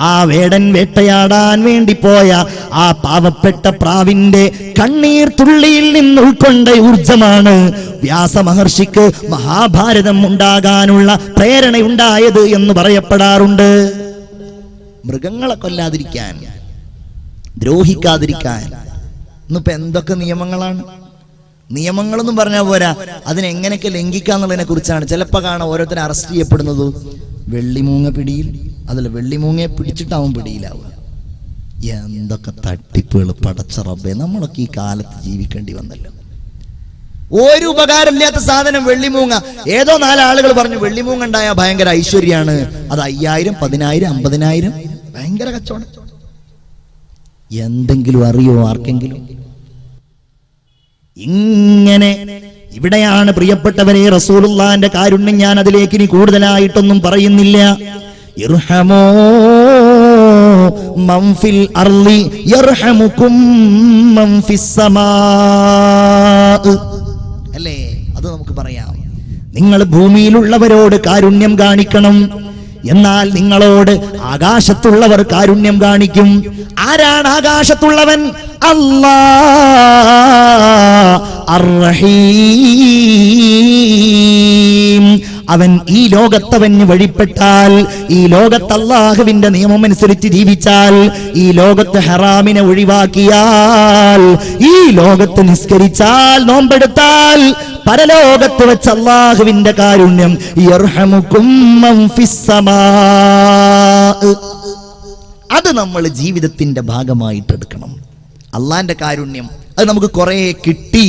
ആ വേടൻ വേട്ടയാടാൻ വേണ്ടി പോയ ആ പാവപ്പെട്ട പ്രാവിന്റെ കണ്ണീർ തുള്ളിയിൽ നിന്ന് ഉൾക്കൊണ്ട ഊർജമാണ് വ്യാസമഹർഷിക്ക് മഹാഭാരതം ഉണ്ടാകാനുള്ള പ്രേരണയുണ്ടായത് എന്ന് പറയപ്പെടാറുണ്ട്. മൃഗങ്ങളെ കൊല്ലാതിരിക്കാൻ, ദ്രോഹിക്കാതിരിക്കാൻ ഇന്നിപ്പോ എന്തൊക്കെ നിയമങ്ങളാണ്. നിയമങ്ങളൊന്നും പറഞ്ഞാൽ പോരാ, അതിനെങ്ങനെയൊക്കെ ലംഘിക്കാന്നുള്ളതിനെ കുറിച്ചാണ്. ചിലപ്പോൾ കാണാൻ ഓരോരുത്തരെ അറസ്റ്റ് ചെയ്യപ്പെടുന്നത് വെള്ളിമൂങ്ങ പിടിയിൽ, അതല്ല വെള്ളിമൂങ്ങയെ പിടിച്ചിട്ടാവും പിടിയിലാവുക. എന്തൊക്കെ തട്ടിപ്പുകൾ പടച്ച റബ്ബേ, നമ്മളൊക്കെ ഈ കാലത്ത് ജീവിക്കേണ്ടി വന്നല്ലോ. ഒരു ഉപകാരമില്ലാത്ത സാധനം വെള്ളിമൂങ്ങ. ഏതോ 4 ആളുകൾ പറഞ്ഞു വെള്ളിമൂങ്ങ ഉണ്ടായ ഭയങ്കര ഐശ്വര്യാണ്. അത് 5000, 10000, 50000 ഭയങ്കര കച്ചവടം. എന്തെങ്കിലും അറിയോ ആർക്കെങ്കിലും? ഇങ്ങനെ ഇവിടെയാണ് പ്രിയപ്പെട്ടവരെ റസൂലുള്ളാഹിന്റെ കാരുണ്യം. ഞാൻ അതിലേക്ക് ഇനി കൂടുതലായിട്ടൊന്നും പറയുന്നില്ല. ഇർഹമൂ മൻ ഫിൽ അർളി യർഹമുകും മൻ ഫിസ് സമാ അല്ലേ? അത് നമുക്ക് പറയാം. നിങ്ങൾ ഭൂമിയിലുള്ളവരോട് കാരുണ്യം കാണിക്കണം, എന്നാൽ നിങ്ങളോട് ആകാശത്തുള്ളവർ കാരുണ്യം കാണിക്കും. ആരാണ് ആകാശത്തുള്ളവൻ? അല്ലാഹ് അർ-റഹീം. അവൻ ഈ ലോകത്തവന് വഴിപ്പെട്ടാൽ, ഈ ലോകത്ത് അല്ലാഹുവിന്റെ നിയമം അനുസരിച്ച് ജീവിച്ചാൽ, ഈ ലോകത്ത് ഹറാമിനെ ഒഴിവാക്കിയാൽ, ഈ ലോകത്ത് നിസ്കരിച്ചാൽ, നോമ്പെടുത്താൽ, പരലോകത്ത് വെച്ച് അല്ലാഹുവിന്റെ കാരുണ്യം യർഹമുകും മൻ ഫിസ് സമാ. അത് നമ്മൾ ജീവിതത്തിന്റെ ഭാഗമായിട്ട് എടുക്കണം. അള്ളാന്റെ കാരുണ്യം അത് നമുക്ക് കുറെ കിട്ടി,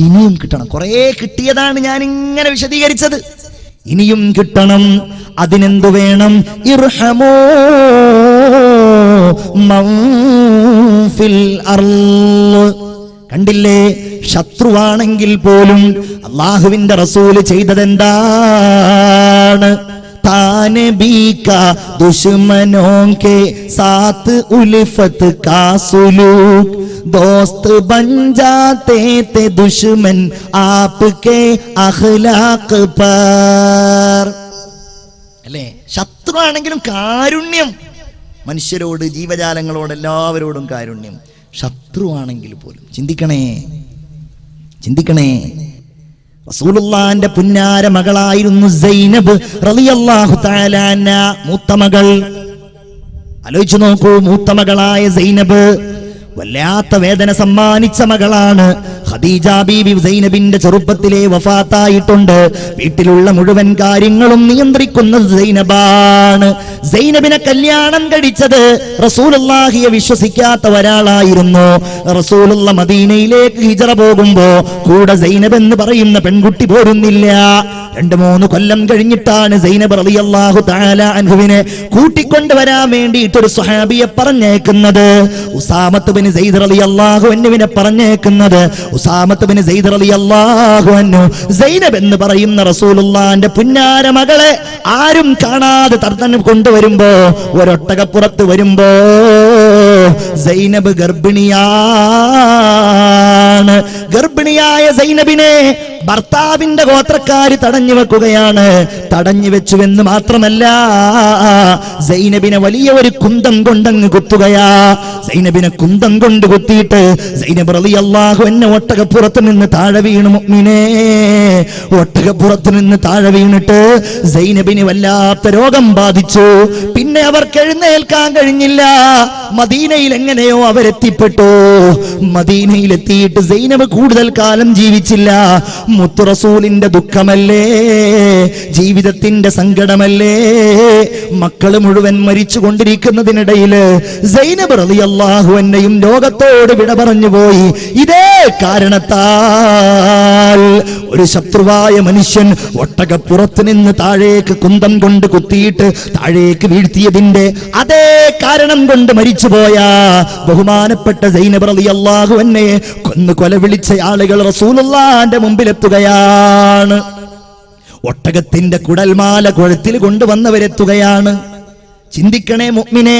ഇനിയും കിട്ടണം. കുറെ കിട്ടിയതാണ് ഞാൻ ഇങ്ങനെ വിശദീകരിച്ചത്. ഇനിയും കിട്ടണം. അതിനെന്തു വേണം? ഇർഹമൂ മൻ ഫിൽ അർള്. കണ്ടില്ലേ, ശത്രുവാണെങ്കിൽ പോലും അല്ലാഹുവിന്റെ റസൂല് ചെയ്തതെന്താണ്? तानबी का दुश्मनों के साथ उल्फत का सुलूक, दोस्त बन जाते थे दुश्मन आपके अखलाक पर. അല്ലേ? ശത്രുവാണെങ്കിലും കാരുണ്യം, മനുഷ്യരോട്, ജീവജാലങ്ങളോട്, എല്ലാവരോടും കാരുണ്യം. ശത്രുവാണെങ്കിൽ പോലും ചിന്തിക്കണേ, ചിന്തിക്കണേ. റസൂലുള്ളാഹിന്റെ പുന്നാര മകളായിരുന്നു സൈനബ് റളിയല്ലാഹു തആല അൻഹ, മൂത്ത മകൾ. ആലോചിച്ചു നോക്കൂ, മൂത്ത മകളായ സൈനബ് വല്ലാത്ത വേദന സമ്മാനിച്ച മകളാണ്. ഖദീജ ബീവി സൈനബിന്റെ ചെറുപ്പത്തിലെ വഫാത്തായിട്ടുണ്ട്. വീട്ടിലുള്ള മുഴുവൻ കാര്യങ്ങളും നിയന്ത്രിക്കുന്നത് സൈനബാണ്. സൈനബിനെ കല്യാണം കഴിച്ചത് റസൂലുള്ളാഹിയെ വിശ്വസിക്കാത്ത ഒരാളായിരുന്നു. റസൂലുള്ള മദീനയിലേക്ക് ഹിജറ പോകുമ്പോ കൂടെ സൈനബ് എന്ന് പറയുന്ന പെൺകുട്ടി പോരുന്നില്ല. 2-3 കൊല്ലം കഴിഞ്ഞിട്ടാണ് സൈനബ് റളിയല്ലാഹു തആല അൻഹുവിനെ കൂട്ടിക്കൊണ്ടുവരാൻ വേണ്ടിയിട്ട് ഒരു സ്വഹാബിയെ പറഞ്ഞേക്കുന്നത്. ഉസാമത്ത് ബിൻ സൈദ് റളിയല്ലാഹു അൻഹുവിനെ പറഞ്ഞേക്കുന്നത്. ഉസാമത്ത് ബിൻ സെയ്ദ് റളിയല്ലാഹു അൻഹു സൈനബ് എന്ന് പറയുന്ന റസൂലുള്ളാഹിന്റെ പുന്നാര മകളെ ആരും കാണാതെ തർത്തനം കൊണ്ടുവരുമ്പോ ഒരൊട്ടകപ്പുറത്ത് വരുമ്പോ സൈനബ് ഗർഭിണിയാണ്. ഗർഭിണിയായ സൈനബിനെ ഭർത്താവിന്റെ ഗോത്രക്കാര് തടഞ്ഞു വെക്കുകയാണ്. തടഞ്ഞു വെച്ചുവെന്ന് മാത്രമല്ല, സൈനബിനെ വലിയ ഒരു കുന്തം കൊണ്ടങ്ങ് കുത്തുകയാ. സൈനബിനെ കുന്തം കൊണ്ട് കുത്തിയിട്ട് സൈനബ് റളിയല്ലാഹു അൻഹ ഒട്ടകപ്പുറത്ത് നിന്ന് താഴെ വീണു. മുഅ്മിനേ, ഒട്ടകപ്പുറത്ത് നിന്ന് താഴെ വീണിട്ട് സൈനബിന് വല്ലാത്ത രോഗം ബാധിച്ചു. പിന്നെ അവർക്ക് എഴുന്നേൽക്കാൻ കഴിഞ്ഞില്ല. മദീനയിൽ എങ്ങനെയോ അവരെത്തിപ്പെട്ടു. മദീനയിലെത്തിയിട്ട് സൈനബ് കൂടുതൽ കാലം ജീവിച്ചില്ല. മുത്തു റസൂലിന്റെ ദുഃഖമല്ലേ, ജീവിതത്തിന്റെ സങ്കടമല്ലേ, മക്കള് മുഴുവൻ മരിച്ചു കൊണ്ടിരിക്കുന്നതിനിടയില് സൈനബ് റളിയല്ലാഹു അൻഹയും ലോകത്തോട് വിട പറഞ്ഞു പോയി. ഇതേ കാരണത്താൽ ഒരു ശത്രുവായ മനുഷ്യൻ ഒട്ടകപ്പുറത്ത് നിന്ന് താഴേക്ക് കുന്തം കൊണ്ട് കുത്തിയിട്ട് താഴേക്ക് വീഴ്ത്തിയതിന്റെ അതേ കാരണം കൊണ്ട് മരിച്ചുപോയ ബഹുമാനപ്പെട്ട സൈനബ് റളിയല്ലാഹു അൻഹയെ കൊന്നു കൊല വിളിച്ച ആളുകൾ റസൂലുള്ളാഹിന്റെ മുമ്പിലെത്തുകയാണ്. ഒട്ടകത്തിന്റെ കുടൽമാല കൊഴുത്തിൽ കൊണ്ടുവന്നവരെത്തുകയാണ്. ചിന്തിക്കണേ മുഅ്മിനേ,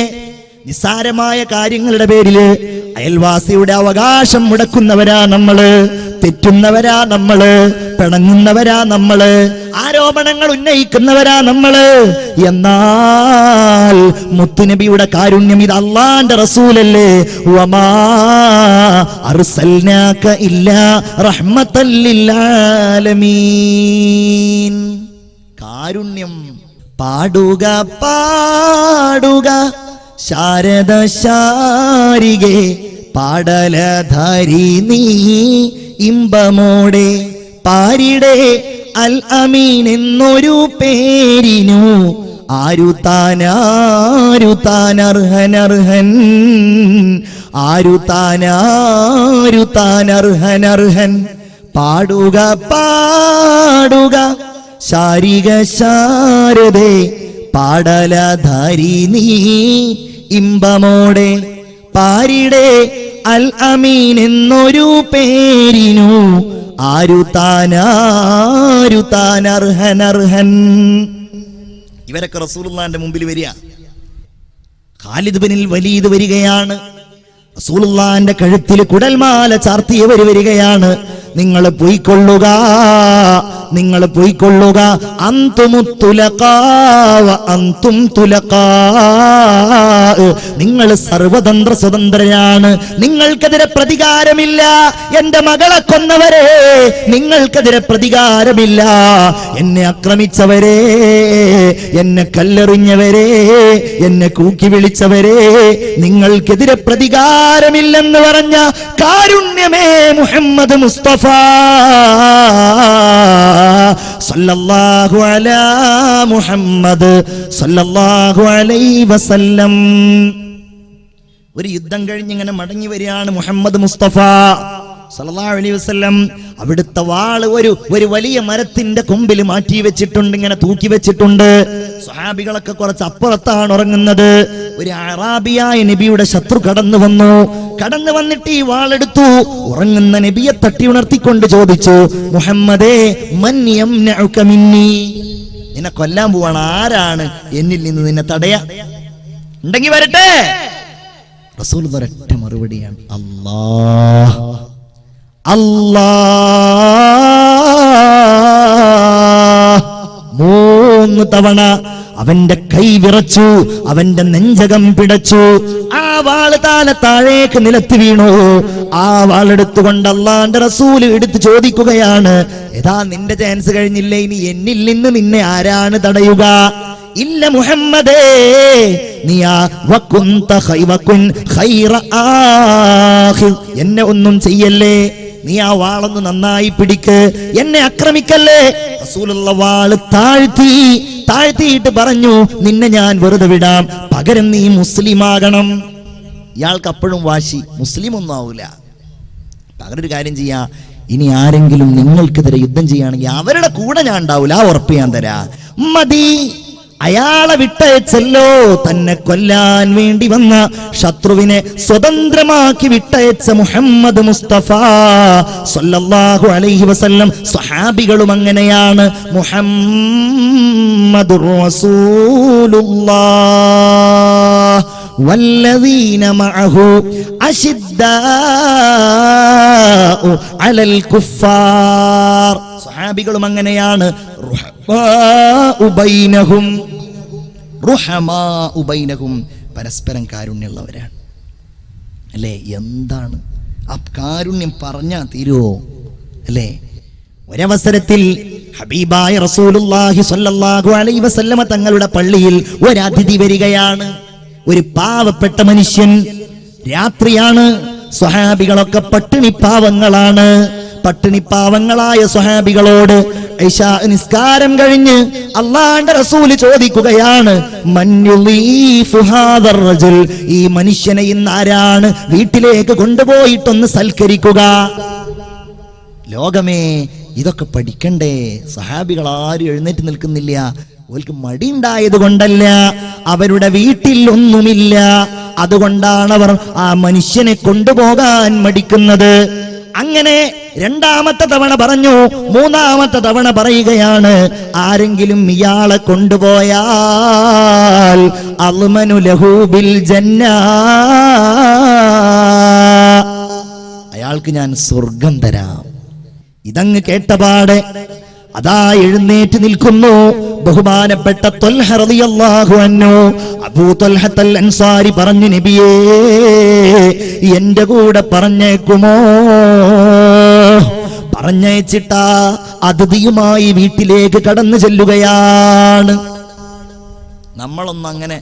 നിസ്സാരമായ കാര്യങ്ങളുടെ പേരില് അയൽവാസിയുടെ അവകാശം മുടക്കുന്നവരാ നമ്മള്, തെറ്റുന്നവരാ നമ്മള്, പിണങ്ങുന്നവരാ നമ്മള്, ആരോപണങ്ങൾ ഉന്നയിക്കുന്നവരാ നമ്മള്. എന്നാൽ മുത്തുനബിയുടെ കാരുണ്യം, ഇത് അല്ലാഹുവിന്റെ റസൂലല്ലേ, വമാ അർസൽനാക ഇല്ലാ റഹ്മത്തൽ ലിൽ ആലമീൻ. കാരുണ്യം. പാടുക പാടുക ശാരദ ശാരികെ, പാടലധാരി നീ ഇമ്പമോടെ, പാരിടെ അൽ അമീൻ എന്നൊരു പേരിനു ആരുതാൻ അർഹൻ, ആരുതാൻ അർഹൻ. പാടുക പാടുക ശാരിക ശാരദേ, പാടലധാരി നീ ഇമ്പമോടെ, പാരിടെ അൽ അമീൻ എന്നൊരു പേരിനു ആരുതാൻ അർഹൻ. ഇവരൊക്കെ റസൂലുള്ളാഹിന്റെ മുമ്പിൽ വരിക. ഖാലിദ് ബിൻ വലീദ് വരികയാണ്. റസൂലുള്ളാഹിന്റെ കഴുത്തിൽ കുടൽമാല ചാർത്തിയവർ വരികയാണ്. നിങ്ങൾ പോയിക്കൊള്ളുക, നിങ്ങൾ പോയിക്കൊള്ളുക. അന്തും തുലഖാ, നിങ്ങൾ സർവതന്ത്ര സ്വതന്ത്രരാണ്. നിങ്ങൾക്കെതിരെ പ്രതികാരമില്ല. എന്റെ മകളെ കൊന്നവരെ, നിങ്ങൾക്കെതിരെ പ്രതികാരമില്ല. എന്നെ ആക്രമിച്ചവരെ, എന്നെ കല്ലെറിഞ്ഞവരെ, എന്നെ കൂക്കി വിളിച്ചവരെ, നിങ്ങൾക്കെതിരെ പ്രതികാരമില്ലെന്ന് പറഞ്ഞ കാരുണ്യമേ മുഹമ്മദ് മുസ്തഫ സല്ലല്ലാഹു അലാ മുഹമ്മദ് സല്ലല്ലാഹു അലൈഹി വസല്ലം. ഒരു യുദ്ധം കഴിഞ്ഞ് ഇങ്ങനെ മടങ്ങി വരികയാണ് മുഹമ്മദ് മുസ്തഫ സല്ലല്ലാഹു അലൈഹി വസല്ലം. അവിടുത്തെ വാള് ഒരു വലിയ മരത്തിന്റെ കൊമ്പിൽ മാറ്റി വെച്ചിട്ടുണ്ട്, ഇങ്ങനെ തൂക്കി വെച്ചിട്ടുണ്ട്. സ്വഹാബികളൊക്കെ കുറച്ച് അപ്പുറത്താണ് ഉറങ്ങുന്നത്. ഒരു അറാബിയായ നബിയുടെ ശത്രു കടന്നു വന്നിട്ട് ഈ വാളെടുത്തു. ഉറങ്ങുന്ന നബിയെ തട്ടി ഉണർത്തിക്കൊണ്ട് ചോദിച്ചു, മുഹമ്മദേ മൻ യംനഉക മിന്നി, നിന്നെ കൊല്ലാൻ പോവാണ്, ആരാണ് എന്നിൽ നിന്ന് നിന്നെ തടയാ? ഉണ്ടെങ്കിൽ വരട്ടെ. റസൂൽ ഒരൊറ്റ മറുപടിയാണ്, അല്ലാഹ്. അല്ലാഹ്. 3 തവണ അവന്റെ കൈ വിറച്ചു, അവന്റെ നെഞ്ചകം പിടച്ചു. ആ വാള് താഴേക്ക് നിലത്ത് വീണു. ആ വാളെടുത്തുകൊണ്ട് അല്ലാഹുവിന്റെ റസൂല് എടുത്ത് ചോദിക്കുകയാണ്, ഏതാ നിന്റെ ചാൻസ് കഴിഞ്ഞില്ലേ, ഇനി എന്നിൽ നിന്ന് നിന്നെ ആരാണ് തടയുക? ഇല്ല മുഹമ്മദേ, എന്നെ ഒന്നും ചെയ്യല്ലേ, നീ ആ വാളൊന്ന് നന്നായി പിടിക്ക്, എന്നെ ആക്രമിക്കല്ലേ. റസൂലുള്ള വാള് താഴ്ത്തിയിട്ട് പറഞ്ഞു, നിന്നെ ഞാൻ വെറുതെ വിടാം, പകരം നീ മുസ്ലിമാകണം. ഇയാൾക്ക് അപ്പോഴും വാശി, മുസ്ലിം ഒന്നും ആവൂല. പകരം ഒരു കാര്യം ചെയ്യാ, ഇനി ആരെങ്കിലും നിങ്ങൾക്കെതിരെ യുദ്ധം ചെയ്യുകയാണെങ്കിൽ അവരുടെ കൂടെ ഞാൻ ഉണ്ടാവൂല, ആ ഉറപ്പ് ഞാൻ തരാ. മതി, അയാളെ വിട്ടയച്ചല്ലോ, തന്നെ കൊല്ലാൻ വേണ്ടി വന്ന ശത്രുവിനെ സ്വതന്ത്രമാക്കി വിട്ടയച്ച മുഹമ്മദ് മുസ്തഫ സല്ലല്ലാഹു അലൈഹി വസല്ലം. സ്വഹാബികളും അങ്ങനെയാണ്. മുഹമ്മദുർ റസൂലുള്ളാഹ് വല്ലദീന മഅഹു അശിദ്ദാഉ അലൽ കുഫാർ. സ്വഹാബികളും അങ്ങനെയാണ്. റുഹമാഉ ബൈനഹും, പരസ്പരം കാരുണ്യമുള്ളവരാണ്. അല്ലേ? എന്താണ് ആ കാരുണ്യം പറഞ്ഞാ തീരുവോ? അല്ലേ? ഒരവസരത്തിൽ ഹബീബായ റസൂലുള്ളാഹി സ്വല്ലല്ലാഹു അലൈഹി വസല്ലമ തങ്ങളുടെ പള്ളിയിൽ ഒരതിഥി വരികയാണ്. ഒരു പാവപ്പെട്ട മനുഷ്യൻ. രാത്രിയാണ്. സ്വഹാബികളൊക്കെ പട്ടിണിപ്പാവങ്ങളാണ്. പട്ടിണിപ്പാവങ്ങളായ സ്വഹാബികളോട് ഇശാ നിസ്കാരം കഴിഞ്ഞ് അല്ലാഹുവിന്റെ റസൂൽ ചോദിക്കുകയാണ്, മൻ യുളീഫു ഹാദർ റജുൽ, ഈ മനുഷ്യനെ ഇന്ന് ആരാണ് വീട്ടിലേക്ക് കൊണ്ടുപോയിട്ടൊന്ന് സൽക്കരിക്കുക? ലോകമേ, ഇതൊക്കെ പഠിക്കണ്ടേ? സഹാബികൾ ആരും എഴുന്നേറ്റ് നിൽക്കുന്നില്ല. ഓൽക്ക് മടിയുണ്ടായത് കൊണ്ടല്ല, അവരുടെ വീട്ടിൽ ഒന്നുമില്ല. അതുകൊണ്ടാണ് അവർ ആ മനുഷ്യനെ കൊണ്ടുപോകാൻ മടിക്കുന്നത്. അങ്ങനെ രണ്ടാമത്തെ തവണ പറഞ്ഞു. മൂന്നാമത്തെ തവണ പറയുകയാണ്, ആരെങ്കിലും ഇയാളെ കൊണ്ടുപോയാൽ അൽമനു ലഹു ബിൽ ജന്ന, അയാൾക്ക് ഞാൻ സ്വർഗം തരാം. ഇതങ്ങ് കേട്ടപാടെ അതാ എഴുന്നേറ്റ് നിൽക്കുന്നു ബഹുമാനപ്പെട്ട ത്വൽഹ റളിയല്ലാഹു അൻഹു. അബൂ ത്വൽഹത്തുൽ അൻസാരി പറഞ്ഞു, നബിയേ, എന്റെ കൂടെ പറഞ്ഞേക്കുമോ? പറഞ്ഞയച്ചിട്ടാ അതിഥിയുമായി വീട്ടിലേക്ക് കടന്നു ചെല്ലുകയാണ്. നമ്മളൊന്നും അങ്ങനെ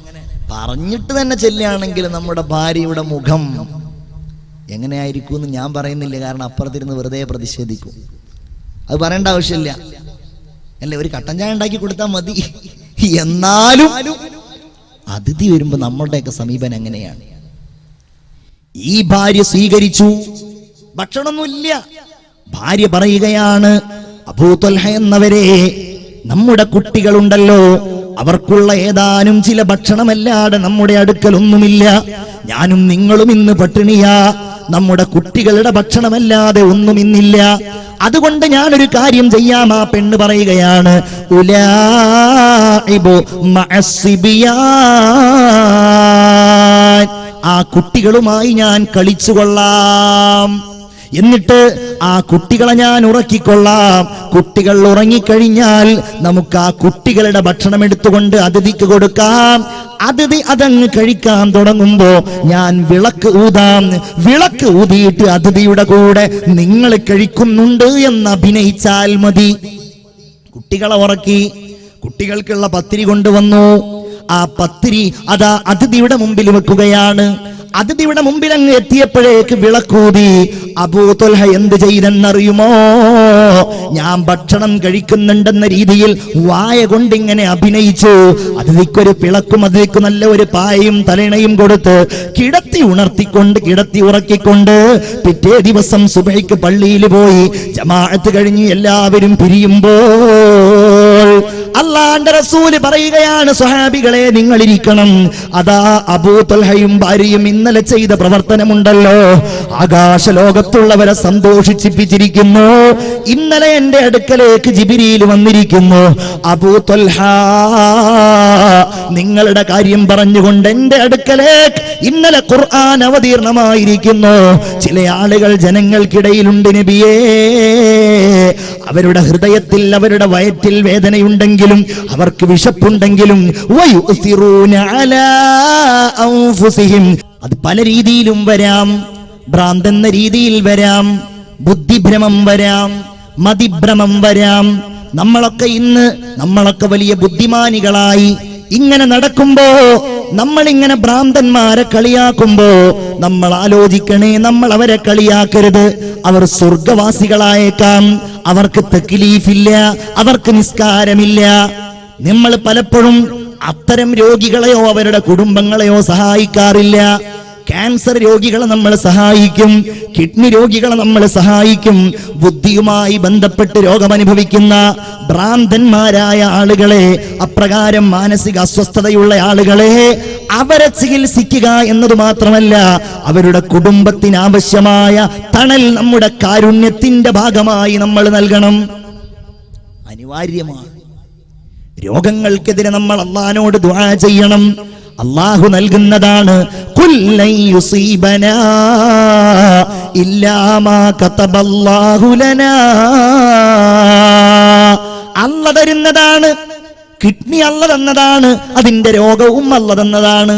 പറഞ്ഞിട്ട് തന്നെ ചെല്ലുകയാണെങ്കിൽ നമ്മുടെ ഭാര്യയുടെ മുഖം എങ്ങനെയായിരിക്കും എന്ന് ഞാൻ പറയുന്നില്ല. കാരണം അപ്പുറത്തിരുന്ന് വെറുതെ പ്രതിഷേധിക്കും. അത് പറയേണ്ട ആവശ്യമില്ല, അല്ലേ? ഒരു കട്ടൻ ചായ ഉണ്ടാക്കി കൊടുത്താൽ മതി. എന്നാലും അതിഥി വരുമ്പോ നമ്മളുടെയൊക്കെ സമീപനം എങ്ങനെയാണ്? ഈ ഭാര്യ സ്വീകരിച്ചു. ഭക്ഷണമൊന്നുമില്ല. ഭാര്യ പറയുകയാണ്, അബൂ ത്വൽഹ എന്നവരെ, നമ്മുടെ കുട്ടികളുണ്ടല്ലോ, അവർക്കുള്ള ഏതാനും ചില ഭക്ഷണമല്ലാതെ നമ്മുടെ അടുക്കലൊന്നുമില്ല. ഞാനും നിങ്ങളും ഇന്ന് പട്ടിണിയാ. നമ്മുടെ കുട്ടികളുടെ ഭക്ഷണമല്ലാതെ ഒന്നും ഇന്നില്ല. അതുകൊണ്ട് ഞാനൊരു കാര്യം ചെയ്യാം. ആ പെണ്ണ് പറയുകയാണ്, ഉലാഇബു മഅസ്സിബിയാൻ, ആ കുട്ടികളുമായി ഞാൻ കളിച്ചുകൊള്ളാം. എന്നിട്ട് ആ കുട്ടികളെ ഞാൻ ഉറക്കിക്കൊള്ളാം. കുട്ടികൾ ഉറങ്ങിക്കഴിഞ്ഞാൽ നമുക്ക് ആ കുട്ടികളുടെ ഭക്ഷണം എടുത്തുകൊണ്ട് അതിഥിക്ക് കൊടുക്കാം. അതിഥി അതങ്ങ് കഴിക്കാൻ തുടങ്ങുമ്പോ ഞാൻ വിളക്ക് ഊതാം. വിളക്ക് ഊതിയിട്ട് അതിഥിയുടെ കൂടെ നിങ്ങൾ കഴിക്കുന്നുണ്ട് എന്ന് അഭിനയിച്ചാൽ മതി. കുട്ടികളെ ഉറക്കി. കുട്ടികൾക്കുള്ള പത്തിരി കൊണ്ടുവന്നു. ആ പത്തിരി അതാ അതിഥിയുടെ മുമ്പിൽ വെക്കുകയാണ്. അതിഥിയുടെ മുമ്പിൽ അങ്ങ് എത്തിയപ്പോഴേക്ക് വിളക്കൂതി. അബൂ ത്വൽഹ എന്ത് ചെയ്തെന്നറിയുമോ? ഞാൻ ഭക്ഷണം കഴിക്കുന്നുണ്ടെന്ന രീതിയിൽ വായ കൊണ്ടിങ്ങനെ അഭിനയിച്ചു. അതിഥിക്കൊരു പിളക്കും, അതിഥിക്ക് നല്ല ഒരു പായയും തലയിണയും കൊടുത്ത് കിടത്തി ഉണർത്തിക്കൊണ്ട്, കിടത്തി ഉറക്കിക്കൊണ്ട് പിറ്റേ ദിവസം സുബഹിക്ക് പള്ളിയിൽ പോയി. ജമാഅത്ത് കഴിഞ്ഞ് എല്ലാവരും പിരിയുമ്പോൾ അല്ലാഹുവിന്റെ റസൂൽ പറയുകയാണ്, സ്വഹാബികളെ നിങ്ങളിരിക്കണം. അതാ അബൂ ത്വൽഹയും ഭാര്യയും ഇന്നലെ ചെയ്ത പ്രവർത്തനമുണ്ടല്ലോ, ആകാശലോകത്തുള്ളവരെ സന്തോഷിപ്പിച്ചിരിക്കുന്നു. ഇന്നലെ എന്റെ അടുക്കലേക്ക് ജിബ്രീൽ വന്നിരിക്കുന്നു. അബൂ ത്വൽഹ, നിങ്ങളുടെ കാര്യം പറഞ്ഞുകൊണ്ട് എന്റെ അടുക്കലേക്ക് ഇന്നലെ ഖുർആൻ അവതീർണമായിരിക്കുന്നു. ചില ആളുകൾ ജനങ്ങൾക്കിടയിലുണ്ട് നബിയേ, അവരുടെ ഹൃദയത്തിൽ, അവരുടെ വയറ്റിൽ വേദനയുണ്ടെങ്കിലും, അവർക്ക് വിശപ്പുണ്ടെങ്കിലും, വയുസിറൂന അലാ അൻഫുസിഹിം, അത് പല രീതിയിലും വരാം. ഭ്രാന്തെന്ന രീതിയിൽ വരാം, ബുദ്ധിഭ്രമം വരാം, മതിഭ്രമം വരാം. നമ്മളൊക്കെ വലിയ ബുദ്ധിമാനികളായി ഇങ്ങനെ നടക്കുമ്പോ, നമ്മളിങ്ങനെ ഭ്രാന്തന്മാരെ കളിയാക്കുമ്പോ നമ്മൾ ആലോചിക്കണേ, നമ്മൾ അവരെ കളിയാക്കരുത്. അവർ സ്വർഗവാസികളായേക്കാം. അവർക്ക് തക്ലീഫില്ല, അവർക്ക് നിസ്കാരമില്ല. നമ്മൾ പലപ്പോഴും അത്തരം രോഗികളെയോ അവരുടെ കുടുംബങ്ങളെയോ സഹായിക്കാറില്ല. ക്യാൻസർ രോഗികളെ നമ്മൾ സഹായിക്കും, കിഡ്നി രോഗികളെ നമ്മൾ സഹായിക്കും. ബുദ്ധിയുമായി ബന്ധപ്പെട്ട് രോഗമനുഭവിക്കുന്ന ഭ്രാന്തന്മാരായ ആളുകളെ, അപ്രകാരം മാനസിക അസ്വസ്ഥതയുള്ള ആളുകളെ അവരെ ചികിത്സിക്കുക എന്നത് മാത്രമല്ല, അവരുടെ കുടുംബത്തിന് ആവശ്യമായ തണൽ നമ്മുടെ കാരുണ്യത്തിന്റെ ഭാഗമായി നമ്മൾ നൽകണം. അനിവാര്യമാണ്. രോഗങ്ങൾക്കെതിരെ നമ്മൾ അല്ലാഹുവോട് ദുആ ചെയ്യണം. അല്ലാഹു നൽകുന്നതാണ്. ഖുൽ ലൻ യുസീബനാ ഇല്ലാ മാ കതബല്ലാഹു ലനാ. അല്ലാഹു തരുന്നതാണ്. കിഡ്നി അല്ലാഹു തന്നതാണ്, അതിന്റെ രോഗവും അല്ലാഹു തന്നതാണ്.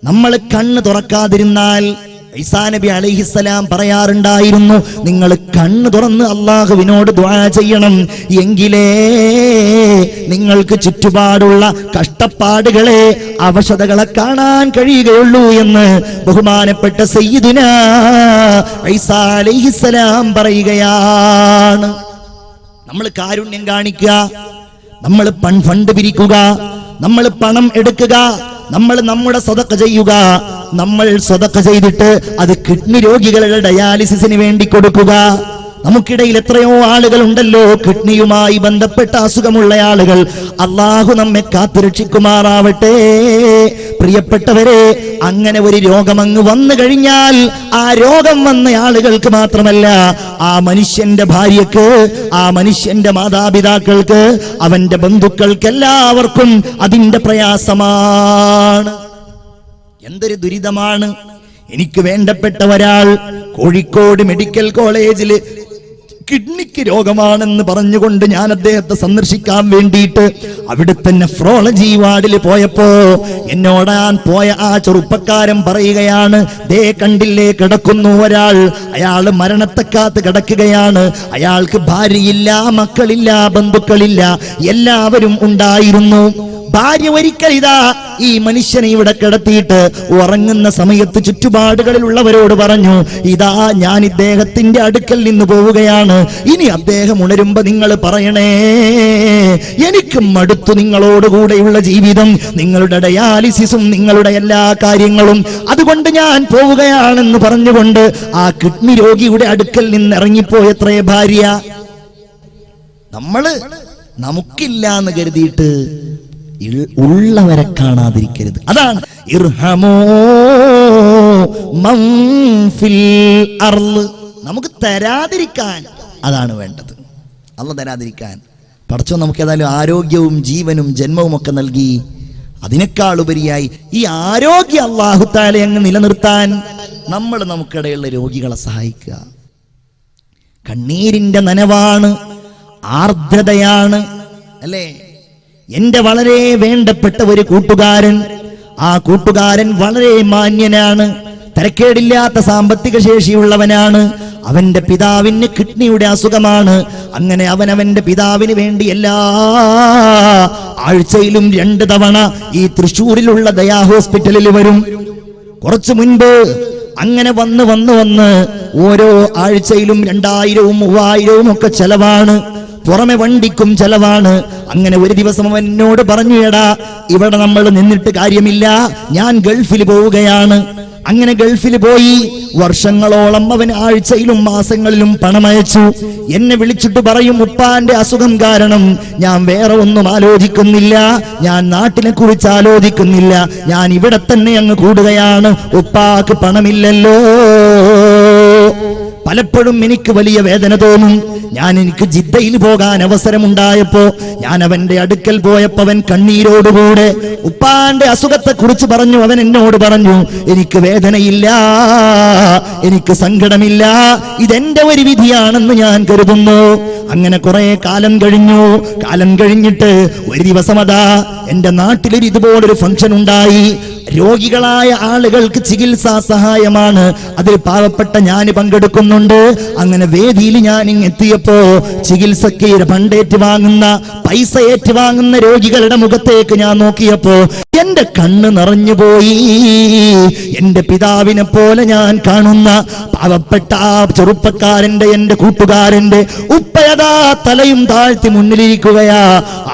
നമ്മൾ കണ്ണ് തുറക്കാതിരുന്നാൽ ഈസാ നബി അലൈഹിസ്സലാം പറയാറുണ്ടായിരുന്നു, നിങ്ങൾ കണ്ണ് തുറന്ന് അല്ലാഹുവിനോട് ദുആ ചെയ്യണം, എങ്കിലേ നിങ്ങൾക്ക് ചുറ്റുപാടുള്ള കഷ്ടപ്പാടുകളെ, അവശതകളെ കാണാൻ കഴിയുകയുള്ളൂ എന്ന് ബഹുമാനപ്പെട്ട സയ്യിദുനാ ഈസാ അലൈഹിസ്സലാം പറയുകയാണ്. നമ്മൾ കാരുണ്യം കാണിക്കുക, നമ്മൾ ഫണ്ട് പിരിക്കുക, നമ്മൾ പണം എടുക്കുക, നമ്മൾ നമ്മുടെ സദഖ ചെയ്യുക. നമ്മൾ സദഖ ചെയ്തിട്ട് അത് കിഡ്നി രോഗികളുടെ ഡയാലിസിസിന് വേണ്ടി കൊടുക്കുക. നമുക്കിടയിൽ എത്രയോ ആളുകൾ ഉണ്ടല്ലോ കിഡ്നിയുമായി ബന്ധപ്പെട്ട അസുഖമുള്ള ആളുകൾ. അല്ലാഹു നമ്മെ കാത്തുരക്ഷിക്കുമാറാവട്ടെ. പ്രിയപ്പെട്ടവരെ, അങ്ങനെ ഒരു രോഗം അങ്ങ് വന്നു കഴിഞ്ഞാൽ ആ രോഗം വന്ന ആളുകൾക്ക് മാത്രമല്ല, ആ മനുഷ്യന്റെ ഭാര്യക്ക്, ആ മനുഷ്യന്റെ മാതാപിതാക്കൾക്ക്, അവന്റെ ബന്ധുക്കൾക്ക് എല്ലാവർക്കും അതിന്റെ പ്രയാസമാണ്. എന്തൊരു ദുരിതമാണ്. എനിക്ക് വേണ്ടപ്പെട്ട ഒരാൾ കോഴിക്കോട് മെഡിക്കൽ കോളേജിൽ കിഡ്നിക്ക് രോഗമാണെന്ന് പറഞ്ഞുകൊണ്ട് ഞാൻ അദ്ദേഹത്തെ സന്ദർശിക്കാൻ വേണ്ടിയിട്ട് അവിടുത്തെ നെഫ്രോളജി വാർഡിൽ പോയപ്പോ എന്നോടാൻ പോയ ആ ചെറുപ്പക്കാരൻ പറയുകയാണ്, ദേ കണ്ടില്ലേ കിടക്കുന്നു ഒരാൾ, അയാൾ മരണത്തെ കാത്ത് കിടക്കുകയാണ്. അയാൾക്ക് ഭാര്യയില്ല, മക്കളില്ല, ബന്ധുക്കളില്ല, എല്ലാവരും ഉണ്ടായിരുന്നു. ഭാര്യ ഒരിക്കൽ ഇതാ ഈ മനുഷ്യനെ ഇവിടെ കിടത്തിയിട്ട് ഉറങ്ങുന്ന സമയത്ത് ചുറ്റുപാടുകളിലുള്ളവരോട് പറഞ്ഞു, ഇതാ ഞാൻ ഇദ്ദേഹത്തിന്റെ അടുക്കൽ നിന്ന് പോവുകയാണ്, ഇനി അദ്ദേഹം ഉണരുമ്പോ നിങ്ങൾ പറയണേ, എനിക്ക് മടുത്തു നിങ്ങളോടുകൂടെയുള്ള ജീവിതം, നിങ്ങളുടെ ഡയാലിസിസും നിങ്ങളുടെ എല്ലാ കാര്യങ്ങളും, അതുകൊണ്ട് ഞാൻ പോവുകയാണെന്ന് പറഞ്ഞുകൊണ്ട് ആ കിഡ്നി രോഗിയുടെ അടുക്കൽ നിന്ന് ഇറങ്ങിപ്പോയത്രേ ഭാര്യ. നമുക്കില്ല എന്ന് കരുതിയിട്ട് ഉള്ളവരെ കാണാതിരിക്കരുത്. അതാണ് ഇർഹമൂ മൻ ഫിൽ അർള്. നമുക്ക് തരാതിരിക്കാൻ, അതാണ് വേണ്ടത്. അല്ലാഹു തരാതിരിക്കാൻ. പടച്ചോൻ നമുക്ക് ഏതായാലും ആരോഗ്യവും ജീവനും ജന്മവും ഒക്കെ നൽകി. അതിനേക്കാൾ ഉപരിയായി ഈ ആരോഗ്യം അല്ലാഹു തആല അങ്ങ് നിലനിർത്താൻ നമ്മൾ നമുക്കിടയിലുള്ള രോഗികളെ സഹായിക്കുക. കണ്ണീരിന്റെ നനവാണ്, ആർദ്രതയാണ്, അല്ലേ? എന്റെ വളരെ വേണ്ടപ്പെട്ട ഒരു കൂട്ടുകാരൻ, ആ കൂട്ടുകാരൻ വളരെ മാന്യനാണ്, തരക്കേടില്ലാത്ത സാമ്പത്തിക ശേഷിയുള്ളവനാണ്. അവന്റെ പിതാവിന് കിഡ്നിയുടെ അസുഖമാണ്. അങ്ങനെ അവന്റെ പിതാവിന് വേണ്ടി എല്ലാ ആഴ്ചയിലും 2 തവണ ഈ തൃശ്ശൂരിലുള്ള ദയാ ഹോസ്പിറ്റലിൽ വരും. കുറച്ചു മുൻപ് അങ്ങനെ വന്ന് ഓരോ ആഴ്ചയിലും 2000-ഉം 3000-ഉം ഒക്കെ ചെലവാണ്. പുറമെ വണ്ടിക്കും ചെലവാണ്. അങ്ങനെ ഒരു ദിവസം അവൻ എന്നോട് പറഞ്ഞു, എടാ ഇവിടെ നമ്മൾ നിന്നിട്ട് കാര്യമില്ല, ഞാൻ ഗൾഫിൽ പോവുകയാണ്. അങ്ങനെ ഗൾഫിൽ പോയി വർഷങ്ങളോളം അവൻ ആഴ്ചയിലും മാസങ്ങളിലും പണമയച്ചു. എന്നെ വിളിച്ചിട്ട് പറയും, ഉപ്പാന്റെ അസുഖം കാരണം ഞാൻ വേറെ ഒന്നും ആലോചിക്കുന്നില്ല, ഞാൻ നാട്ടിനെ കുറിച്ച് ആലോചിക്കുന്നില്ല, ഞാൻ ഇവിടെ തന്നെ അങ്ങ് കൂടുകയാണ്, ഉപ്പാക്ക് പണമില്ലല്ലോ. പലപ്പോഴും എനിക്ക് വലിയ വേദന തോന്നും. എനിക്ക് ജിദ്ദയിൽ പോകാൻ അവസരമുണ്ടായപ്പോ ഞാൻ അവന്റെ അടുക്കൽ പോയപ്പോ അവൻ കണ്ണീരോടുകൂടെ ഉപ്പാന്റെ അസുഖത്തെ കുറിച്ച് പറഞ്ഞു. അവൻ എന്നോട് പറഞ്ഞു, എനിക്ക് വേദനയില്ല, എനിക്ക് സങ്കടമില്ല, ഇതെന്റെ ഒരു വിധിയാണെന്ന് ഞാൻ കരുതുന്നു. അങ്ങനെ കുറെ കാലം കഴിഞ്ഞിട്ട് ഒരു ദിവസം അതാ എന്റെ നാട്ടിലൊരു ഇതുപോലൊരു ഫംഗ്ഷൻ ഉണ്ടായി. രോഗികളായ ആളുകൾക്ക് ചികിത്സാ സഹായമാണ്. അതിൽ പാവപ്പെട്ട ഞാൻ പങ്കെടുക്കുന്നുണ്ട്. അങ്ങനെ വേദിയിൽ ഞാൻ എത്തിയപ്പോ ചികിത്സയ്ക്ക് ഫണ്ട് ഏറ്റുവാങ്ങുന്ന, പൈസ ഏറ്റുവാങ്ങുന്ന രോഗികളുടെ മുഖത്തേക്ക് ഞാൻ നോക്കിയപ്പോ എന്റെ കണ്ണ് നിറഞ്ഞുപോയി. എന്റെ പിതാവിനെ പോലെ ഞാൻ കാണുന്ന പാവപ്പെട്ട ആ ചെറുപ്പക്കാരന്റെ, എന്റെ കൂട്ടുകാരന്റെ ഉപ്പയതാ തലയും താഴ്ത്തി മുന്നിലിരിക്കുകയാ.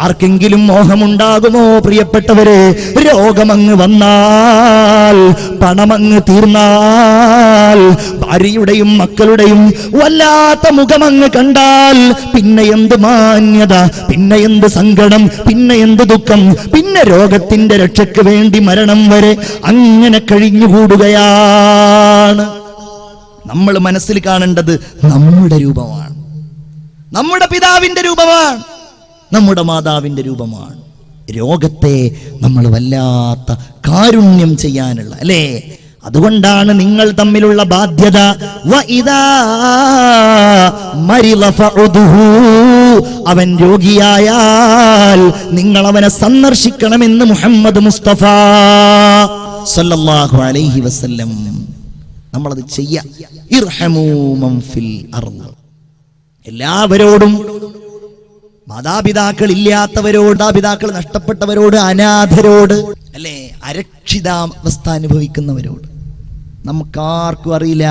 ആർക്കെങ്കിലും മോഹമുണ്ടാകുമോ പ്രിയപ്പെട്ടവരെ? രോഗമങ്ങ് വന്നാൽ, പണമങ്ങ് തീർന്നാൽ, ഭാര്യയുടെയും മക്കളുടെയും വല്ലാത്ത മുഖമങ്ങ് കണ്ടാൽ പിന്നെ എന്ത് മാന്യത, പിന്നെ എന്ത് സങ്കടം, പിന്നെ എന്ത് ദുഃഖം, പിന്നെ രോഗത്തിന്റെ രക്ഷയ്ക്ക് വേണ്ടി മരണം വരെ അങ്ങനെ കഴിഞ്ഞുകൂടുകയാണ്. നമ്മൾ മനസ്സിൽ കാണേണ്ടത് നമ്മുടെ രൂപമാണ്, നമ്മുടെ പിതാവിന്റെ രൂപമാണ്, നമ്മുടെ മാതാവിന്റെ രൂപമാണ്. രോഗത്തെ നമ്മൾ വല്ലാത്ത കാരുണ്യം ചെയ്യാനുള്ള, അല്ലേ? അതുകൊണ്ടാണ് നിങ്ങൾ തമ്മിലുള്ള ബാധ്യത. അവൻ രോഗിയായാൽ നിങ്ങൾ അവനെ സന്ദർശിക്കണമെന്ന് മുഹമ്മദ് മുസ്തഫ സല്ലല്ലാഹു അലൈഹി വസല്ലം. നമ്മളത് ചെയ്യാം. ഇർഹമൂ മൻ ഫിൽ അർള്. എല്ലാവരോടും, മാതാപിതാക്കൾ ഇല്ലാത്തവരോട്, മാതാപിതാക്കൾ നഷ്ടപ്പെട്ടവരോട്, അനാഥരോട്, അല്ലേ, അരക്ഷിതാവസ്ഥ അനുഭവിക്കുന്നവരോട്. നമുക്കാർക്കും അറിയില്ല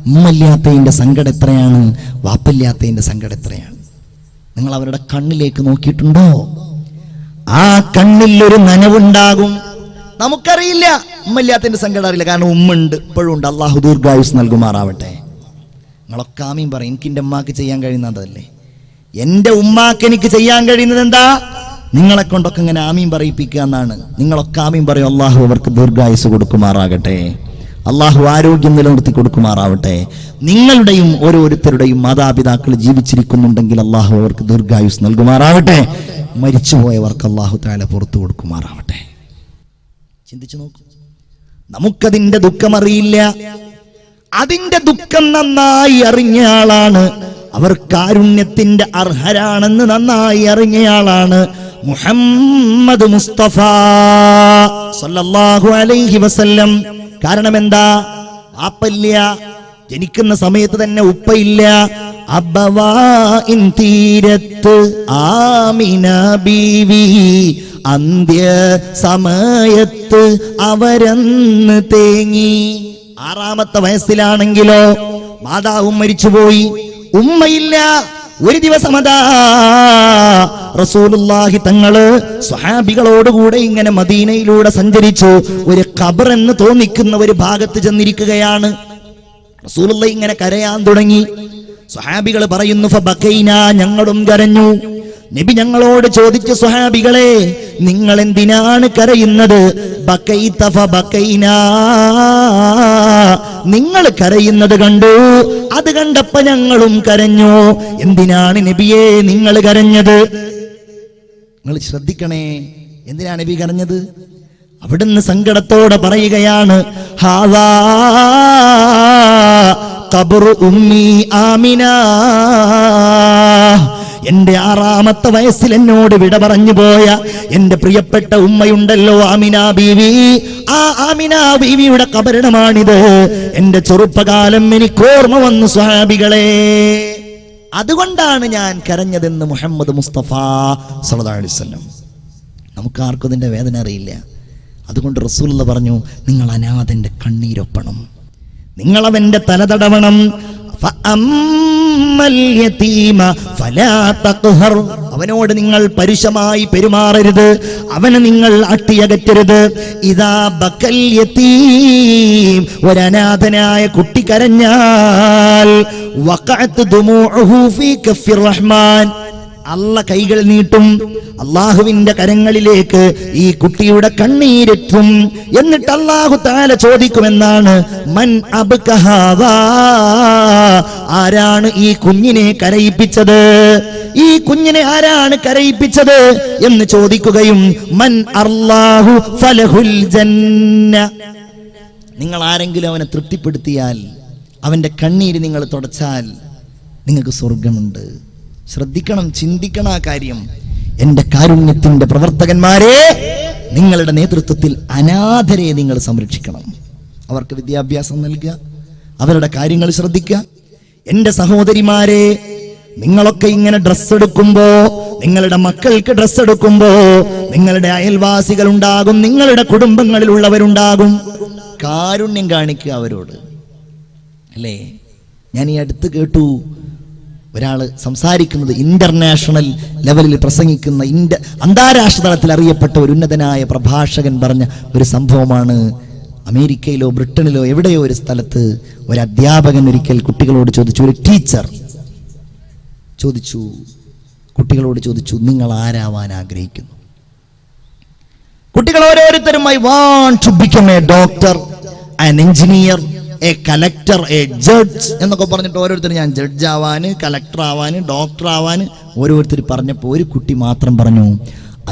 ഉമ്മയില്ലാത്തതിന്റെ സങ്കടം എത്രയാണ്, വാപ്പില്ലാത്തതിന്റെ സങ്കടം എത്രയാണ്. നിങ്ങൾ അവരുടെ കണ്ണിലേക്ക് നോക്കിയിട്ടുണ്ടോ? ആ കണ്ണിൽ ഒരു നനവുണ്ടാകും. നമുക്കറിയില്ല, ഉമ്മയില്ലാത്തതിന്റെ സങ്കടം അറിയില്ല. കാരണം ഉമ്മ ഉണ്ട്, ഇപ്പോഴും ഉണ്ട്. അള്ളാഹു ദീർഘായുസ് നൽകുമാറാവട്ടെ. നിങ്ങളൊക്കെ ആമീൻ പറയും. എനിക്ക് എൻ്റെ ഉമ്മാക്ക് ചെയ്യാൻ കഴിയുന്നതല്ലേ? എൻ്റെ ഉമ്മാക്ക് എനിക്ക് ചെയ്യാൻ കഴിയുന്നത് എന്താ? നിങ്ങളെ കൊണ്ടൊക്കെ ഇങ്ങനെ ആമീൻ പറയിപ്പിക്കുക എന്നാണ്. നിങ്ങളൊക്കെ ആമീൻ പറയും. അള്ളാഹു അവർക്ക് ദീർഘായുസ് കൊടുക്കുമാറാകട്ടെ. അള്ളാഹു ആരോഗ്യം നിലനിർത്തി കൊടുക്കുമാറാവട്ടെ. നിങ്ങളുടെയും ഓരോരുത്തരുടെയും മാതാപിതാക്കൾ ജീവിച്ചിരിക്കുന്നുണ്ടെങ്കിൽ അള്ളാഹു അവർക്ക് ദീർഘായുസ് നൽകുമാറാവട്ടെ. മരിച്ചുപോയവർക്ക് അള്ളാഹു തആല പുറത്തു കൊടുക്കുമാറാവട്ടെ. ചിന്തിച്ചു നോക്കൂ. നമുക്കതിന്റെ ദുഃഖമറിയില്ല. അതിന്റെ ദുഃഖം നന്നായി അറിഞ്ഞ ആളാണ്, അവർ കാരുണ്യത്തിന്റെ അർഹരാണെന്ന് നന്നായി അറിഞ്ഞയാളാണ് മുഹമ്മദ് മുസ്തഫ സല്ലല്ലാഹു അലൈഹി വസല്ലം. കാരണം എന്താ? വാപ്പയില്ല, ജനിക്കുന്ന സമയത്ത് തന്നെ ഉപ്പയില്ല. അബവാഇൻ തീരത്ത് ആമിന ബീവി, അന്ത്യ സമയത്ത് അവരന്ന് തേങ്ങി. 6ാമത്തെ വയസ്സിലാണെങ്കിലോ മാതാവും മരിച്ചുപോയി, ഉമ്മയില്ല. ഒരു ദിവസം അതാ റസൂലുള്ളാഹി തങ്ങള് സ്വഹാബികളോടുകൂടെ ഇങ്ങനെ മദീനയിലൂടെ സഞ്ചരിച്ചു. ഒരു ഖബർ എന്ന് തോന്നിക്കുന്ന ഒരു ഭാഗത്ത് ചെന്നിരിക്കുകയാണ്. റസൂലുള്ളാഹി ഇങ്ങനെ കരയാൻ തുടങ്ങി. സ്വഹാബികൾ പറയുന്നു ഫബക്കൈന, ഞങ്ങളും കരഞ്ഞു. നബി ഞങ്ങളോട് ചോദിച്ചു, സ്വഹാബികളെ നിങ്ങൾ എന്തിനാണ് കരയുന്നത്? ബക്കൈത ഫബക്കൈനാ, നിങ്ങൾ കരയുന്നത് കണ്ടു, അത് കണ്ടപ്പോ ഞങ്ങളും കരഞ്ഞു. എന്തിനാണ് നബിയെ നിങ്ങൾ കരഞ്ഞത്? നിങ്ങൾ ശ്രദ്ധിക്കണേ, എന്തിനാണ് നബി കരഞ്ഞത്? അവിടുന്ന് സങ്കടത്തോടെ പറയുകയാണ്, ഹാദാ ഖബ്റു ഉമ്മി ആമിന, എന്റെ 6ാമത്തെ വയസ്സിൽ എന്നോട് വിട പറഞ്ഞു പോയ എന്റെ പ്രിയപ്പെട്ട ഉമ്മയുണ്ടല്ലോ ആമിന ബീവി, ആ ആമിന ബീവിയുടെ ഖബറിടമാണിത്. എന്റെ ചെറുപ്പകാലം എനിക്ക് ഓർമ്മ വന്നു സ്വഹാബികളെ, അതുകൊണ്ടാണ് ഞാൻ കരഞ്ഞതെന്ന് മുഹമ്മദ് മുസ്തഫ സല്ലല്ലാഹു അലൈഹി വസല്ലം. നമുക്കാർക്കും ഇതിന്റെ വേദന അറിയില്ല. അതുകൊണ്ട് റസൂലുള്ളാഹി പറഞ്ഞു, നിങ്ങൾ അനാഥന്റെ കണ്ണീരൊപ്പണം, നിങ്ങളവന്റെ തലതടവണം. അവനോട് നിങ്ങൾ പരുഷമായി പെരുമാറരുത്, അവനെ നിങ്ങൾ അട്ടിയകറ്റരുത്. ഇദാ ബക്കൽ യതീം, ഒരനാഥനായ കുട്ടി കരഞ്ഞാൽ വഖഅത് ദുമൂഉഹു ഫീ കഫിർ റഹ്മാൻ, അല്ല കൈകൾ നീട്ടും, അള്ളാഹുവിന്റെ കരങ്ങളിലേക്ക് ഈ കുട്ടിയുടെ കണ്ണീരെത്തും. എന്നിട്ട് അല്ലാഹു തആല ചോദിക്കുമെന്നാണ്, മൻ അബ്കഹാദാ, ആരാണ് ഈ കുഞ്ഞിനെ കരയിപ്പിച്ചത്? ഈ കുഞ്ഞിനെ ആരാണ് കരയിപ്പിച്ചത് എന്ന് ചോദിക്കുകയും, മൻ അല്ലാഹു ഫലഹുൽ ജന്ന, നിങ്ങൾ ആരെങ്കിലും അവനെ തൃപ്തിപ്പെടുത്തിയാൽ, അവന്റെ കണ്ണീര് നിങ്ങൾ തുടച്ചാൽ നിങ്ങൾക്ക് സ്വർഗമുണ്ട്. ശ്രദ്ധിക്കണം, ചിന്തിക്കണം ആ കാര്യം. എന്റെ കാരുണ്യത്തിന്റെ പ്രവർത്തകന്മാരെ, നിങ്ങളുടെ നേതൃത്വത്തിൽ അനാഥരെ നിങ്ങൾ സംരക്ഷിക്കണം. അവർക്ക് വിദ്യാഭ്യാസം നൽകുക, അവരുടെ കാര്യങ്ങൾ ശ്രദ്ധിക്കുക. എന്റെ സഹോദരിമാരെ, നിങ്ങളൊക്കെ ഇങ്ങനെ ഡ്രസ്സ് എടുക്കുമ്പോ, നിങ്ങളുടെ മക്കൾക്ക് ഡ്രസ്സ് എടുക്കുമ്പോ നിങ്ങളുടെ അയൽവാസികൾ ഉണ്ടാകും, നിങ്ങളുടെ കുടുംബങ്ങളിലുള്ളവരുണ്ടാകും. കാരുണ്യം കാണിക്കുക അവരോട്, അല്ലേ? ഞാൻ ഈ അടുത്ത് കേട്ടു ഒരാള് സംസാരിക്കുന്നത്, ഇന്റർനാഷണൽ ലെവലിൽ പ്രസംഗിക്കുന്ന അന്താരാഷ്ട്ര തലത്തിൽ അറിയപ്പെട്ട ഒരു ഉന്നതനായ പ്രഭാഷകൻ പറഞ്ഞ ഒരു സംഭവമാണ്. അമേരിക്കയിലോ ബ്രിട്ടനിലോ എവിടെയോ ഒരു സ്ഥലത്ത് ഒരു അധ്യാപകൻ ഒരിക്കൽ കുട്ടികളോട് ചോദിച്ചു, ഒരു ടീച്ചർ കുട്ടികളോട് ചോദിച്ചു, നിങ്ങൾ ആരാവാൻ ആഗ്രഹിക്കുന്നു? കുട്ടികൾ ഓരോരുത്തരും I want to become a doctor, an engineer, a collector, a judge എന്നൊക്കെ പറഞ്ഞിട്ട് ഓരോരുത്തരും ഞാൻ ജഡ്ജ് ആവാന്, കലക്ടർ ആവാന്, ഡോക്ടർ ആവാന് ഓരോരുത്തർ പറഞ്ഞപ്പോൾ ഒരു കുട്ടി മാത്രം പറഞ്ഞു,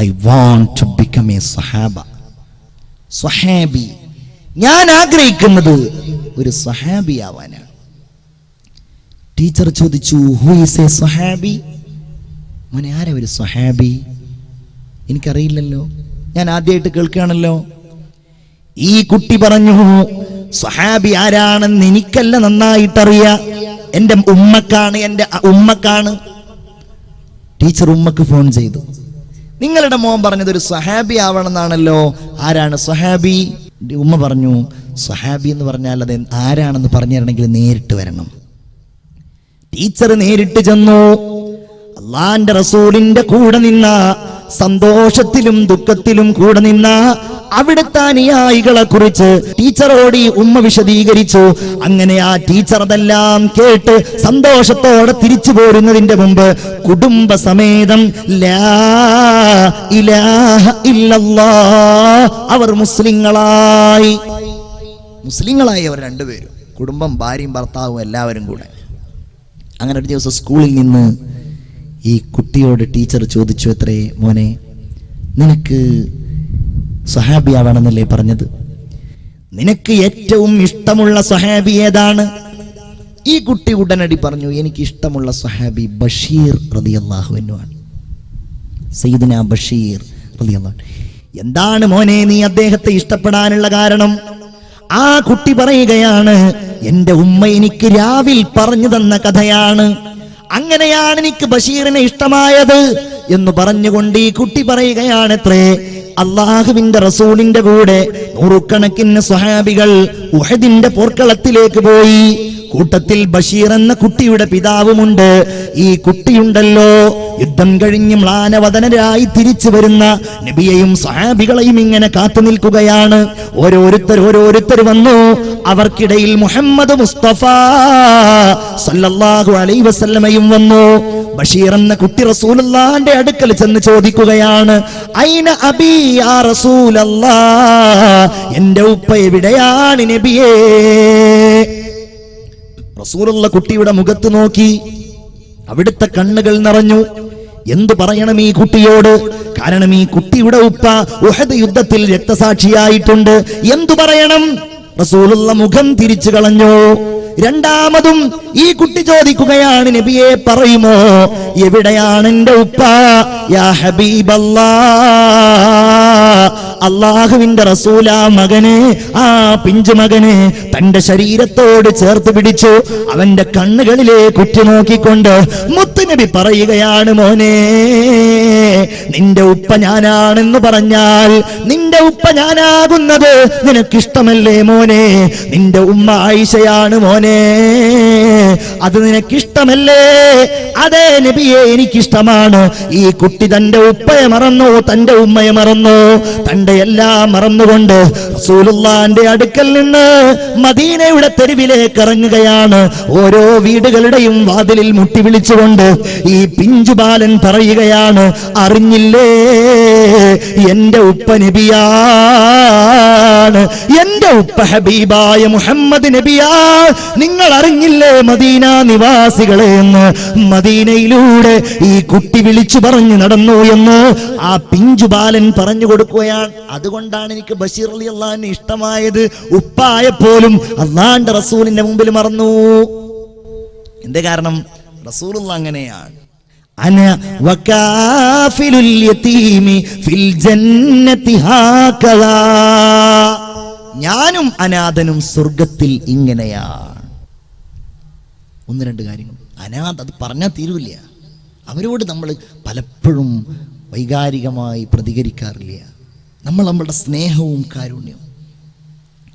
I want to become a സ്വഹാബി. ഞാൻ ആഗ്രഹിക്കുന്നത് ഒരു സ്വഹാബി ആവാനാണ്. ടീച്ചർ ചോദിച്ചു, ഹു ഈസ് എ സ്വഹാബി? മോനെ, ആരാ ഒരു സ്വഹാബി? എനിക്കറിയില്ലല്ലോ, ഞാൻ ആദ്യമായിട്ട് കേൾക്കുകയാണല്ലോ. ഈ കുട്ടി പറഞ്ഞു, സ്വഹാബി ആരാണെന്ന് എനിക്കല്ല നന്നായിട്ടറിയാം, എൻ്റെ ഉമ്മക്കാണ്. ടീച്ചർ ഉമ്മക്ക് ഫോൺ ചെയ്തു, നിങ്ങളുടെ മോൻ പറഞ്ഞത് ഒരു സ്വഹാബി ആവണമെന്നാണല്ലോ, ആരാണ് സ്വഹാബി? ഉമ്മ പറഞ്ഞു, സ്വഹാബി എന്ന് പറഞ്ഞാൽ അത് ആരാണെന്ന് പറഞ്ഞു തരണമെങ്കിൽ നേരിട്ട് വരണം. ടീച്ചർ നേരിട്ട് ചെന്നു. അള്ളാന്റെ റസൂലിന്റെ കൂടെ നിന്ന, സന്തോഷത്തിലും ദുഃഖത്തിലും കൂടെ നിന്ന അവിടുത്തെ അനുയായികളെ കുറിച്ച് ടീച്ചറോട് ഈ ഉമ്മ വിശദീകരിച്ചു. അങ്ങനെ ആ ടീച്ചർ അതെല്ലാം കേട്ട് സന്തോഷത്തോടെ തിരിച്ചു പോരുന്നതിന്റെ മുമ്പ് കുടുംബസമേതം ലാ ഇലാഹ ഇല്ലല്ലാഹ് അവർ മുസ്ലിങ്ങളായി അവർ രണ്ടുപേരും, കുടുംബം, ഭാര്യയും ഭർത്താവും എല്ലാവരും കൂടെ. അങ്ങനെ ഒരു ദിവസം സ്കൂളിൽ നിന്ന് ഈ കുട്ടിയോട് ടീച്ചർ ചോദിച്ചു, എത്രേ മോനെ, നിനക്ക് സ്വഹാബിയാവണമെന്നല്ലേ പറഞ്ഞത്? നിനക്ക് ഏറ്റവും ഇഷ്ടമുള്ള സ്വഹാബി ഏതാണ്? ഈ കുട്ടി ഉടനടി പറഞ്ഞു, എനിക്ക് ഇഷ്ടമുള്ള സ്വഹാബി ബഷീർ റളിയല്ലാഹു അൻഹു ആണ്, സയ്യിദുനാ ബഷീർ റളിയല്ലാഹു. എന്താണ് മോനെ നീ അദ്ദേഹത്തെ ഇഷ്ടപ്പെടാനുള്ള കാരണം? ആ കുട്ടി പറയുകയാണ്, എന്റെ ഉമ്മ എനിക്ക് രാവിൽ പറഞ്ഞു തന്ന കഥയാണ്, അങ്ങനെയാണ് എനിക്ക് ബഷീറിനെ ഇഷ്ടമായത് എന്ന് പറഞ്ഞുകൊണ്ട് ഈ കുട്ടി പറയുകയാണത്രേ, അള്ളാഹുവിന്റെ റസൂലിന്റെ കൂടെ നൂറുകണക്കിന് സ്വഹാബികൾ ഉഹദിന്റെ പോർക്കളത്തിലേക്ക് പോയി. കൂട്ടത്തിൽ ബഷീർ എന്ന കുട്ടിയുടെ പിതാവുമുണ്ട്. ഈ കുട്ടിയുണ്ടല്ലോ, യുദ്ധം കഴിഞ്ഞ് മ്ലാനവദനരായി തിരിച്ചു വരുന്ന നബിയെയും സ്വഹാബികളെയും ഇങ്ങനെ കാത്തു നിൽക്കുകയാണ്. ഓരോരുത്തർ വന്നു. അവർക്കിടയിൽ മുഹമ്മദ് മുസ്തഫ സല്ലല്ലാഹു അലൈഹി വസല്ലമയും വന്നു. ബഷീർ എന്ന കുട്ടി റസൂലുള്ളാഹിന്റെ അടുക്കൽ ചെന്ന് ചോദിക്കുകയാണ്, ഐന അബീ യാ റസൂലല്ലാഹ്, എന്റെ ഉപ്പ എവിടെയാണ് നബിയേ? റസൂലുള്ള കുട്ടിയുടെ മുഖത്ത് നോക്കി, അവിടുത്തെ കണ്ണുകൾ നിറഞ്ഞു. എന്തു പറയണം ഈ കുട്ടിയോട്? കാരണം ഈ കുട്ടിയുടെ ഉപ്പ ഉഹദ് യുദ്ധത്തിൽ രക്തസാക്ഷിയായിട്ടുണ്ട്. എന്തു പറയണം? റസൂലുള്ള മുഖം തിരിച്ചു കളഞ്ഞു. രണ്ടാമതും ഈ കുട്ടി ചോദിക്കുകയാണ്, നബിയെ പറയുമോ എവിടെയാണ് എന്റെ ഉപ്പ? യാ ഹബീബല്ലാഹ്, അള്ളാഹുവിന്റെ റസൂല മകനെ, ആ പിഞ്ചു മകനെ തന്റെ ശരീരത്തോട് ചേർത്ത് പിടിച്ചു. അവന്റെ കണ്ണുകളിലേക്ക് ഉറ്റുനോക്കിക്കൊണ്ട് മുത്തുനബി പറയുകയാണ്, മോനെ, നിന്റെ ഉപ്പ ഞാനാണെന്ന് പറഞ്ഞാൽ നിന്റെ ഉപ്പ ഞാനാകുന്നത് നിനക്കിഷ്ടമല്ലേ മോനെ? നിന്റെ ഉമ്മ ആയിഷയാണ് മോനെ, അത് നിനക്കിഷ്ടമല്ലേ? അതേ നബിയെ, എനിക്കിഷ്ടമാണ്. ഈ കുട്ടി തന്റെ ഉപ്പയെ മറന്നു, തന്റെ ഉമ്മയെ മറന്നു, തന്റെ എല്ലാം മറന്നുകൊണ്ട് റസൂലുള്ളാഹിന്റെ അടുക്കൽ നിന്ന് മദീനയുടെ തെരുവിലേക്ക് ഇറങ്ങുകയാണ്. ഓരോ വീടുകളുടെയും വാതിലിൽ മുട്ടി വിളിച്ചുകൊണ്ട് ഈ പിഞ്ചുബാലൻ പറയുകയാണ്, അറിഞ്ഞില്ലേ എന്റെ ഉപ്പ നബിയാണ്, എന്റെ ഉപ്പ ഹബീബായ മുഹമ്മദ് നബിയാ. നിങ്ങൾ അറിഞ്ഞില്ലേ മദീന നിവാസികളെ എന്ന്? മദീനയിലൂടെ ഈ കുട്ടി വിളിച്ചു പറഞ്ഞു നടന്നു എന്ന് ആ പിഞ്ചുബാലൻ പറഞ്ഞു കൊടുക്കുകയാണ്. അതുകൊണ്ടാണ് എനിക്ക് ബഷീർ റളിയല്ലാഹു ഇഷ്ടമായത്. ഉപ്പായപ്പോലും അല്ലാഹുവിന്റെ റസൂലിന്റെ മുമ്പിൽ മറന്നു. എന്ത് കാരണം? റസൂലുള്ളാഹി അങ്ങനെയാണ്. അന വകാഫിലുൽ യതീമി ഫിൽ ജന്നതി ഹാകദാ, ഞാനും അനാഥനും സ്വർഗ്ഗത്തിൽ ഇങ്ങനെയാണ്. ഒന്ന് രണ്ട് കാര്യങ്ങൾ. അനാഥ, അത് പറഞ്ഞാൽ തീരൂല. അവരോട് നമ്മൾ പലപ്പോഴും വൈകാരികമായി പ്രതികരിക്കാറില്ല. നമ്മളുടെ സ്നേഹവും കാരുണ്യവും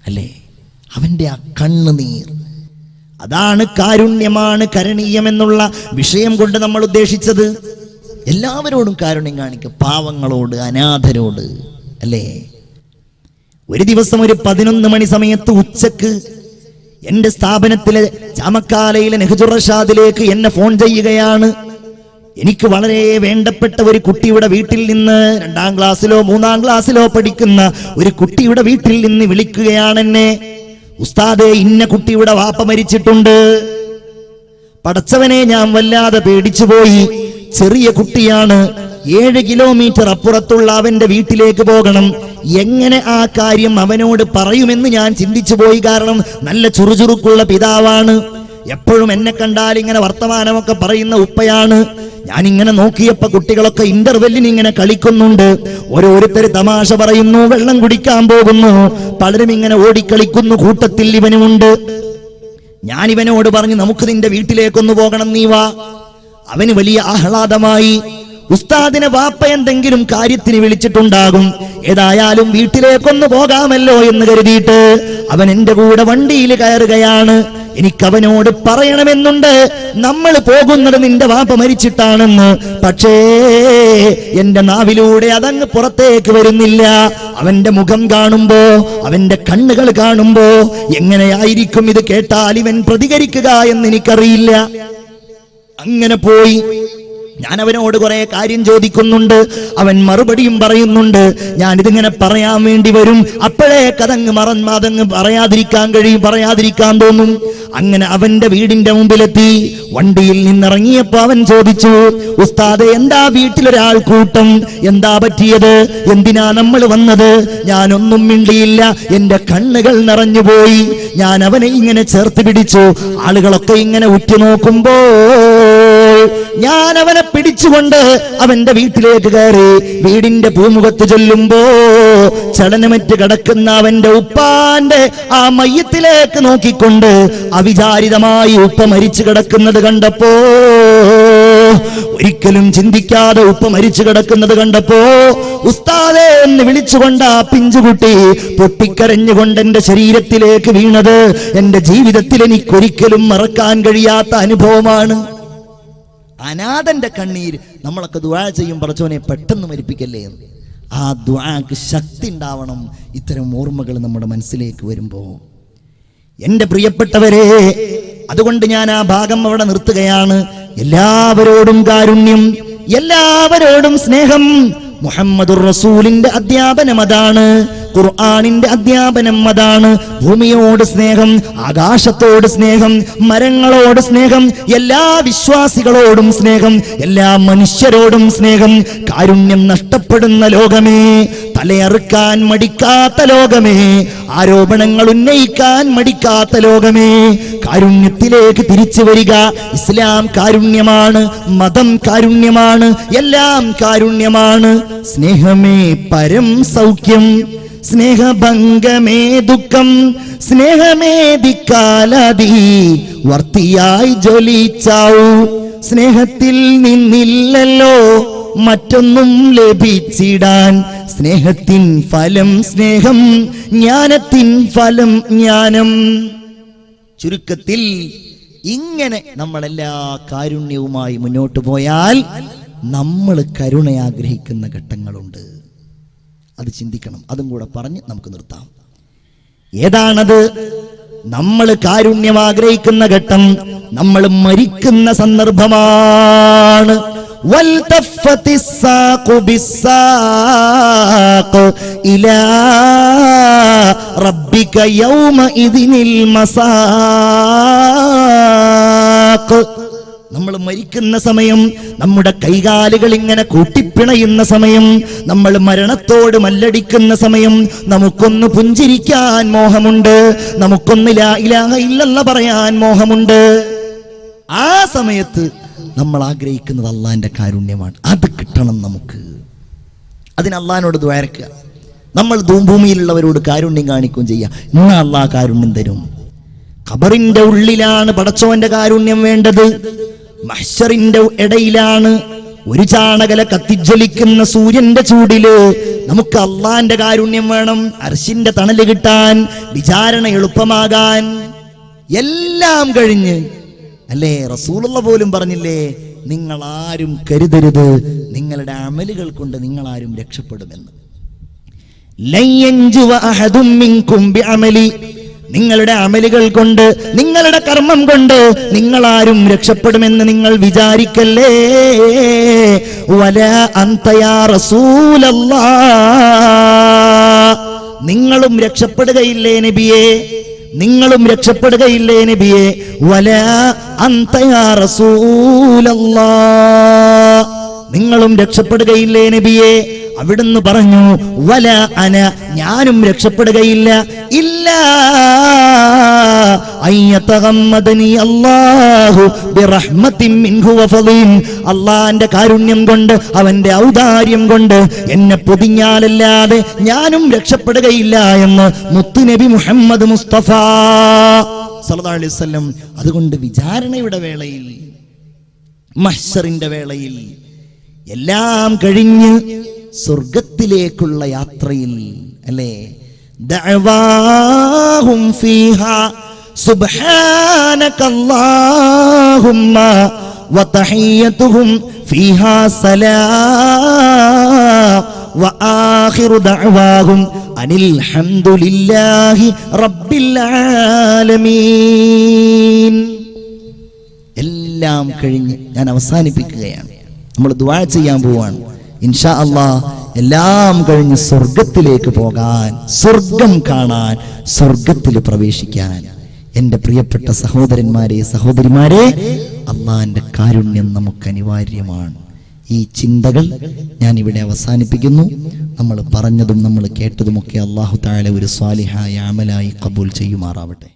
അല്ലേ, അവൻ്റെ ആ കണ്ണുനീർ, അതാണ് കാരുണ്യമാണ് കരണീയം എന്നുള്ള വിഷയം കൊണ്ട് നമ്മൾ ഉദ്ദേശിച്ചത്. എല്ലാവരോടും കാരുണ്യം കാണിക്കുക, പാവങ്ങളോട്, അനാഥരോട് അല്ലേ. ഒരു ദിവസം ഒരു 11 മണി സമയത്ത് ഉച്ചക്ക് എന്റെ സ്ഥാപനത്തിലെ ചാമക്കാലയിലെ നെഹ്ജുർ റഷാദിലേക്ക് എന്നെ ഫോൺ ചെയ്യുകയാണ്. എനിക്ക് വളരെ വേണ്ടപ്പെട്ട ഒരു കുട്ടിയുടെ വീട്ടിൽ നിന്ന് 2ാം ക്ലാസ്സിലോ 3ാം ക്ലാസ്സിലോ പഠിക്കുന്ന ഒരു കുട്ടിയുടെ വീട്ടിൽ നിന്ന് വിളിക്കുകയാണ് എന്നെ. ഉസ്താദേ, ഇന്ന കുട്ടിയുടെ വാപ്പ മരിച്ചിട്ടുണ്ട്. പടച്ചവനെ, ഞാൻ വല്ലാതെ പേടിച്ചുപോയി. ചെറിയ കുട്ടിയാണ്, 7 കിലോമീറ്റർ അപ്പുറത്തുള്ള അവന്റെ വീട്ടിലേക്ക് പോകണം. എങ്ങനെ ആ കാര്യം അവനോട് പറയുമെന്ന് ഞാൻ ചിന്തിച്ചു പോയി. കാരണം നല്ല ചുറുചുറുക്കുള്ള പിതാവാണ്, എപ്പോഴും എന്നെ കണ്ടാൽ ഇങ്ങനെ വർത്തമാനമൊക്കെ പറയുന്ന ഉപ്പയാണ്. ഞാനിങ്ങനെ നോക്കിയപ്പോ കുട്ടികളൊക്കെ ഇന്റർവെല്ലിന് ഇങ്ങനെ കളിക്കുന്നുണ്ട്. ഓരോരുത്തര് തമാശ പറയുന്നു, വെള്ളം കുടിക്കാൻ പോകുന്നു, പലരും ഇങ്ങനെ ഓടിക്കളിക്കുന്നു. കൂട്ടത്തിൽ ഇവനുമുണ്ട്. ഞാൻ ഇവനോട് പറഞ്ഞു, നമുക്ക് നിന്റെ വീട്ടിലേക്കൊന്ന് പോകണം, നീ വാ. അവന് വലിയ ആഹ്ലാദമായി. ഉസ്താദിനെ വാപ്പ എന്തെങ്കിലും കാര്യത്തിന് വിളിച്ചിട്ടുണ്ടാകും, ഏതായാലും വീട്ടിലേക്കൊന്ന് പോകാമല്ലോ എന്ന് കരുതിയിട്ട് അവൻ എന്റെ കൂടെ വണ്ടിയിൽ കയറുകയാണ്. എനിക്കവനോട് പറയണമെന്നുണ്ട്, നമ്മൾ പോകുന്നത് നിന്റെ വാപ്പ മരിച്ചിട്ടാണെന്ന്. പക്ഷേ എന്റെ നാവിലൂടെ അതങ്ങ് പുറത്തേക്ക് വരുന്നില്ല. അവന്റെ മുഖം കാണുമ്പോ, അവന്റെ കണ്ണുകൾ കാണുമ്പോ എങ്ങനെയായിരിക്കും ഇത് കേട്ടാൽ ഇവൻ പ്രതികരിക്കുക എന്ന് എനിക്കറിയില്ല. അങ്ങനെ പോയി ഞാൻ അവനോട് കുറെ കാര്യം ചോദിക്കുന്നുണ്ട്, അവൻ മറുപടിയും പറയുന്നുണ്ട്. ഞാനിതിങ്ങനെ പറയാൻ വേണ്ടി വരും, അപ്പോഴേക്കതങ്ങ് അതങ്ങ് പറയാതിരിക്കാൻ തോന്നും. അങ്ങനെ അവന്റെ വീടിന്റെ മുമ്പിലെത്തി. വണ്ടിയിൽ നിന്നിറങ്ങിയപ്പോ അവൻ ചോദിച്ചു, ഉസ്താദെ, എന്താ വീട്ടിലൊരാൾ കൂട്ടം, എന്താ പറ്റിയത്, എന്തിനാ നമ്മൾ വന്നത്? ഞാനൊന്നും മിണ്ടിയില്ല, എന്റെ കണ്ണുകൾ നിറഞ്ഞുപോയി. ഞാൻ അവനെ ഇങ്ങനെ ചേർത്ത് പിടിച്ചു. ആളുകളൊക്കെ ഇങ്ങനെ ഉറ്റുനോക്കുമ്പോ ഞാൻ അവനെ പിടിച്ചുകൊണ്ട് അവന്റെ വീട്ടിലേക്ക് കയറി. വീടിന്റെ പൂമുഖത്ത് ചെല്ലുമ്പോ ചലനമറ്റ് കിടക്കുന്ന അവന്റെ ഉപ്പാന്റെ ആ മയ്യത്തിലേക്ക് നോക്കിക്കൊണ്ട് അവിചാരിതമായി ഉപ്പ മരിച്ചു കിടക്കുന്നത് കണ്ടപ്പോ, ഒരിക്കലും ചിന്തിക്കാതെ ഉപ്പ മരിച്ചു കിടക്കുന്നത് കണ്ടപ്പോ, ഉസ്താദേ എന്ന് വിളിച്ചുകൊണ്ട് ആ പിഞ്ചുകുട്ടി പൊട്ടിക്കരഞ്ഞുകൊണ്ട് എന്റെ ശരീരത്തിലേക്ക് വീണത് എന്റെ ജീവിതത്തിൽ എനിക്കൊരിക്കലും മറക്കാൻ കഴിയാത്ത അനുഭവമാണ്. അനാഥന്റെ കണ്ണീര്. നമ്മളൊക്കെ ദുആ ചെയ്യും, പടച്ചോനെ പെട്ടെന്ന് മരിപ്പിക്കല്ലേ എന്ന്. ആ ദുആക്ക് ശക്തി ഉണ്ടാവണം ഇത്തരം ഓർമ്മകൾ നമ്മുടെ മനസ്സിലേക്ക് വരുമ്പോ. എന്റെ പ്രിയപ്പെട്ടവരെ, അതുകൊണ്ട് ഞാൻ ആ ഭാഗം അവിടെ നിർത്തുകയാണ്. എല്ലാവരോടും കാരുണ്യം, എല്ലാവരോടും സ്നേഹം. മുഹമ്മദുർ റസൂലിന്റെ അധ്യാപനം അതാണ്, ഖുർആനിന്റെ അധ്യാപനം അതാണ്. ഭൂമിയോട് സ്നേഹം, ആകാശത്തോട് സ്നേഹം, മരങ്ങളോട് സ്നേഹം, എല്ലാ വിശ്വാസികളോടും സ്നേഹം, എല്ലാ മനുഷ്യരോടും സ്നേഹം. കാരുണ്യം നഷ്ടപ്പെടുന്ന ലോകമേ, തലയറുക്കാൻ മടിക്കാത്ത ലോകമേ, ആരോപണങ്ങൾ ഉന്നയിക്കാൻ മടിക്കാത്ത ലോകമേ, കാരുണ്യത്തിലേക്ക് തിരിച്ചു വരിക. ഇസ്ലാം കാരുണ്യമാണ്, മതം കാരുണ്യമാണ്, എല്ലാം കാരുണ്യമാണ്. സ്നേഹമേ പരം സൗഖ്യം, സ്നേഹഭംഗമേ ദുഃഖം, സ്നേഹമേ ദിക്കാലതി വർത്തിയായി ജ്വലിച്ചാവൂ. സ്നേഹത്തിൽ നിന്നില്ലല്ലോ മറ്റൊന്നും ലഭിച്ചിടാൻ, സ്നേഹത്തിൻ ഫലം സ്നേഹം, ജ്ഞാനത്തിൻ ഫലം ജ്ഞാനം. ചുരുക്കത്തിൽ ഇങ്ങനെ നമ്മളെല്ലാ കാരുണ്യവുമായി മുന്നോട്ട് പോയാൽ നമ്മൾ കരുണ ആഗ്രഹിക്കുന്ന ഘട്ടങ്ങളുണ്ട്. അത് ചിന്തിക്കണം. അതും കൂടെ പറഞ്ഞ് നമുക്ക് നിർത്താം. ഏതാണത്? നമ്മൾ കാരുണ്യം ആഗ്രഹിക്കുന്ന ഘട്ടം നമ്മൾ മരിക്കുന്ന സന്ദർഭമാണ്. വൽതഫത്തിസ്സാഖു ബിസ്സാഖ് ഇലാ റബ്ബിക യൗമഇദിനിൽ മസാഖ്. നമ്മൾ മരിക്കുന്ന സമയം, നമ്മുടെ കൈകാലുകൾ ഇങ്ങനെ കൂട്ടിപ്പിണയുന്ന സമയം, നമ്മൾ മരണത്തോട് മല്ലടിക്കുന്ന സമയം, നമുക്കൊന്ന് പുഞ്ചിരിക്കാൻ മോഹമുണ്ട്, നമുക്കൊന്ന് ലാ ഇലാഹ ഇല്ലല്ലാഹ് പറയാൻ മോഹമുണ്ട്. ആ സമയത്ത് നമ്മൾ ആഗ്രഹിക്കുന്നത് അള്ളാന്റെ കാരുണ്യമാണ്. അത് കിട്ടണം നമുക്ക്. അതിന് അള്ളാഹിനോട് ദ്വാരക്കുക. നമ്മൾ ഭൂമിയിലുള്ളവരോട് കാരുണ്യം കാണിക്കുകയും ചെയ്യുക. ഇന്ന് അള്ളാഹ് കാരുണ്യം തരും. ഖബറിന്റെ ഉള്ളിലാണ് പടച്ചോന്റെ കാരുണ്യം വേണ്ടത്. മഹ്ശറിന്റെ ഇടയിലാണ് ഒരു ചാണകല കത്തിജ്വലിക്കുന്ന സൂര്യന്റെ ചൂടില് നമുക്ക് അള്ളാന്റെ കാരുണ്യം വേണം. അർശിന്റെ തണല് കിട്ടാൻ, വിചാരണ എളുപ്പമാകാൻ. എല്ലാം കഴിഞ്ഞ് അല്ലേ റസൂലുള്ള പോലും പറഞ്ഞില്ലേ, നിങ്ങൾ ആരും കരുതരുത് നിങ്ങളുടെ അമലുകൾ കൊണ്ട് നിങ്ങൾ ആരും രക്ഷപ്പെടുമെന്ന്. നിങ്ങളുടെ അമലുകൾ കൊണ്ട്, നിങ്ങളുടെ കർമ്മം കൊണ്ട് നിങ്ങളാരും രക്ഷപ്പെടുമെന്ന് നിങ്ങൾ വിചാരിക്കല്ലേ. വലാ അൻത യാ റസൂലല്ലാഹ്, നിങ്ങളും രക്ഷപ്പെടുകയില്ലേ നബിയേ, നിങ്ങളും രക്ഷപ്പെടുകയില്ലേ നബിയേ. വലാ അൻത യാ റസൂലല്ലാഹ്, നിങ്ങളും രക്ഷപ്പെടുകയില്ലേ നബിയേ. അവിടുന്ന് പറഞ്ഞു വല അന, ഞാനും രക്ഷപ്പെടുകയില്ല. ഇല്ലാ അയ്യതഗമ്മദനി അല്ലാഹു ബിറഹ്മത്തിൻ മിൻഹു വഫളിൻ, അല്ലാഹുവിന്റെ കാരുണ്യം കൊണ്ട്, അവന്റെ ഔദാര്യം കൊണ്ട് എന്നെ പൊതിഞ്ഞാലല്ലാതെ ഞാനും രക്ഷപ്പെടുകയില്ല എന്ന് മുത്തുനബി മുഹമ്മദ് മുസ്തഫ സല്ലല്ലാഹു അലൈഹി വസല്ലം. അതുകൊണ്ട് വിചാരണയുടെ വേളയിൽ, മഹ്ശറിന്റെ വേളയിൽ എല്ലാം കഴിഞ്ഞ് സ്വർഗത്തിലേക്കുള്ള യാത്രയിൽ അല്ലേ, ദഅവാഹും ഫീഹാ സുബ്ഹാനകല്ലാഹുമ്മ വതഹിയ്യതുഹും ഫീഹാ സലാം വആഖിറു ദഅവാഹും അനിൽ ഹംദുലില്ലാഹി റബ്ബിൽ ആലമീൻ. എല്ലാം കഴിഞ്ഞ് ഞാൻ അവസാനിപ്പിക്കുകയാണ്. നമ്മൾ ദുആ ചെയ്യാൻ പോവാണ്. ഇൻഷാ അല്ലാഹ് എല്ലാം കഴിഞ്ഞ് സ്വർഗത്തിലേക്ക് പോകാൻ, സ്വർഗം കാണാൻ, സ്വർഗത്തിൽ പ്രവേശിക്കാൻ. എൻ്റെ പ്രിയപ്പെട്ട സഹോദരന്മാരെ, സഹോദരിമാരെ, അള്ളാഹിന്റെ കാരുണ്യം നമുക്ക് അനിവാര്യമാണ്. ഈ ചിന്തകൾ ഞാൻ ഇവിടെ അവസാനിപ്പിക്കുന്നു. നമ്മൾ പറഞ്ഞതും നമ്മൾ കേട്ടതുമൊക്കെ അല്ലാഹു തആല ഒരു സ്വാലിഹായ അമലായി ഖബൂൽ ചെയ്യുമാറാവട്ടെ.